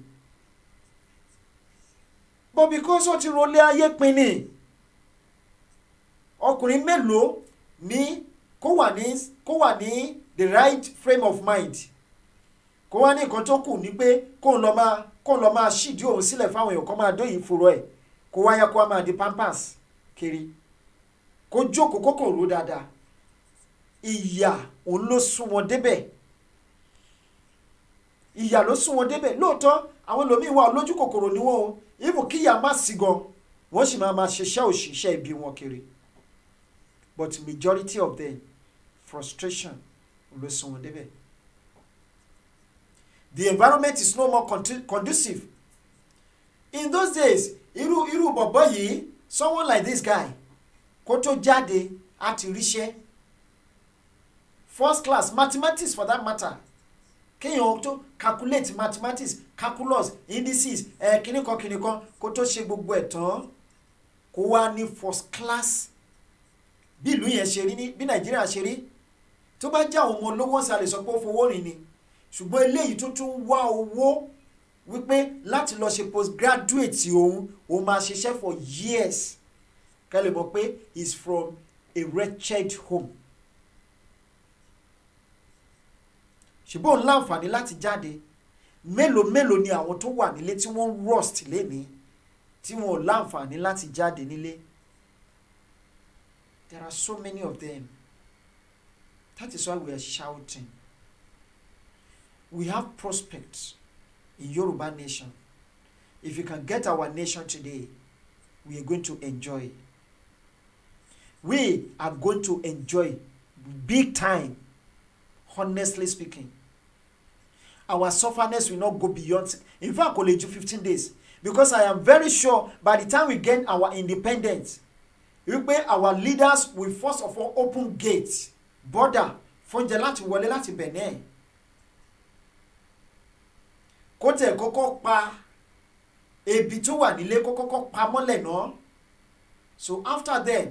But because ó ti rolé ayé pin ni ọkùnrin mélòó ní kó wà ní the right frame of mind kó wá ní nǹkan tó kù ní pé kó ń lọ máa ṣídìí òun sílẹ̀ fáwọn èèyàn kó máa dóyìn fúrọ́ ẹ̀ kó wáyá kó wá máa di pampers kiri kó jókòó kókò ró dáadáa ìyà òun ló sún wọn débẹ̀ ìyà ló sún wọn débẹ̀ lóòótọ́ àwọn ẹlòmíì wà lójú kòkòrò ni wọ́n o even kíyà má sí gan wọ́n sì máa ṣiṣẹ́ òṣìṣẹ́ ibi wọn kiri but majority of them frustration ló sún wọn débẹ̀. The environment is no more conducive. In those days irú bọ̀bọ̀ yìí someone like this guy kó tó jáde á ti ríṣẹ́ first class mathematics for that matter kéèyàn tó calculate mathematics calculus indices kìnìkan kó tó ṣe gbogbo ẹ̀ tán kó wá ní first class bí ìlú yẹn ṣe rí ní bí Nàìjíríà ṣe rí tó bá jẹ́ àwọn ọmọ olówó ṣe lè sọ pé ó fowó rìn ni ṣùgbọ́n eléyìí tó tún wá owó wípé láti lọ ṣe postgraduate òun máa ṣiṣẹ́ for years kẹ́lẹ̀ mọ̀ pé is from a wretched home. ṣùgbọ́n òun láǹfààní láti jáde mélòó ni àwọn tó wà nílé tí wọ́n rust lénìí tí wọn ò láǹfààní láti jáde nílé. There are so many of them. That is why we are shouting. We have prospects in Yoruba nation. If you can get our nation today, we are going to enjoy. We are going to enjoy big time, honestly speaking. Our sufferness will not go beyond, in fact, only 15 days. Because I am very sure by the time we get our independence, our leaders will first of all open gates, border, fúnjẹ láti wọlé láti Benin. Kó tẹ̀ kọ́kọ́ pa ebi tó wà nílé kọ́kọ́ pa mọ́lẹ̀ náà. So after that,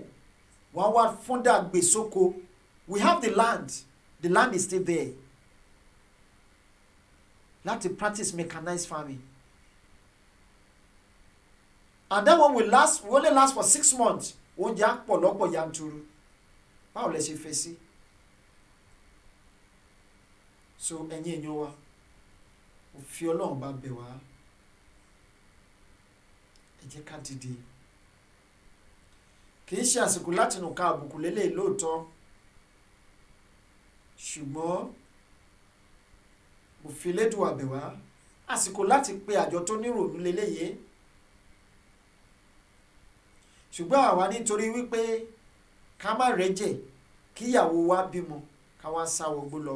wọ́n wá fúndà gbé sóko. We have the land. The land is still there. Láti practice mechanized farming. And that one will only last for 6 months. Oúnjẹ á pọ̀ lọ́pọ̀ yanturu. Báwo lẹ ṣe fẹ́ sí? So ẹ̀yin èèyàn wa, ó fi Ọlọ́run bá bẹ̀ wá. Ẹ jẹ́ ká dìde. Kì í ṣe àsìkò láti nù ká àbùkù lélẹ̀ lóòótọ́. Ṣùgbọ́n mo fi Elédùà bẹ̀ wá. Àsìkò láti pe àjọ tó nírònú lélẹ́yẹ. Ṣùgbọ́n àwa nítorí wípé ká má rẹ́jẹ̀ kíyàwó wa bímọ ká wá sáwọ́ gbó lọ.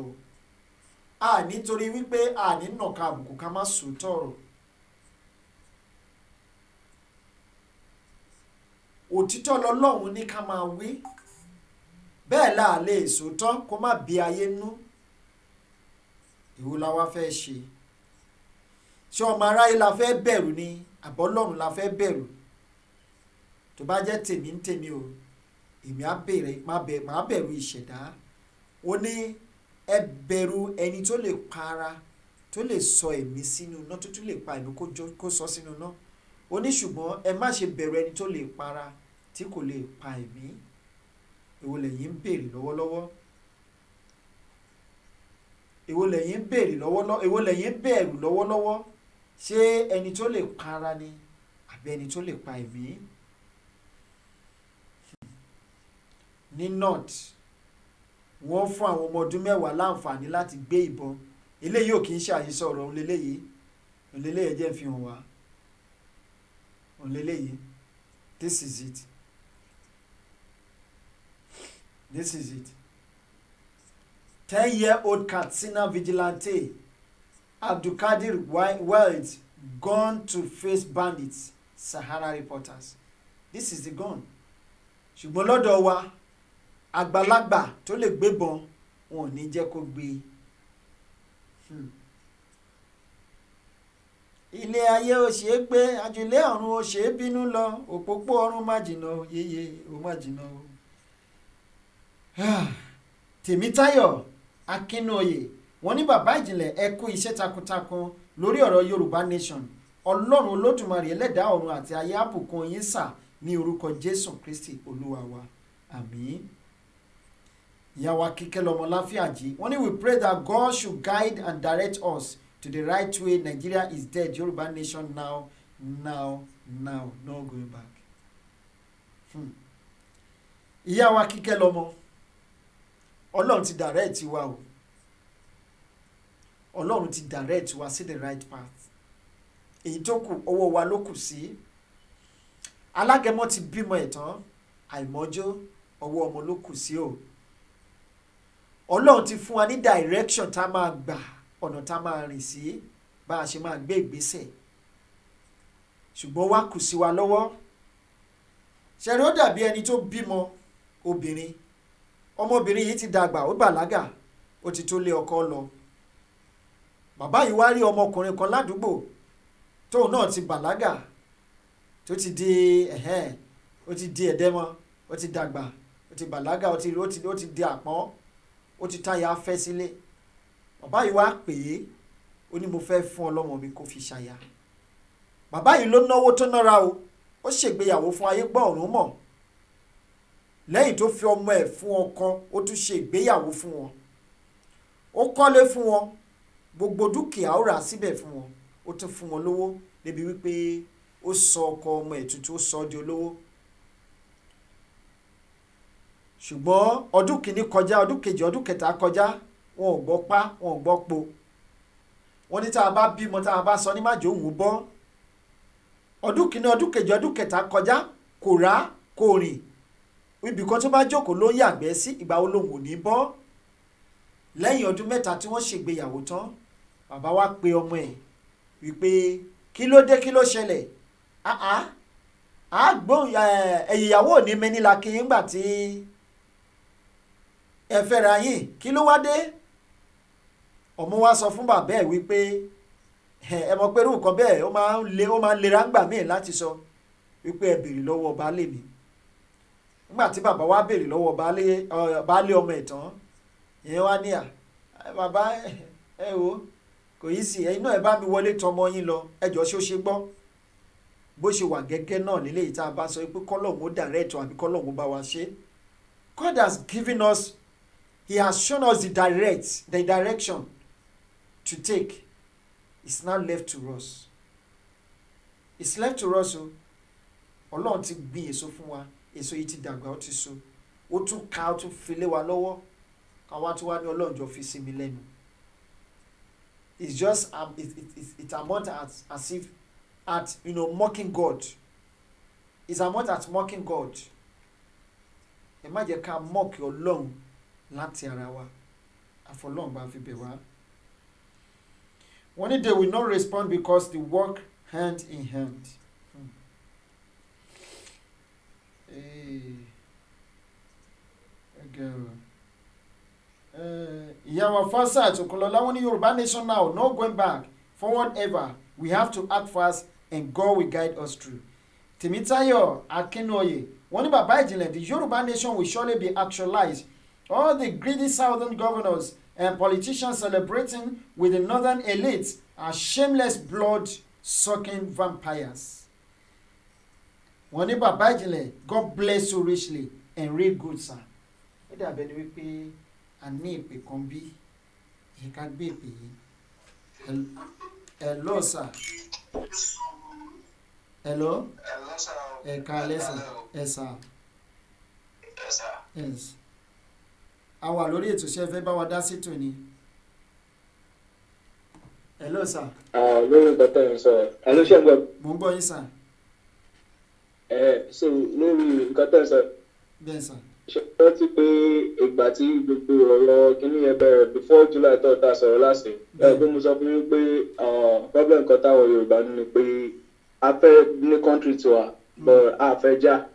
Nítorí wípé ní nàka àbùkù ká má sòótọ́ ọ̀rọ̀. Òtítọ́ lọ́lọ́run ní ká máa wí. Bẹ́ẹ̀ là lè sòótọ́ kó má bí ayé nú. Èwo la wá fẹ́ ṣe? Ṣé ọmọ aráyé la fẹ́ bẹ̀rù ni àbọ́lọ́run la fẹ́ bẹ̀rù? Tó bá jẹ́ tèmi ń tèmi o, èmi máa bẹ̀rù ìṣẹ̀dá. Ó ní ẹ bẹ̀rù ẹni tó lè para, tó lè sọ ẹ̀mí sínú iná, tó tún lè pa ẹ̀mí kó sọ sínú iná. Ó ní ṣùgbọ́n ẹ má ṣe bẹ̀rù ẹni tó lè para tí kò lè pa ẹ̀mí. Èwo lẹ̀yin ń béèrè lọ́wọ́lọ́wọ́? Èwo lẹ̀yin ń béèrè lọ́wọ́lọ́wọ́? Èwo lẹ̀yin ń bẹ̀rù lọ́wọ́lọ́wọ́? Ṣé ẹni tó lè para ni àbí ẹni tó lè pa ẹ̀mí? Ní north wọ́n fún àwọn ọmọ ọdún 10 láǹfààní láti gbé ìbọn. Eléyìí ò kì í ṣe àyíṣọ ọ̀rọ̀ òun leléyìí jẹ́ fi hàn wá. Òun leléyìí. This is it. 10-year-old Katsina vigilante Abdulkadir Wild gone to face bandits, Sahara reporters. This is the gun. Ṣùgbọ́n lọ́dọ̀ wa àgbàlagbà tó lè gbébọn wọn ò ní jẹ́ kó gbé. Ilé ayé ò ṣe é gbé, àjùlé ọ̀run ò ṣe é bínú lọ, òpópó ọ̀run má jìnnà yéye ó má jìnnà o. Tèmítáyọ̀ Akínóyè wọ́n ní bàbá ìjìnlẹ̀ ẹ kú iṣẹ́ takuntakun lórí ọ̀rọ̀ Yorùbá nation. Ọlọ́run Olódùmarè ẹlẹ́dàá ọ̀run àti ayé á bùkún yín sà ní orúkọ Jésù Kristi Olúwa wa. Àmín. Ìyàwó Kíkẹ́ lọ́mọ Láfíàjì wọ́n ní we pray that God should guide and direct us to the right way. Nigeria is dead. Yoruba nation now, no going back. Ìyàwó Kíkẹ́ lọ́mọ Ọlọ́run ti direct wa o. Ọlọ́run ti direct wa sí the right path. Èyí tó kù ọwọ́ wa ló kù sí. Alágẹmọ ti bímọ ẹ̀tàn àìmọ́jó ọwọ́ ọmọ ló kù sí o. Ọlọ́run ti fún wa ní direction tá máa gbà, ọ̀nà tá máa rìn sí, bá a ṣe máa gbé ìgbésẹ̀. Ṣùgbọ́n wá kù sí wa lọ́wọ́. Ṣẹ̀rí ó dàbí ẹni tó bímọ obìnrin. Ọmọbìnrin yìí ti dàgbà, ó bàlágà, ó ti tó lé ọkọ lọ. Bàbá yìí wá rí ọmọkùnrin kan ládùúgbò tóun náà ti bàlágà, tó ti di ó ti di ẹ̀dẹ́mọ, ó ti dàgbà, ó ti bàlágà, ó ti di àpọ́n, ó ti táyà fẹ́ sílé. Bàbá yìí wá pè é, ó ní mo fẹ́ fún ọlọ́mọ mi kó fi ṣaya. Bàbá yìí ló náwó tó nára o, ó ṣègbéyàwó fún ayé gbọ́ ọ̀run mọ̀. Lẹ́yìn tó fi ọmọ ẹ̀ fún ọkọ, ó tún ṣe ìgbéyàwó fún wọn. Ó kọ́lé fún wọn, gbogbo dúkìá ó rà síbẹ̀ fún wọn, ó tún fún wọn lówó débi wípé ó sọ ọkọ ọmọ ẹ̀ tuntun, ó sọ ọ́ di olówó. Ṣùgbọ́n ọdún kìíní kọjá, ọdún kejì, ọdún kẹta kọjá, wọn ò gbọ́ pa, wọn ò gbọ́ po. Wọ́n ní tá a bá bímọ, tá a bá sọ ní májò òun bọ́. Ọdún kìíní, ọdún kejì, ọdún kẹta kọjá, kò rá kò rìn. Ibì kan tó bá jókòó ló ń yàgbẹ́ sí, ìgbà wo lòun ò ní bọ́. Lẹ́yìn ọdún mẹ́ta tí wọ́n ṣègbéyàwó tán, bàbá wa pe ọmọ ẹ̀ wípé kí ló dé, kí ló ṣẹlẹ̀? Gbóhùn ìyàwó ò ní mẹ́ni la kí yín gbà tí ẹ fẹ́ra yín, kí ló wá dé? Ọmọ wa sọ fún bàbá ẹ̀ wípé ẹ mọ̀ pé irú nǹkan bẹ́ẹ̀ ó máa ń lera ń gbà míì láti sọ wípé ẹ béèrè lọ́wọ́ baálé mi. Nígbà tí bàbá wa béèrè lọ́wọ́ baálé ọmọ ẹ̀ tán, ìyẹn wá ní bàbá ẹ wò kò yí sí ẹ̀yin náà ẹ bá mi wọlé tọmọ yín lọ, ẹjọ́ ṣó ṣe gbọ́. Bó ṣe wà gẹ́gẹ́ náà nílé ìta bá sọ pé kọ́lọ́hún ó direct àbí kọ́lọ́hún bá wa ṣe. God has given us, He has shown us the direction to take. It's now left to us. It's left to us o. Ọlọ́run ti gbin èso fún wa, èso yìí ti dàgbà, ó ti so. Ó tún ká, ó tún fi lé wa lọ́wọ́. Káwá tó wá ní Ọlọ́run jọ fi sí mi lẹ́nu. It's just it amount as if at mocking God. It's amount at mocking God. Ẹ má jẹ́ ká mock Ọlọ́run láti ara wa. Àfọlọ́run bá fi bẹ̀ wá. One day they will not respond because they work hand in hand. Ìyàwó Fásà Àtòkùnlọ́lá wọ́n ní Yorùbá nation now, no going back, forward ever. We have to act fast and God will guide us through. Tèmítáyọ̀ Akínóyè wọ́n ní bàbá ìjìnlẹ̀, the Yorùbá nation will surely be actualized. All the greedy southern governors and politicians celebrating with the northern elites are shameless blood-sucking vampires. Wọ́n ní bàbá ìjìnlẹ̀, God bless you richly and real good sir. Ó dàbẹ̀ ni wípé a ní ìpè kan bí yìí ká gbé ìpè yìí. Hello sir. Hello. Hello sir. Ẹ káalẹ́ sir. Yes sir. Yes sir. Yes. A wà lórí ètò ṣe fẹ́ bá wa dá sí tòní. Hello sir. Lórí bàtà yẹn sọ hello ṣé gbọ́. Mo ń gbọ́ yín sir. So lórí nǹkan tẹ́ sọ. Bẹ́ẹ̀ sir. ṣe rántí pé ìgbà tí gbogbo ọ̀rọ̀ kínní yẹn bẹ̀rẹ̀ before July 3rd ta sọ̀rọ̀ láti pé mo sọ fún yín pé problem kan táwọn Yorùbá ní ni pé a fẹ́ ní country tiwa but a fẹ́ já.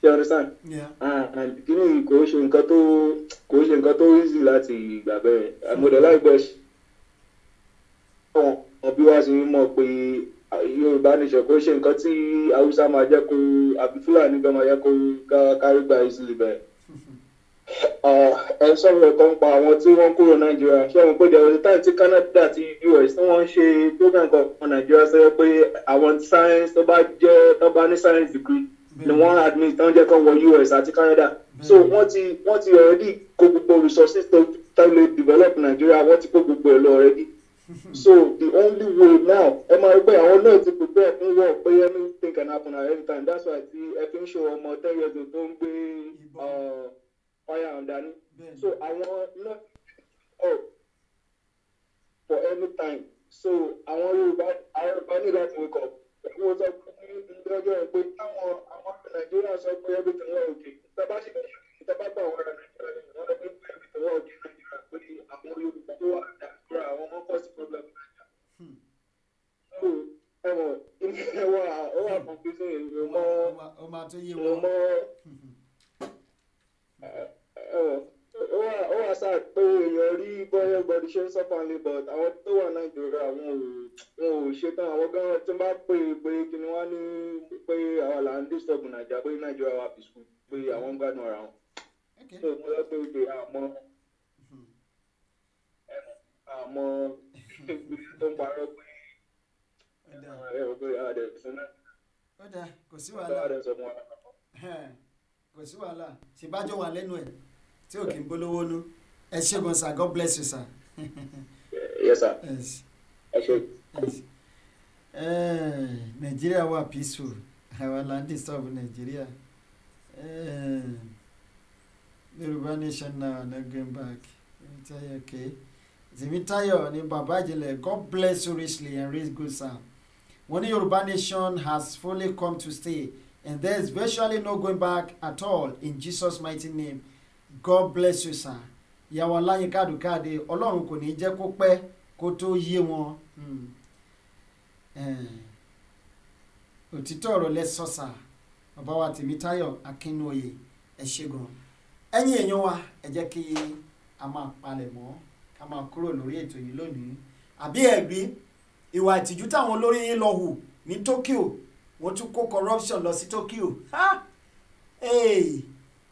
You understand? Yeah. And kínní kò ṣe nǹkan tó easy láti ìgbà bẹ́ẹ̀ àmọ̀dé láìpẹ́ àwọn bí wàá ṣe mọ̀ pé Yorùbá nation kò ṣe nǹkan tí Haúsá máa jẹ́ kó àbí Fúlàní gan máa jẹ́ kó kárí gba easily bẹ́ẹ̀. Ẹ sọ̀rọ̀ ẹ̀kọ́ ń pa àwọn tí wọ́n kúrò Nàìjíríà ṣé àwọn pé there was a time tí Canada àti US tí wọ́n ń ṣe program kan fún Nàìjíríà sọ pé àwọn science tó bá ní science degree ni wọ́n admit tó ń jẹ́ kó wọ US àti Canada. So wọ́n ti already kó gbogbo resources tó lè develop Nàìjíríà wọ́n ti kó gbogbo ẹ̀ lọ already. So the only way now ẹ máa rí pé àwọn náà ti prepare fún war pé anything can happen at any time. That's why ẹ fi ń ṣe ọmọ 10 years old tó ń gbé fire and dání. So àwọn náà for any time. So àwọn Yorùbá ní láti wake up. Wọ́n sọ pé lọ́jọ́ pé táwọn Nàìjíríà sọ pé everything wà okay. Ìjọba ṣe ìjọba gbà wọ́n ra Nàìjíríà ní wọ́n lọ pé everything wà okay Nàìjíríà pé àwọn Yorùbá tó wà Nàìjíríà àwọn ọmọ kọ́ sí problem Nàìjíríà. So ẹ̀wọ̀n ilé ó wà confusing èèyàn mọ́ ó máa tó yé wọn. Ó wà sáà pé èèyàn rí bọ́yọ̀ gbọ́dọ̀ ṣe ń sọ́fà ní but àwọn tó wà Nàìjíríà wọn ò ṣetán àwọn gan tí wọ́n bá pè pé kí ni wọ́n ní pé àwọn là ń disturb Nàìjíríà pé Nàìjíríà wà peaceful pé àwọn ń gbádùn ara wọn. So mo lọ pé pé àmọ́ tó ń parọ́ pé ó dà kò sí wàhálà kò sí wàhálà ṣèbájọ́ wà lẹ́nu ẹ̀ tí ò kì í bolówó nú ẹ ṣé gan sir, God bless you sir. Yes sir. Yes. Ẹ ṣé. Yes. Nigeria wà peaceful our land is of Nigeria. Yorùbá nation now no going back. Okay. Zimitayo ni bàbá ìjìnlẹ̀, God bless you richly and raise good sir. When the Yoruba nation has fully come to stay and there is virtually no going back at all in Jesus' mighty name. God bless you sir. Ìyàwó aláyin kádùkádé Ọlọ́run kò ní jẹ́ kó pẹ́ kó tó yé wọn. Òtítọ́ ọ̀rọ̀ lẹ́sọ̀ sà bàbá wa Tèmítáyọ̀ Akínóyè ẹ ṣé gan. Ẹ̀yin èèyàn wa ẹ jẹ́ kí a máa palẹ̀ mọ́ ká máa kúrò lórí ètò yìí lónìí. Àbí ẹ̀gbí ìwà ìtìjú táwọn olórí yín lọ hù ní Tokyo wọ́n tún kó corruption lọ sí Tokyo.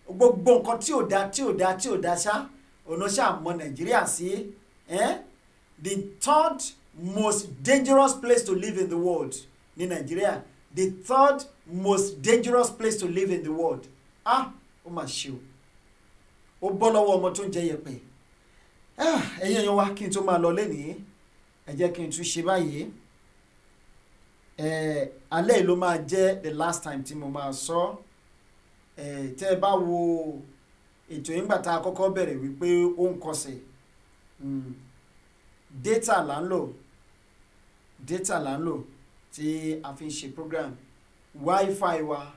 Gbogbo nǹkan tí ò dá ṣá ọ̀nà ṣá mọ Nàìjíríà sí. The third most dangerous place to live in the world ní Nàìjíríà. The third most dangerous place to live in the world. Ó mà ṣe o. Ó bọ́ lọ́wọ́ ọmọ tó ń jẹ yẹ̀pẹ̀. Ẹ̀yin èèyàn wa kí n tó máa lọ lénìí ẹ jẹ́ kí n tún ṣe báyìí. Alẹ́ yìí ló máa jẹ́ the last time tí mo máa sọ. Tẹ́ ẹ bá wo ètò yìí nígbà tá a kọ́kọ́ bẹ̀rẹ̀ wípé ó ń kọsẹ̀. Data là ń lò tí a fi ń ṣe program. Wi-Fi wa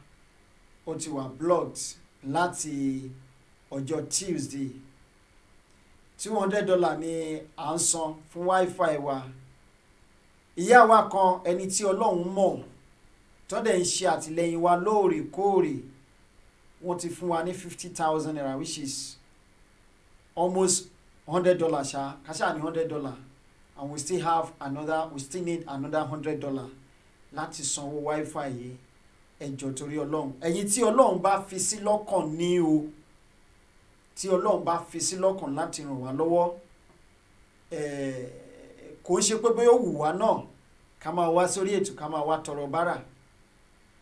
ó ti wà blocked láti ọjọ́ Tuesday. $200 ni à ń san fún Wi-Fi wa. Ìyá wa kan ẹni tí Ọlọ́run mọ̀ tó dẹ̀ ń ṣe àtìlẹ́yìn wa lóòrèkóòrè wọ́n ti fún wa ní 50,000 naira which is almost $100 ṣá kásá ní $100 and we still need another $100 láti sanwó Wi-Fi yìí. Ẹ jọ̀ọ́ torí Ọlọ́run ẹ̀yin tí Ọlọ́run bá fi sí lọ́kàn ní o tí Ọlọ́run bá fi sí lọ́kàn láti ràn wá lọ́wọ́ kò ń ṣe pé bóyá ó wù wá náà ká máa wá sórí ètò ká máa wá tọrọ bárà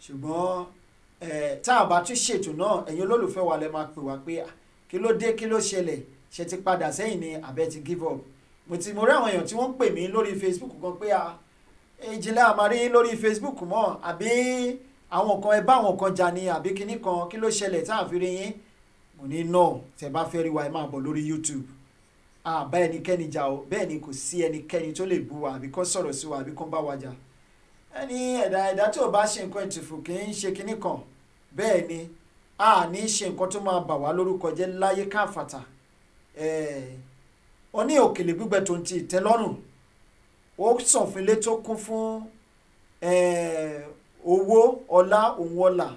ṣùgbọ́n tá a bá tún ṣètò náà ẹ̀yin olólùfẹ́ wa lẹ máa pè wá pé kí ló dé kí ló ṣẹlẹ̀ ṣe ti padà sẹ́yìn ni àbẹ́ ti give up. Mo rí àwọn èèyàn tí wọ́n ń pè mí lórí Facebook kan pé ìjìnlẹ̀ àmàrí lórí Facebook mọ́ àbí àwọn kan ẹ bá àwọn kan jà ní àbí kinní kan kí ló ṣẹlẹ̀ tá a fi rí yín. Mo ní náà tẹ́ bá fẹ́ rí wa ẹ máa bọ̀ lórí YouTube. Bá ẹnikẹ́ni jà o bẹ́ẹ̀ ni kò sí ẹnikẹ́ni tó lè bú wa àbí kó sọ̀rọ̀ sí wa àbí kó bá wa jà. Ẹni ẹ̀dá tí ò bá ṣe nǹkan ìtìfù kì í ṣe kinní kan bẹ́ẹ̀ ni a ní ṣe nǹkan tó máa bà wá lórúkọ jẹ́ láyé káfàtà wọ́n ní òkèlè gbígbẹ tó ń ti ìtẹ́lọ́rùn ó sàn fún ilé tó kún fún owó ọlá òun ọlà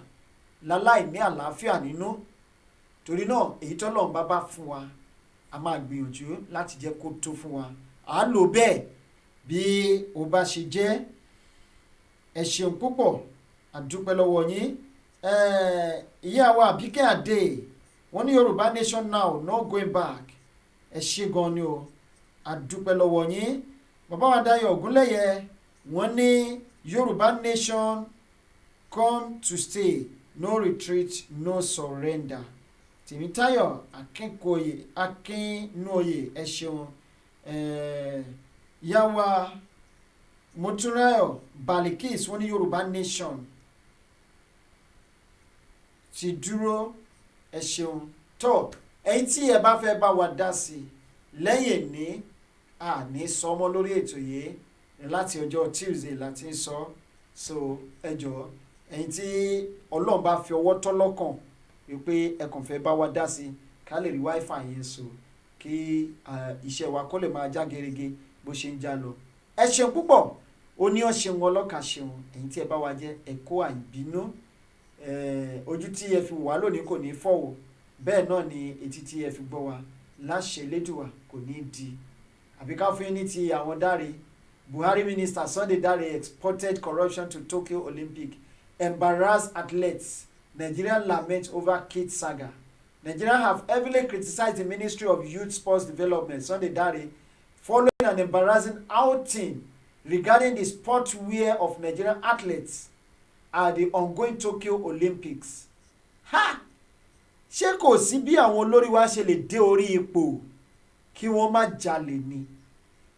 láláì ní àlàáfíà nínú torí náà èyí tọ́lọ́run bá fún wa a máa gbìyànjú láti jẹ́ kó tó fún wa à á lò bẹ́ẹ̀ bí ó bá ṣe jẹ́ ẹ ṣeun púpọ̀ àdúpẹ́ lọ́wọ́ yín ìyá wa Àbíkẹ́ Adé wọ́n ní Yorùbá nation now no going back ẹ ṣe gan ni o àdúpẹ́ lọ́wọ́ yín bàbá wa Dayọ̀ Ògúnlẹ̀yẹ wọ́n ní Yorùbá nation come to stay no retreat no surrender Tèmítáyọ̀ Akínúoyè ẹ ṣeun ìyá wa Motúnráyọ̀ Balikis wọ́n ní Yorùbá nation ti dúró ẹ ṣeun tó ẹ̀yin tí ẹ bá fẹ́ bá wa dá sí lẹ́yìn ní àní sọmọ lórí ètò yìí láti ọjọ́ Tuesday láti ń sọ so ẹ jọ̀ọ́ ẹ̀yin tí Ọlọ́run bá fi ọwọ́ tọ́ lọ́kàn wípé ẹ kàn fẹ́ bá wa dá sí ká lè rí wifi yẹn so kí iṣẹ́ wa kó lè máa já gerege bó ṣe ń já lọ ẹ ṣeun púpọ̀ oníyàn ṣeun ọlọ́kà ṣeun ẹ̀yin tí ẹ bá wa jẹ́ ẹ̀kọ́ àìbínú ojú tí ẹ fi wà lónìí kò ní fọ́ o bẹ́ẹ̀ náà ni etí tí ẹ fi gbọ́ wa láṣẹ Elédùà kò ní di àbí ká fún yín ní ti àwọn Dáre Buhari minister Sunday Dare exported corruption to Tokyo Olympic embarrassed athletes Nigeria lament over kid saga Nigeria have heavily criticized the Ministry of Youth Sports Development Sunday Dare following an embarrassing outing regarding the sportswear of Nigerian athletes at the ongoing Tokyo Olympics. Ha! Ṣé kò sí bí àwọn olórí wa ṣe lè dé orí ipò kí wọ́n má jalè ni?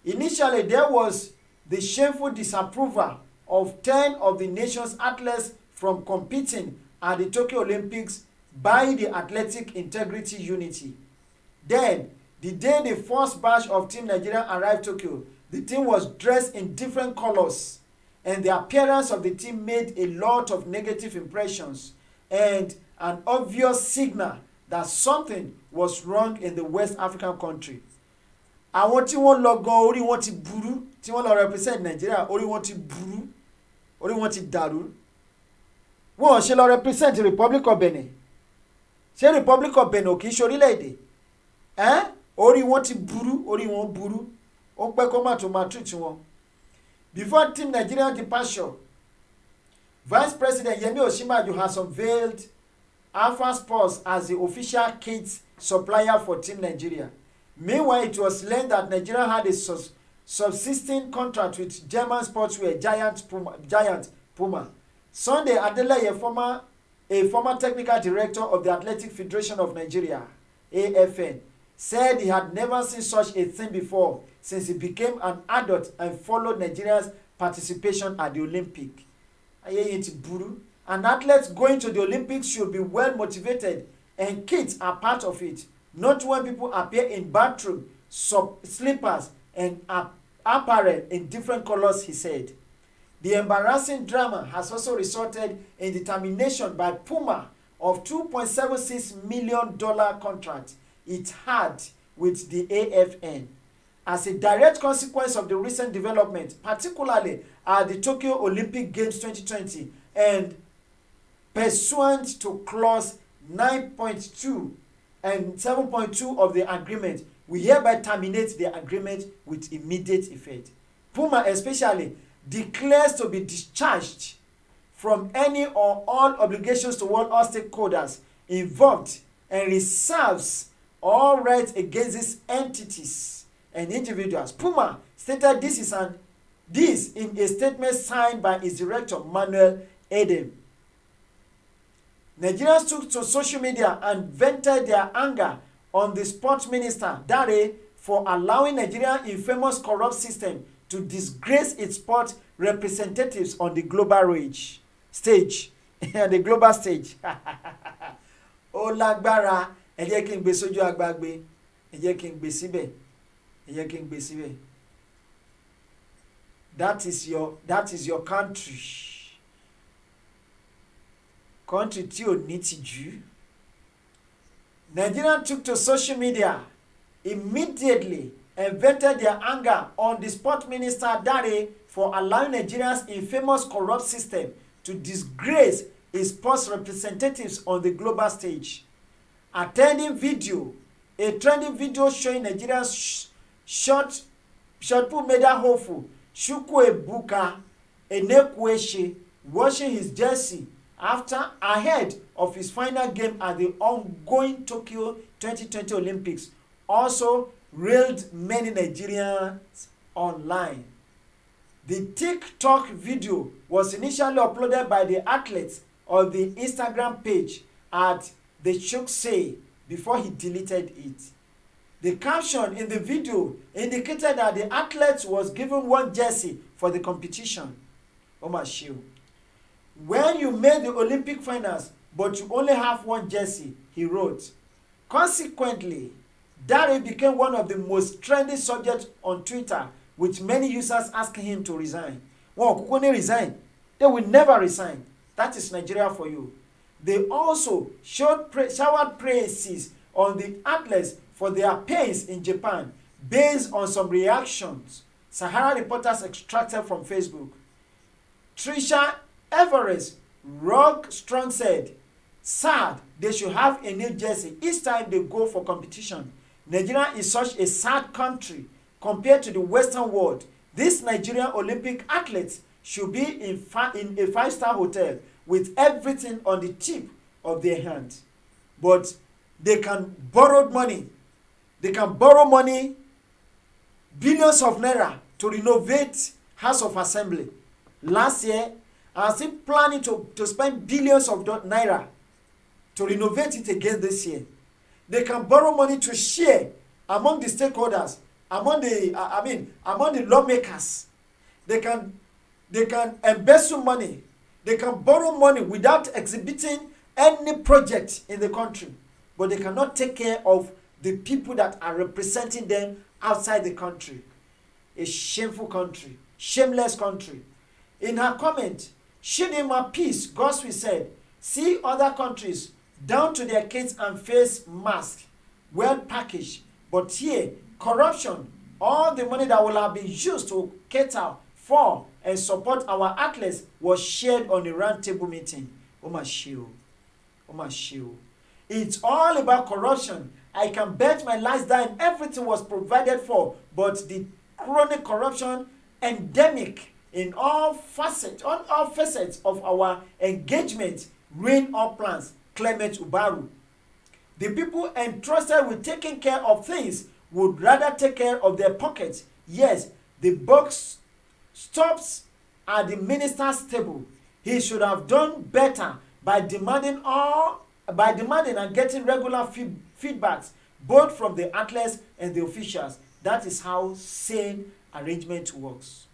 Initially there was the shameful disapproval of 10 of the nation's athletes from competing at the Tokyo Olympics by the Athletic Integrity Unity. Then, the day the first batch of Team Nigeria arrived Tokyo, the team was dressed in different colors, and the appearance of the team made a lot of negative impressions and an obvious signal that something was wrong in the West African country. Àwọn tí wọ́n lọ gan orí wọn ti burú tí wọ́n lọ represent Nigeria orí wọn ti burú orí wọn ti dàrú. Wọ́n ṣe lọ represent Republic of Benin. Ṣé Republic of Benin ò kì í ṣe orílẹ̀-èdè? Orí wọn ti burú orí wọn burú ó pẹ́ kó má tó máa treat wọn. Before Team Nigeria departure, Vice President Yemi Osinbajo has unveiled Alpha Sports as the official kit supplier for Team Nigeria. Meanwhile, it was learned that Nigeria had a subsisting contract with German sportswear giant Puma. Sunday Adeleye, a former technical director of the Athletic Federation of Nigeria, AFN, said he had never seen such a thing before since he became an adult and followed Nigeria's participation at the Olympic. And athletes going to the Olympics should be well motivated, and kits are part of it. Not when people appear in bathroom, slippers, and apparel in different colors, he said. The embarrassing drama has also resulted in the termination by Puma of $2.76 million contract it had with the AFN. As a direct consequence of the recent development, particularly at the Tokyo Olympic Games 2020, and pursuant to clause 9.2 and 7.2 of the agreement, we hereby terminate the agreement with immediate effect. Puma especially declares to be discharged from any or all obligations toward all stakeholders involved and reserves all rights against these entities and individuals. Puma stated this in a statement signed by its director Manuel Edem. Nigerians took to social media and vented their anger on the sports minister Dare for allowing Nigeria's infamous corrupt system to disgrace its sport representatives on the global stage. The global stage. Ó lágbára, ẹ jẹ́ kí n gbé sójú agbágbé, ẹ jẹ́ kí n gbé síbẹ̀, ẹ jẹ́ kí n gbé síbẹ̀. That is your country. Country tí ò ní tìjú. Nigerians took to social media immediately and vented their anger on the sport minister Dare for allowing Nigeria's infamous corrupt system to disgrace its sports representatives on the global stage. A trending video showing Nigeria's shot put medal hopeful Chukwuebuka Enekweshe washing his jersey ahead of his final game at the ongoing Tokyo 2020 Olympics also railed many Nigerians online. The TikTok video was initially uploaded by the athletes on the Instagram page at the Chukwueze before he deleted it. The caption in the video indicated that the athlete was given one jersey for the competition. When you made the Olympic finals but you only have one jersey, he wrote. Consequently, Dare became one of the most trending subjects on Twitter, with many users asking him to resign. Well, Kukone resign. They will never resign. That is Nigeria for you. They also showered praises on the athletes for their pains in Japan based on some reactions Sahara reporters extracted from Facebook. Trisha Everest Rock Strong said, sad they should have a new jersey each time they go for competition. Nigeria is such a sad country compared to the Western world. These Nigerian Olympic athletes should be in a five-star hotel with everything on the tip of their hand. But they can borrow money. They can borrow money, billions of naira, to renovate House of Assembly. Last year, I was still planning to spend billions of naira to renovate it again this year. They can borrow money to share among the stakeholders, among the lawmakers. They can embezzle money. They can borrow money without exhibiting any project in the country, but they cannot take care of the people that are representing them outside the country. A shameful country, shameless country. In her comment, Chidinma Peace Goswe said, see other countries down to their kids and face masks, well packaged, but here, corruption, all the money that will have been used to cater for and support our athletes was shared on a round table meeting. It's all about corruption. I can bet my last dime everything was provided for, but the chronic corruption endemic in all facets of our engagement ruin our plans. Clement Ubaru. The people entrusted with taking care of things would rather take care of their pockets. Yes, the buck stops at the minister's table. He should have done better by demanding and getting regular feedbacks both from the athletes and the officials. That is how sane arrangement works.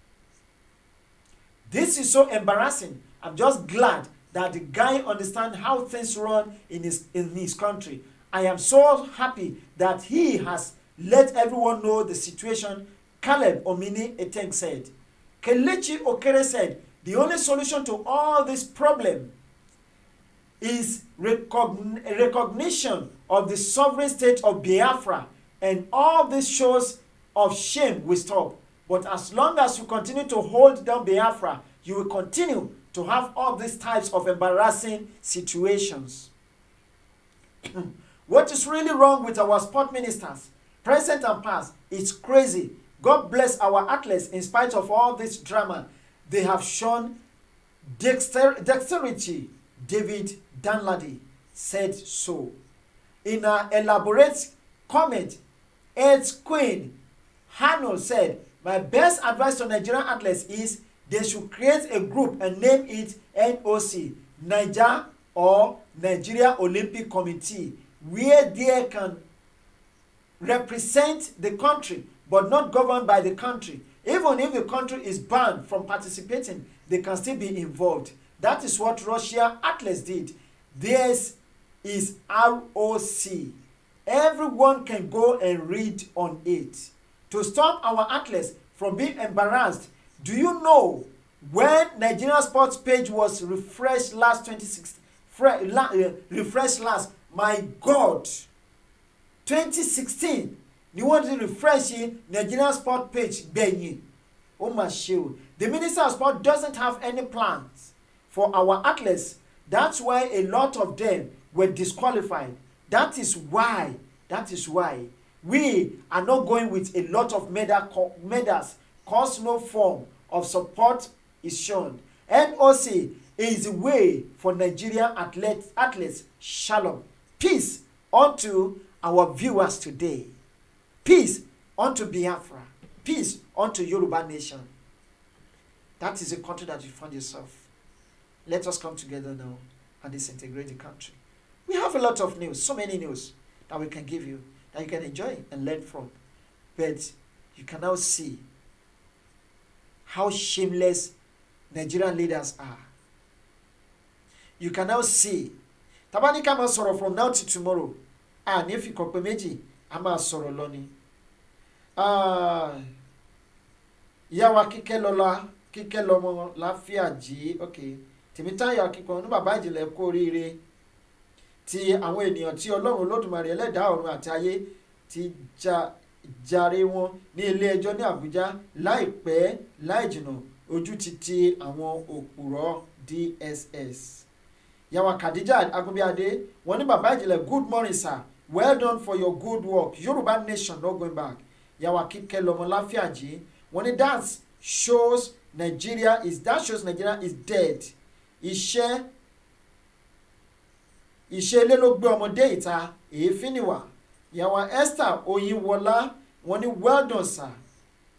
This is so embarrassing. I'm just glad that the guy understands how things run in his country. I am so happy that he has let everyone know the situation. Caleb Omini Eteng said. Kelechi Okere said, the only solution to all this problem is recognition of the sovereign state of Biafra, and all these shows of shame will stop. But as long as you continue to hold down Biafra, you will continue to have all these types of embarrassing situations. What is really wrong with our sport ministers, present and past? It's crazy. God bless our athletes in spite of all this drama. They have shown dexterity. David Danladi said so. In an elaborate comment, Ed's Queen Hano said, my best advice to Nigerian athletes is they should create a group and name it NOC, Niger or Nigeria Olympic Committee, where they can represent the country but not governed by the country. Even if the country is banned from participating, they can still be involved. That is what Russia athletes did. Theirs is ROC. Everyone can go and read on it. To stop our athletes from being embarrassed, do you know when Nigerian sports page was refreshed last 2016? Refreshed last, my God, 2016 ni wọ́n ti refresh Nigerian sport page gbẹ̀yìn. Ó mà ṣe o. The Minister of Sport doesn't have any plans for our athletes. That's why a lot of them were disqualified. That is why we are not going with a lot of medals cause no form of support is shown. NOC is the way for Nigerian athletes. Shalom. Peace unto our viewers today. Peace unto Biafra. Peace unto Yoruba nation. That is the country that you find yourself. Let us come together now and disintegrate the country. We have a lot of news, so many news that we can give you, that you can enjoy and learn from. But you can now see how shameless Nigerian leaders are. You can now see. Tabani kama sọ̀rọ̀ from now to tomorrow. Ní fi kọ̀pẹ́ méjì, a máa sọ̀rọ̀ lọ ni. Ìyá wa kíkẹ́ lọ́mọ láfíà jí. Okay. Tèmítáyọ̀ Akínkàn ní bàbá ìjìnlẹ̀ kú oríire tí àwọn ènìyàn tí Ọlọ́run Olódùmarè ẹlẹ́dàá ọ̀run àti ayé ti jàre wọn ní ilé ẹjọ́ ní Àbújá láìpẹ́ láìjìnà ojú ti àwọn òpùrọ́ DSS. Yàwá Khadija Agunbíadé wọ́n ní bàbá ìjìnlẹ̀ good morning sir, well done for your good work, Yoruba nation not going back. Yàwá Kíkẹ́ lọ́mọ láfíàjì wọ́n ní that shows Nigeria is dead. Iṣẹ́ ilé ló gbé ọmọdé ìta èéfín níwà. Yàwá Esther Oyinwọlá wọ́n ní well done sir.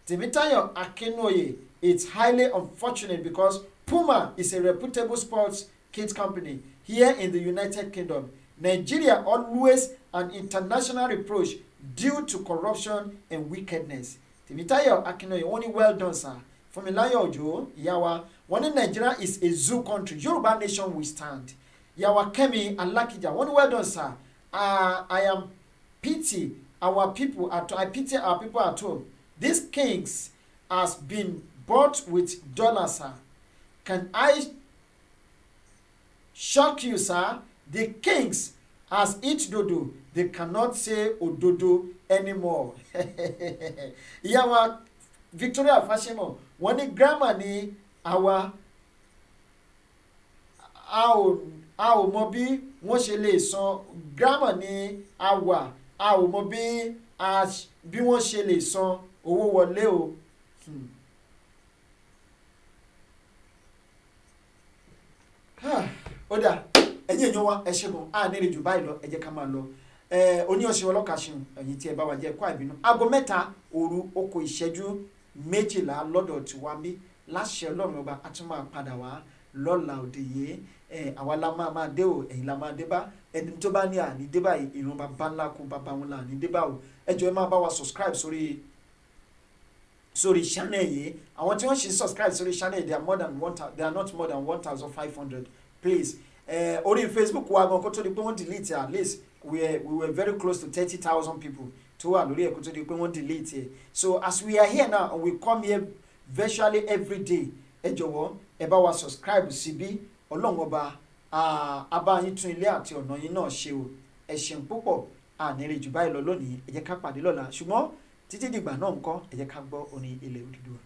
Tèmítáyọ̀ Akínóyè, it's highly unfortunate because Puma is a reputable sports kids company here in the United Kingdom. Nigeria always an international reproach due to corruption and wickedness. Tèmítáyọ̀ Akínóyè wọ́n ní well done sir. Fúnmiláyọ̀ Òjó ìyáwa wọ́n ní Nigeria is a zoo country, Yoruba nation will stand. Ìyáwa Kẹ́mi Alákìjà wọ́n ní well done sir. I pity our people at home. These kings has been bought with dollars sir. Can I shock you sir? The kings has eat dodo, they cannot say ododo anymore. Ìyáwa Victoria Fashimo wọ́n ní grammar ní àwa a ò mọ bí wọ́n ṣe lè san grammar ní àwa a ò mọ bí wọ́n ṣe lè san owó wọlé o. Ó dà ẹ̀yin èèyàn wa ẹ ṣẹ́gun a ní ìrìnjù báyìí lọ ẹ jẹ́ ká máa lọ. Oníyanṣẹ́ ọlọ́kàṣun ẹ̀yin tí ẹ bá wa jẹ́ ẹ̀kọ́ àìbínú aago 3 òru oko ìṣẹ́jú 12 lọ́dọ̀ tí wá bí láṣẹ Ọlọ́run ọba a tún máa padà wá lọ́la òde yìí. Àwa la máa dé o ẹ̀yin la máa dé bá ẹni tó bá ní àní dé báyìí ìrun bàbá ńlá kú bàbá wọn là ní dé bá o. Ẹ jọ̀ọ́ ẹ máa bá wa subscribe sórí channel yìí. Àwọn tí wọ́n ṣe subscribe sórí channel they are not more than 1,500 please. Orí Facebook wa gan kó tó di pé wọ́n delete at least we were very close to 30,000 people tó wà lórí ẹ̀ kó tó di pé wọ́n delete ẹ̀. So as we are here now and we come here virtually every day, ẹ jọ̀wọ́ ẹ bá wa subscribe síbí. Ọlọ́run ọba abáyín tún ilé àti ọ̀nà yín náà ṣe o. Ẹ ṣeun púpọ̀ ànírè jù báyìí lọ lónìí. Ẹ jẹ́ ká pàdé lọ́la ṣùgbọ́n títí dìgbà náà ńkọ́ ẹ jẹ́ ká gbọ́ orin ilẹ̀ Odùduwà.